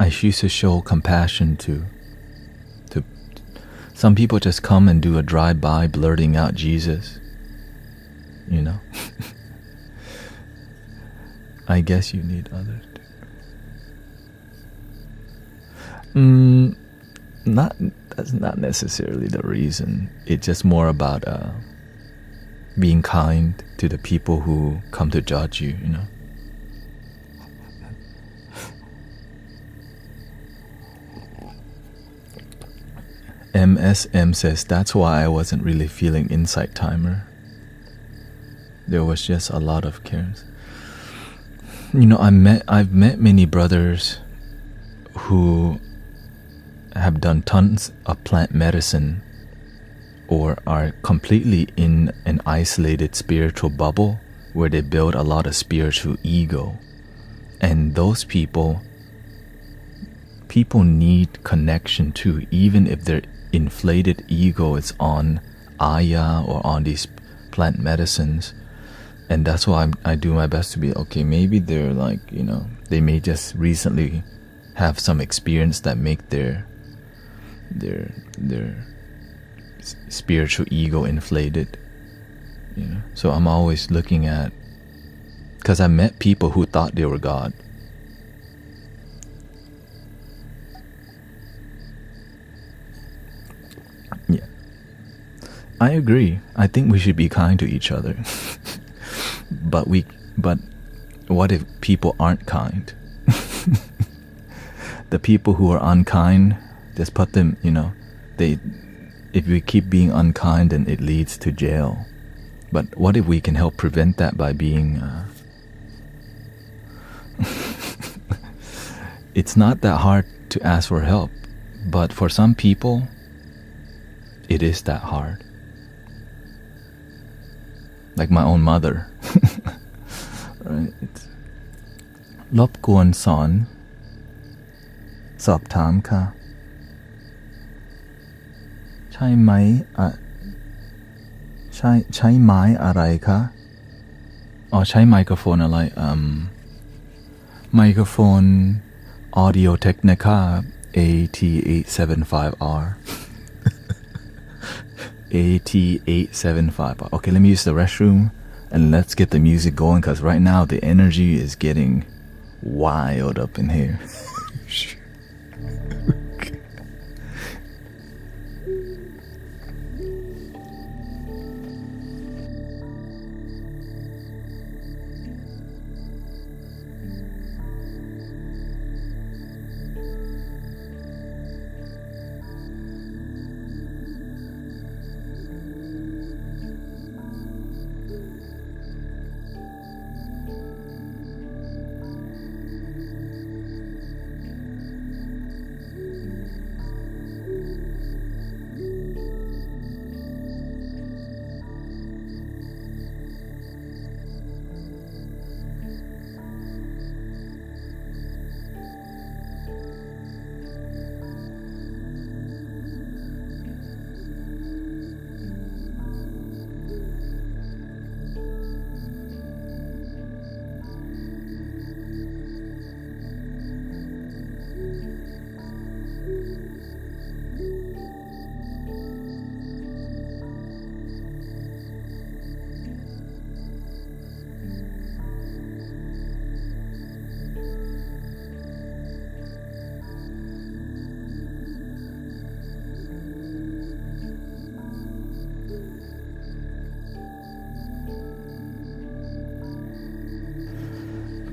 I choose to show compassion to some people. Just come and do a drive-by blurting out Jesus, you know. I guess you need others too. That's not necessarily the reason. It's just more about being kind to the people who come to judge you, you know. MSM says, that's why I wasn't really feeling Insight Timer. There was just a lot of cares. You know, I've met many brothers who have done tons of plant medicine or are completely in an isolated spiritual bubble where they build a lot of spiritual ego. And those people need connection too, even if their inflated ego is on Aya or on these plant medicines. And that's why I do my best to be, okay, maybe they're like, you know, they may just recently have some experience that make their spiritual ego inflated, you know. So I'm always looking at, because I met people who thought they were God. Yeah, I agree. I think we should be kind to each other. but what if people aren't kind? The people who are unkind, just put them, you know, if we keep being unkind, then it leads to jail. But what if we can help prevent that by being it's not that hard to ask for help, but for some people it is that hard. Like my own mother. Right? รบกวนสอบถามค่ะใช่ไหมใช้ไม้อะไรคะอ๋อใช้ไมโครโฟนอะไรไมโครโฟน Audio Technica AT875R AT875R. Okay, let me use the restroom and let's get the music going, because right now the energy is getting wild up in here.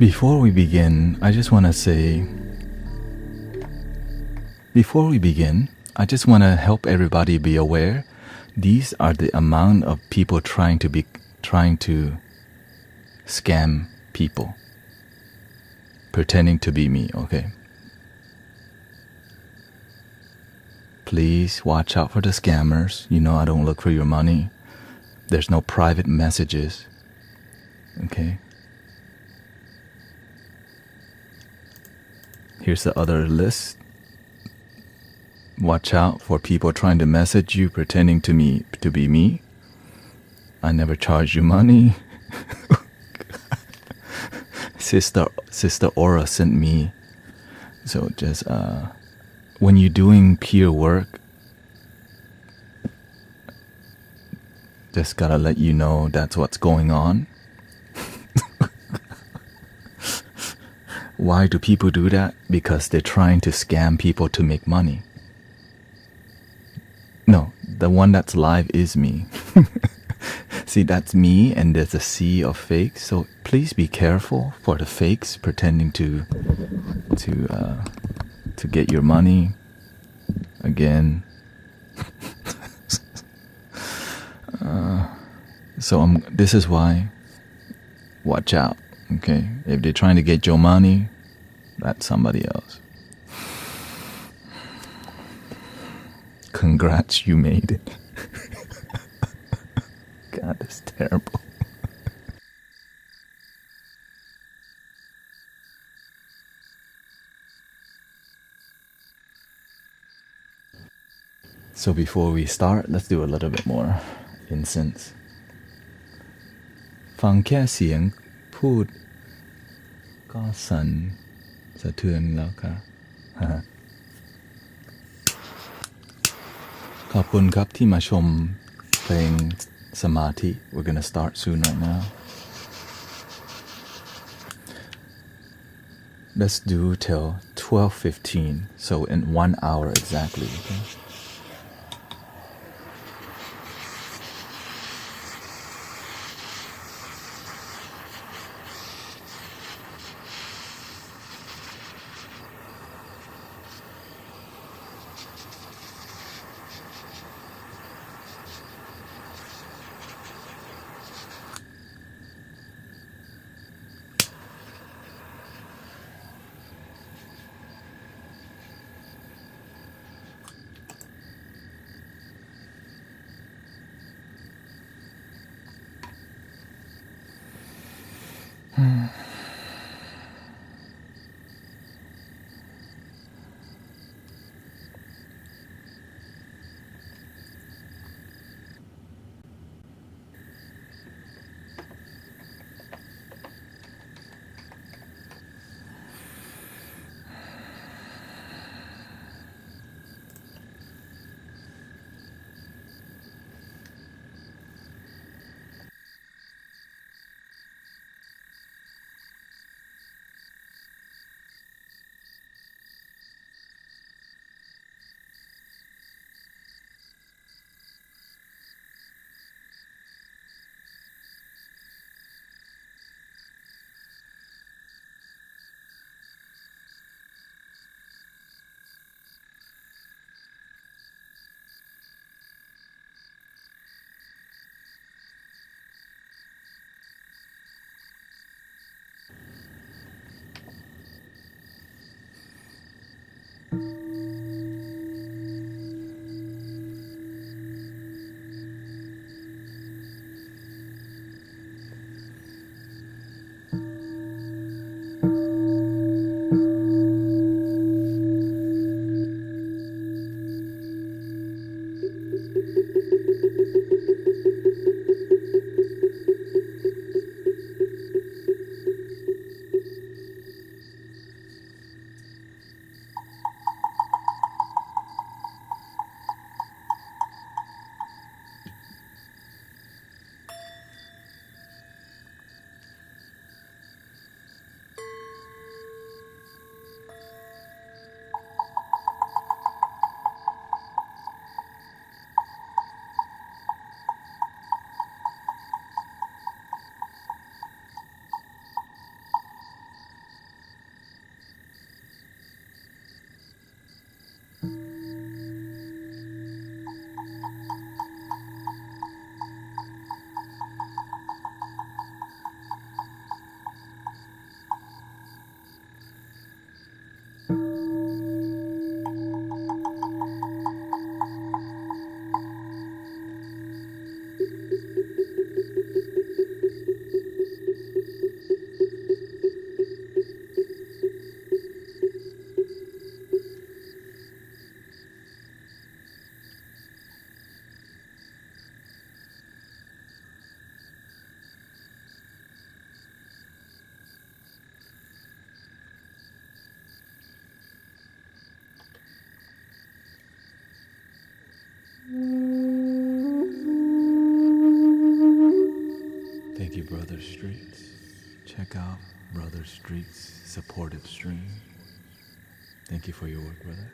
Before we begin, I just want to help everybody be aware. These are the amount of people trying to scam people, pretending to be me, okay? Please watch out for the scammers. You know I don't look for your money. There's no private messages, okay? Here's the other list. Watch out for people trying to message you pretending to be me. I never charge you money. Sister Aura sent me. So just when you're doing peer work, just gotta let you know that's what's going on. Why do people do that? Because they're trying to scam people to make money. No, the one that's live is me. See, that's me, and there's a sea of fakes. So please be careful for the fakes pretending to get your money. Again. This is why watch out, okay? If they're trying to get your money, that's somebody else. Congrats, you made it. God, that's terrible. So before we start, let's do a little bit more incense. ฟังแค่เสียงพูดก็สั่นสะเทือนแล้วค่ะ ขอบคุณครับที่มาชมเพลงสมาธิ We're gonna start soon right now. Let's do till 12:15, so in 1 hour exactly, okay? Thank you, Brother Streets. Check out Brother Streets' supportive stream. Thank you for your work, brother.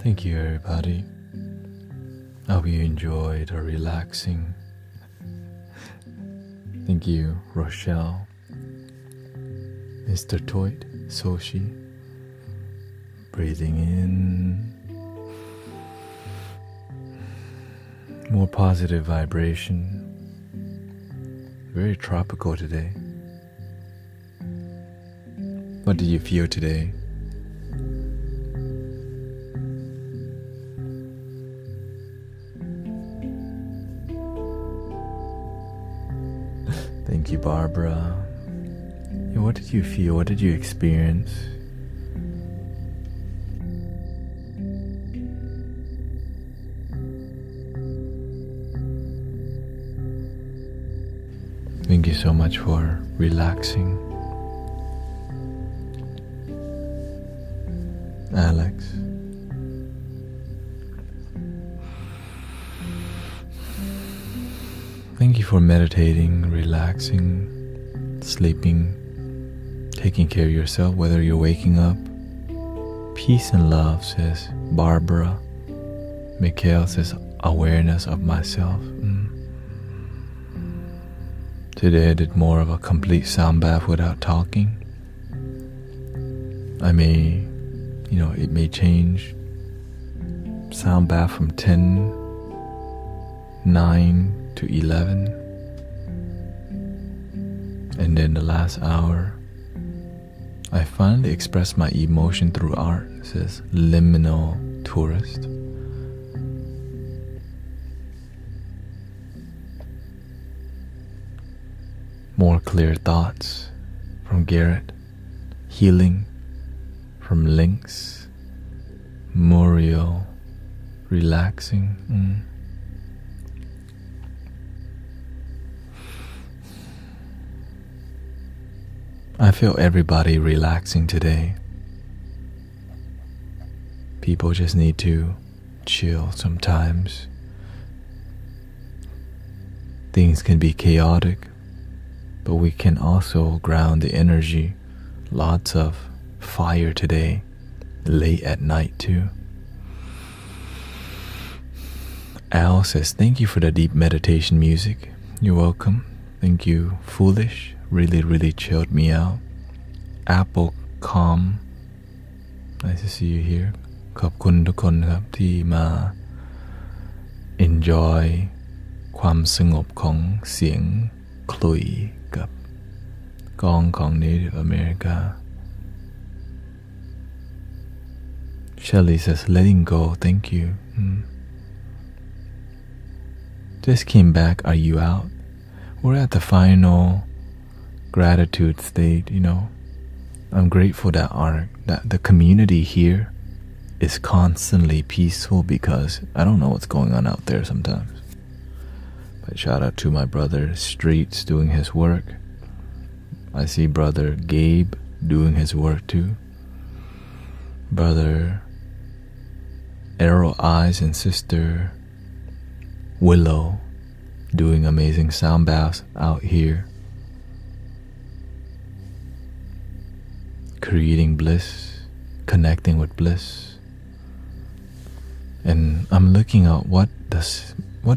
Thank you, everybody. I hope you enjoyed a relaxing. Thank you, Rochelle, Mr. Toit, Soshi. Breathing in. More positive vibration. Very tropical today. What did you feel today? Thank you, Barbara. Yeah, what did you feel? What did you experience? Thank you so much for relaxing. Alex. Thank you for meditating, relaxing, sleeping, taking care of yourself, whether you're waking up. Peace and love, says Barbara. Mikhail says awareness of myself. Today I did more of a complete sound bath without talking. I may, it may change. Sound bath from 10, 9 to 11. And then the last hour, I finally expressed my emotion through art, says Liminal Tourist. More clear thoughts from Garrett. Healing from Lynx. Muriel. Relaxing. I feel everybody relaxing today. People just need to chill sometimes. Things can be chaotic, but we can also ground the energy. Lots of fire today, late at night too. Al says, thank you for the deep meditation music. You're welcome. Thank you, Foolish. Really chilled me out. Apple Calm. Nice to see you here. ขอบคุณทุกคนครับที่มา enjoy ความสงบของเสียงขลุ่ยกับกองของ Native America. Shelly says, letting go, thank you. Just came back, are you out? We're at the final gratitude state, I'm grateful that the community here is constantly peaceful because I don't know what's going on out there sometimes. But shout out to my brother Streets doing his work. I see brother Gabe doing his work too. Brother Arrow Eyes and sister Willow doing amazing sound baths out here. Creating bliss, connecting with bliss. And I'm looking at what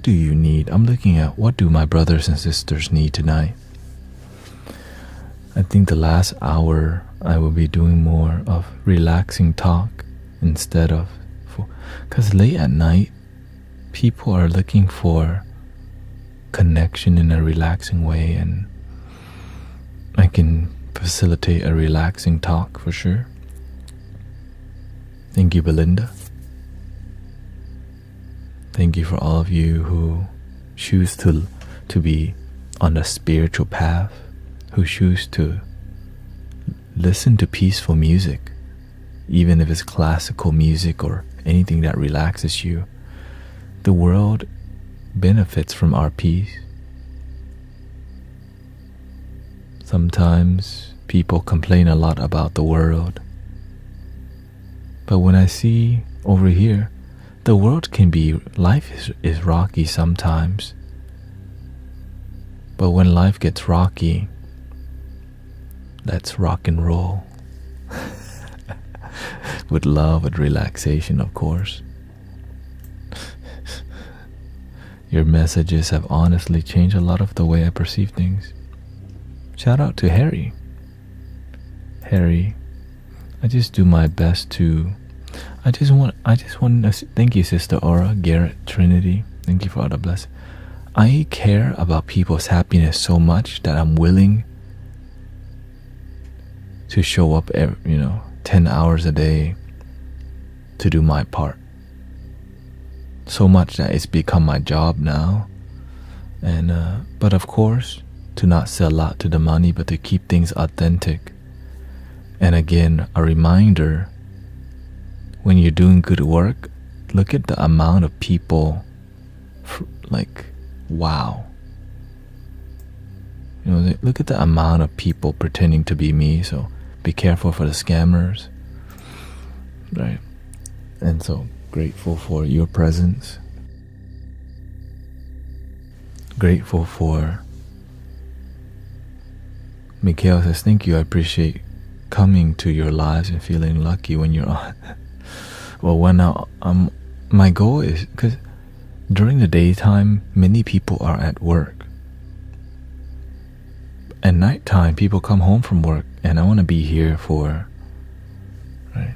do you need? I'm looking at what do my brothers and sisters need tonight. I think the last hour I will be doing more of relaxing talk instead of, because late at night people are looking for connection in a relaxing way, and I can facilitate a relaxing talk for sure. Thank you, Belinda. Thank you for all of you who choose to be on the spiritual path, who choose to listen to peaceful music, even if it's classical music or anything that relaxes you. The world benefits from our peace. Sometimes people complain a lot about the world. But when I see over here, the world can be, life is rocky sometimes. But when life gets rocky, let's rock and roll. with love, with relaxation, of course. Your messages have honestly changed a lot of the way I perceive things. Shout out to Harry. Harry, I just do my best to. I just want to thank you, Sister Aura, Garrett, Trinity. Thank you for all the blessings. I care about people's happiness so much that I'm willing to show up, 10 hours a day to do my part. So much that it's become my job now. And but of course, to not sell out to the money, but to keep things authentic. And again, a reminder, when you're doing good work, look at the amount of people, wow. Look at the amount of people pretending to be me, so be careful for the scammers, right? And so grateful for your presence. Grateful for Mikhail says, thank you, I appreciate coming to your lives and feeling lucky when you're on. Well, when my goal is, because during the daytime, many people are at work. At nighttime, people come home from work, and I want to be here for, right?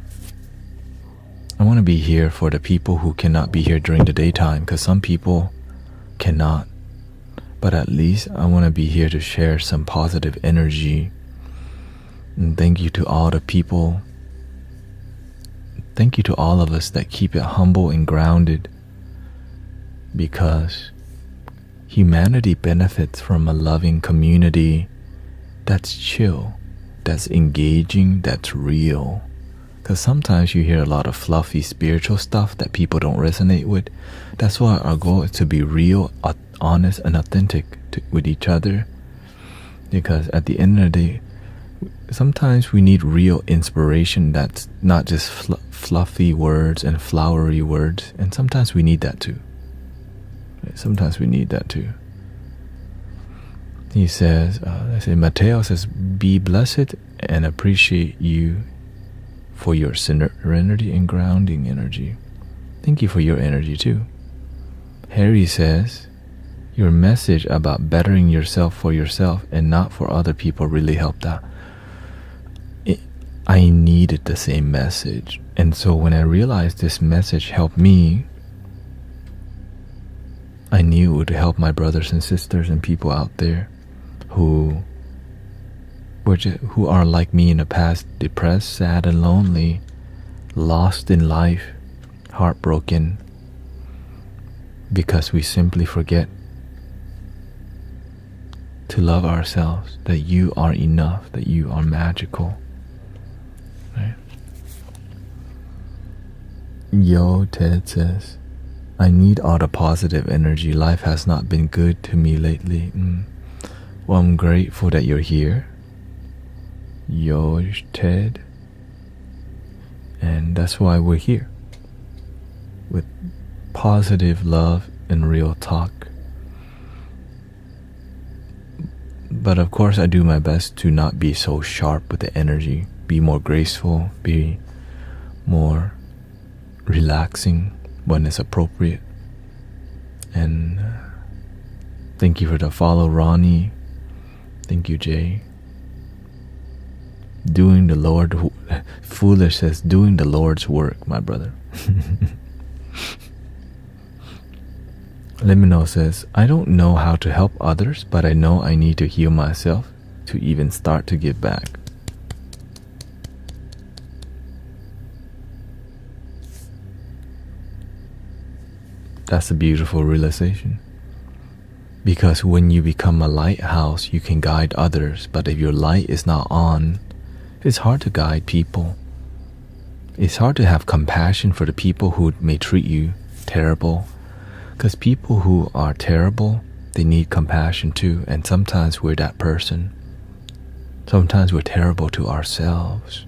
I want to be here for the people who cannot be here during the daytime, because some people cannot. But at least I want to be here to share some positive energy. And thank you to all the people. Thank you to all of us that keep it humble and grounded, because humanity benefits from a loving community that's chill, that's engaging, that's real. Because sometimes you hear a lot of fluffy spiritual stuff that people don't resonate with. That's why our goal is to be real, honest, and authentic with each other. Because at the end of the day, sometimes we need real inspiration that's not just fluffy words and flowery words. And sometimes we need that too. Sometimes we need that too. He says, Mateo says, be blessed and appreciate you for your serenity and grounding energy. Thank you for your energy too. Harry says, your message about bettering yourself for yourself and not for other people really helped out. I needed the same message. And so when I realized this message helped me, I knew it would help my brothers and sisters and people out there who are like me in the past, depressed, sad, and lonely, lost in life, heartbroken, because we simply forget to love ourselves, that you are enough, that you are magical. Right? Yo, Ted says, I need all the positive energy. Life has not been good to me lately. Well, I'm grateful that you're here. Yo, Ted. And that's why we're here. With positive love and real talk. But of course, I do my best to not be so sharp with the energy. Be more graceful. Be more relaxing when it's appropriate. And thank you for the follow, Ronnie. Thank you, Jay. Doing the Lord, Foolish says, doing the Lord's work, my brother. Limino says, I don't know how to help others, but I know I need to heal myself to even start to give back. That's a beautiful realization. Because when you become a lighthouse, you can guide others, but if your light is not on, it's hard to guide people. It's hard to have compassion for the people who may treat you terrible. Because people who are terrible, they need compassion too, and sometimes we're that person. Sometimes we're terrible to ourselves.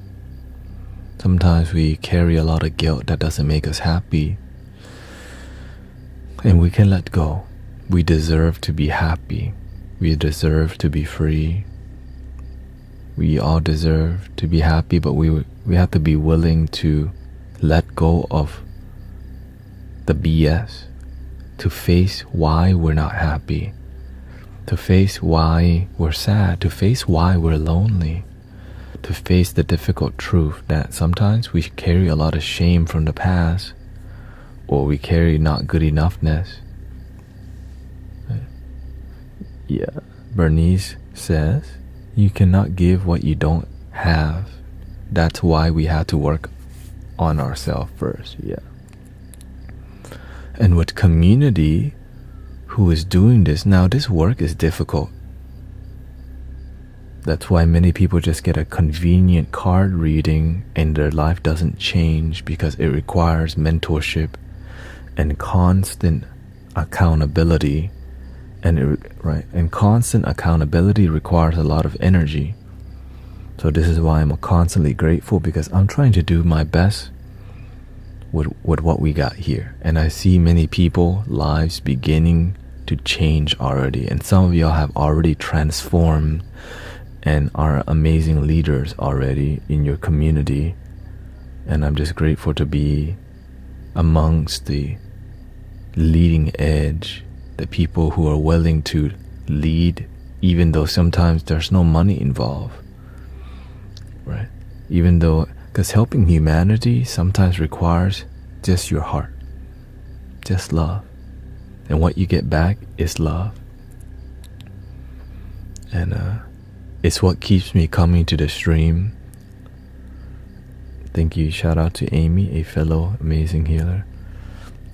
Sometimes we carry a lot of guilt that doesn't make us happy. And we can let go. We deserve to be happy. We deserve to be free. We all deserve to be happy, but we have to be willing to let go of the BS, to face why we're not happy, to face why we're sad, to face why we're lonely, to face the difficult truth that sometimes we carry a lot of shame from the past, or we carry not good enoughness. Yeah, Bernice says, you cannot give what you don't have. That's why we have to work on ourselves first. Yeah. And with community who is doing this, now this work is difficult. That's why many people just get a convenient card reading and their life doesn't change, because it requires mentorship and constant accountability. And constant accountability requires a lot of energy. So this is why I'm constantly grateful, because I'm trying to do my best with what we got here. And I see many people lives beginning to change already, and some of y'all have already transformed and are amazing leaders already in your community. And I'm just grateful to be amongst the leading edge, the people who are willing to lead, even though sometimes there's no money involved, right? Even though, because helping humanity sometimes requires just your heart, just love, and what you get back is love. And it's what keeps me coming to the stream. Thank you. Shout out to Amy, a fellow amazing healer.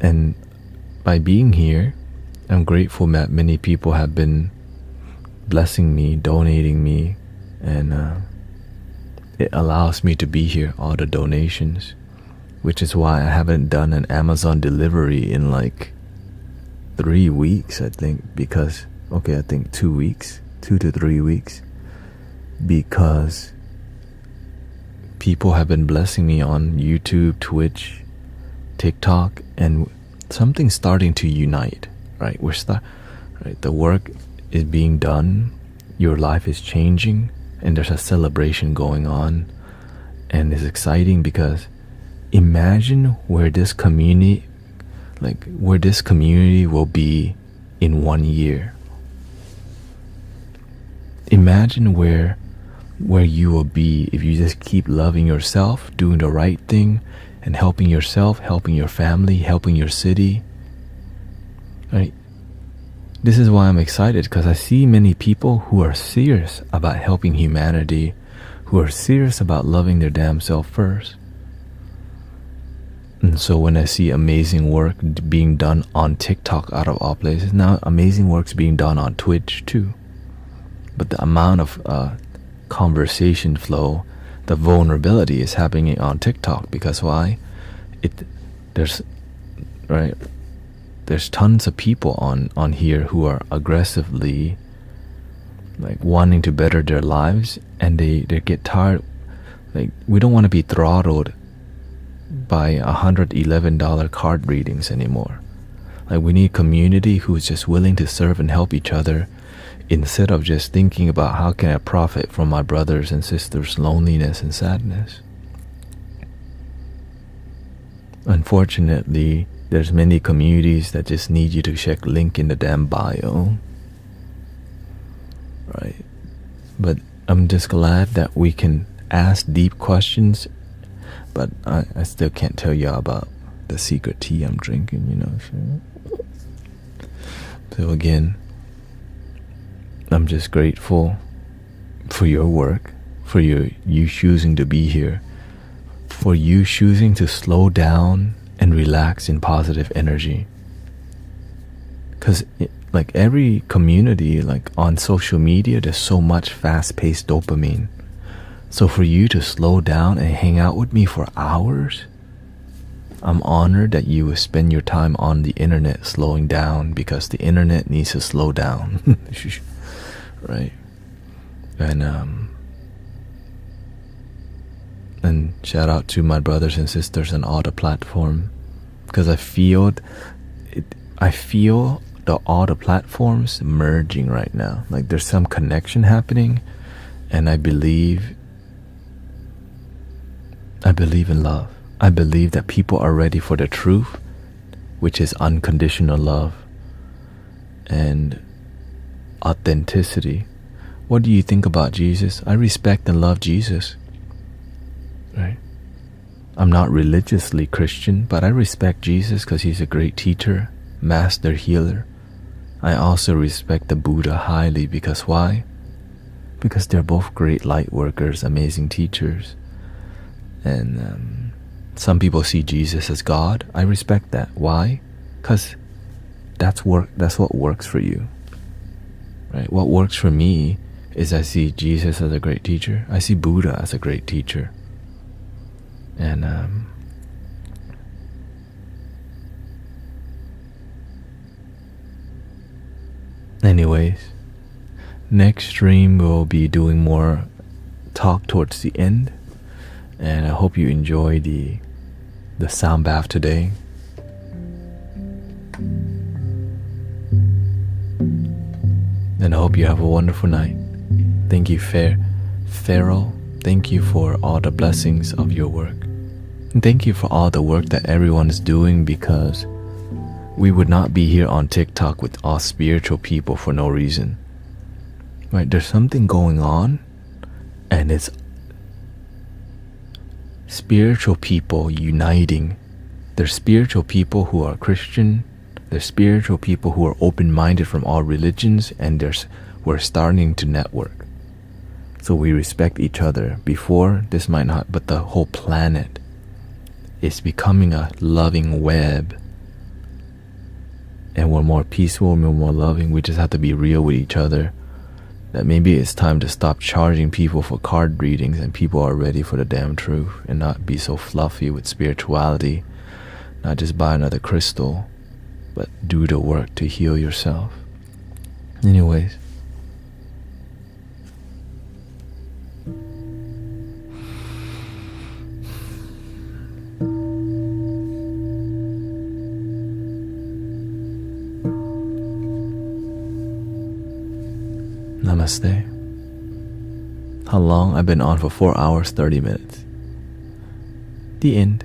And by being here, I'm grateful that many people have been blessing me, donating me, and it allows me to be here, all the donations, which is why I haven't done an Amazon delivery in like 3 weeks, I think, because, I think 2 weeks, 2 to 3 weeks, because people have been blessing me on YouTube, Twitch, TikTok, and something's starting to unite, right? Right? The work is being done, your life is changing, and there's a celebration going on, and it's exciting because imagine where this community will be in 1 year. Imagine where you will be if you just keep loving yourself, doing the right thing, and helping yourself, helping your family, helping your city. Right? This is why I'm excited, because I see many people who are serious about helping humanity, who are serious about loving their damn self first. And so when I see amazing work being done on TikTok, out of all places, now amazing work's being done on Twitch too. But the amount of conversation flow, the vulnerability is happening on TikTok, because why? There's tons of people on here who are aggressively like wanting to better their lives, and they get tired. Like, we don't want to be throttled by $111 card readings anymore. Like, we need community who's just willing to serve and help each other, instead of just thinking about how can I profit from my brothers and sisters' loneliness and sadness. Unfortunately, there's many communities that just need you to check link in the damn bio. Right? But I'm just glad that we can ask deep questions, but I still can't tell y'all about the secret tea I'm drinking, you know. So again, I'm just grateful for your work, for you choosing to be here, for you choosing to slow down and relax in positive energy. Because like every community, like on social media, there's so much fast-paced dopamine. So for you to slow down and hang out with me for hours, I'm honored that you would spend your time on the internet slowing down, because the internet needs to slow down. Right? And shout out to my brothers and sisters on all the platform, because I feel all the platforms merging right now. Like, there's some connection happening, and I believe in love. I believe that people are ready for the truth, which is unconditional love and authenticity. What do you think about Jesus? I respect and love Jesus, right? I'm not religiously Christian, but I respect Jesus because he's a great teacher, master healer. I also respect the Buddha highly because why? Because they're both great light workers, amazing teachers. And some people see Jesus as God. I respect that. Why? Because that's what works for you, right? What works for me is I see Jesus as a great teacher. I see Buddha as a great teacher. And anyways, next stream we'll be doing more talk towards the end, and I hope you enjoy the sound bath today. And I hope you have a wonderful night. Thank you, Farrell. Thank you for all the blessings of your work. And thank you for all the work that everyone is doing, because we would not be here on TikTok with all spiritual people for no reason. Right? There's something going on, and it's spiritual people uniting. There's spiritual people who are Christian. There's spiritual people who are open-minded from all religions, and we're starting to network. So we respect each other. Before, this might not, but the whole planet is becoming a loving web. And we're more peaceful, we're more loving. We just have to be real with each other. That maybe it's time to stop charging people for card readings, and people are ready for the damn truth, and not be so fluffy with spirituality. Not just buy another crystal, but do the work to heal yourself. Anyways, namaste. How long? I've been on for 4 hours, 30 minutes. The end.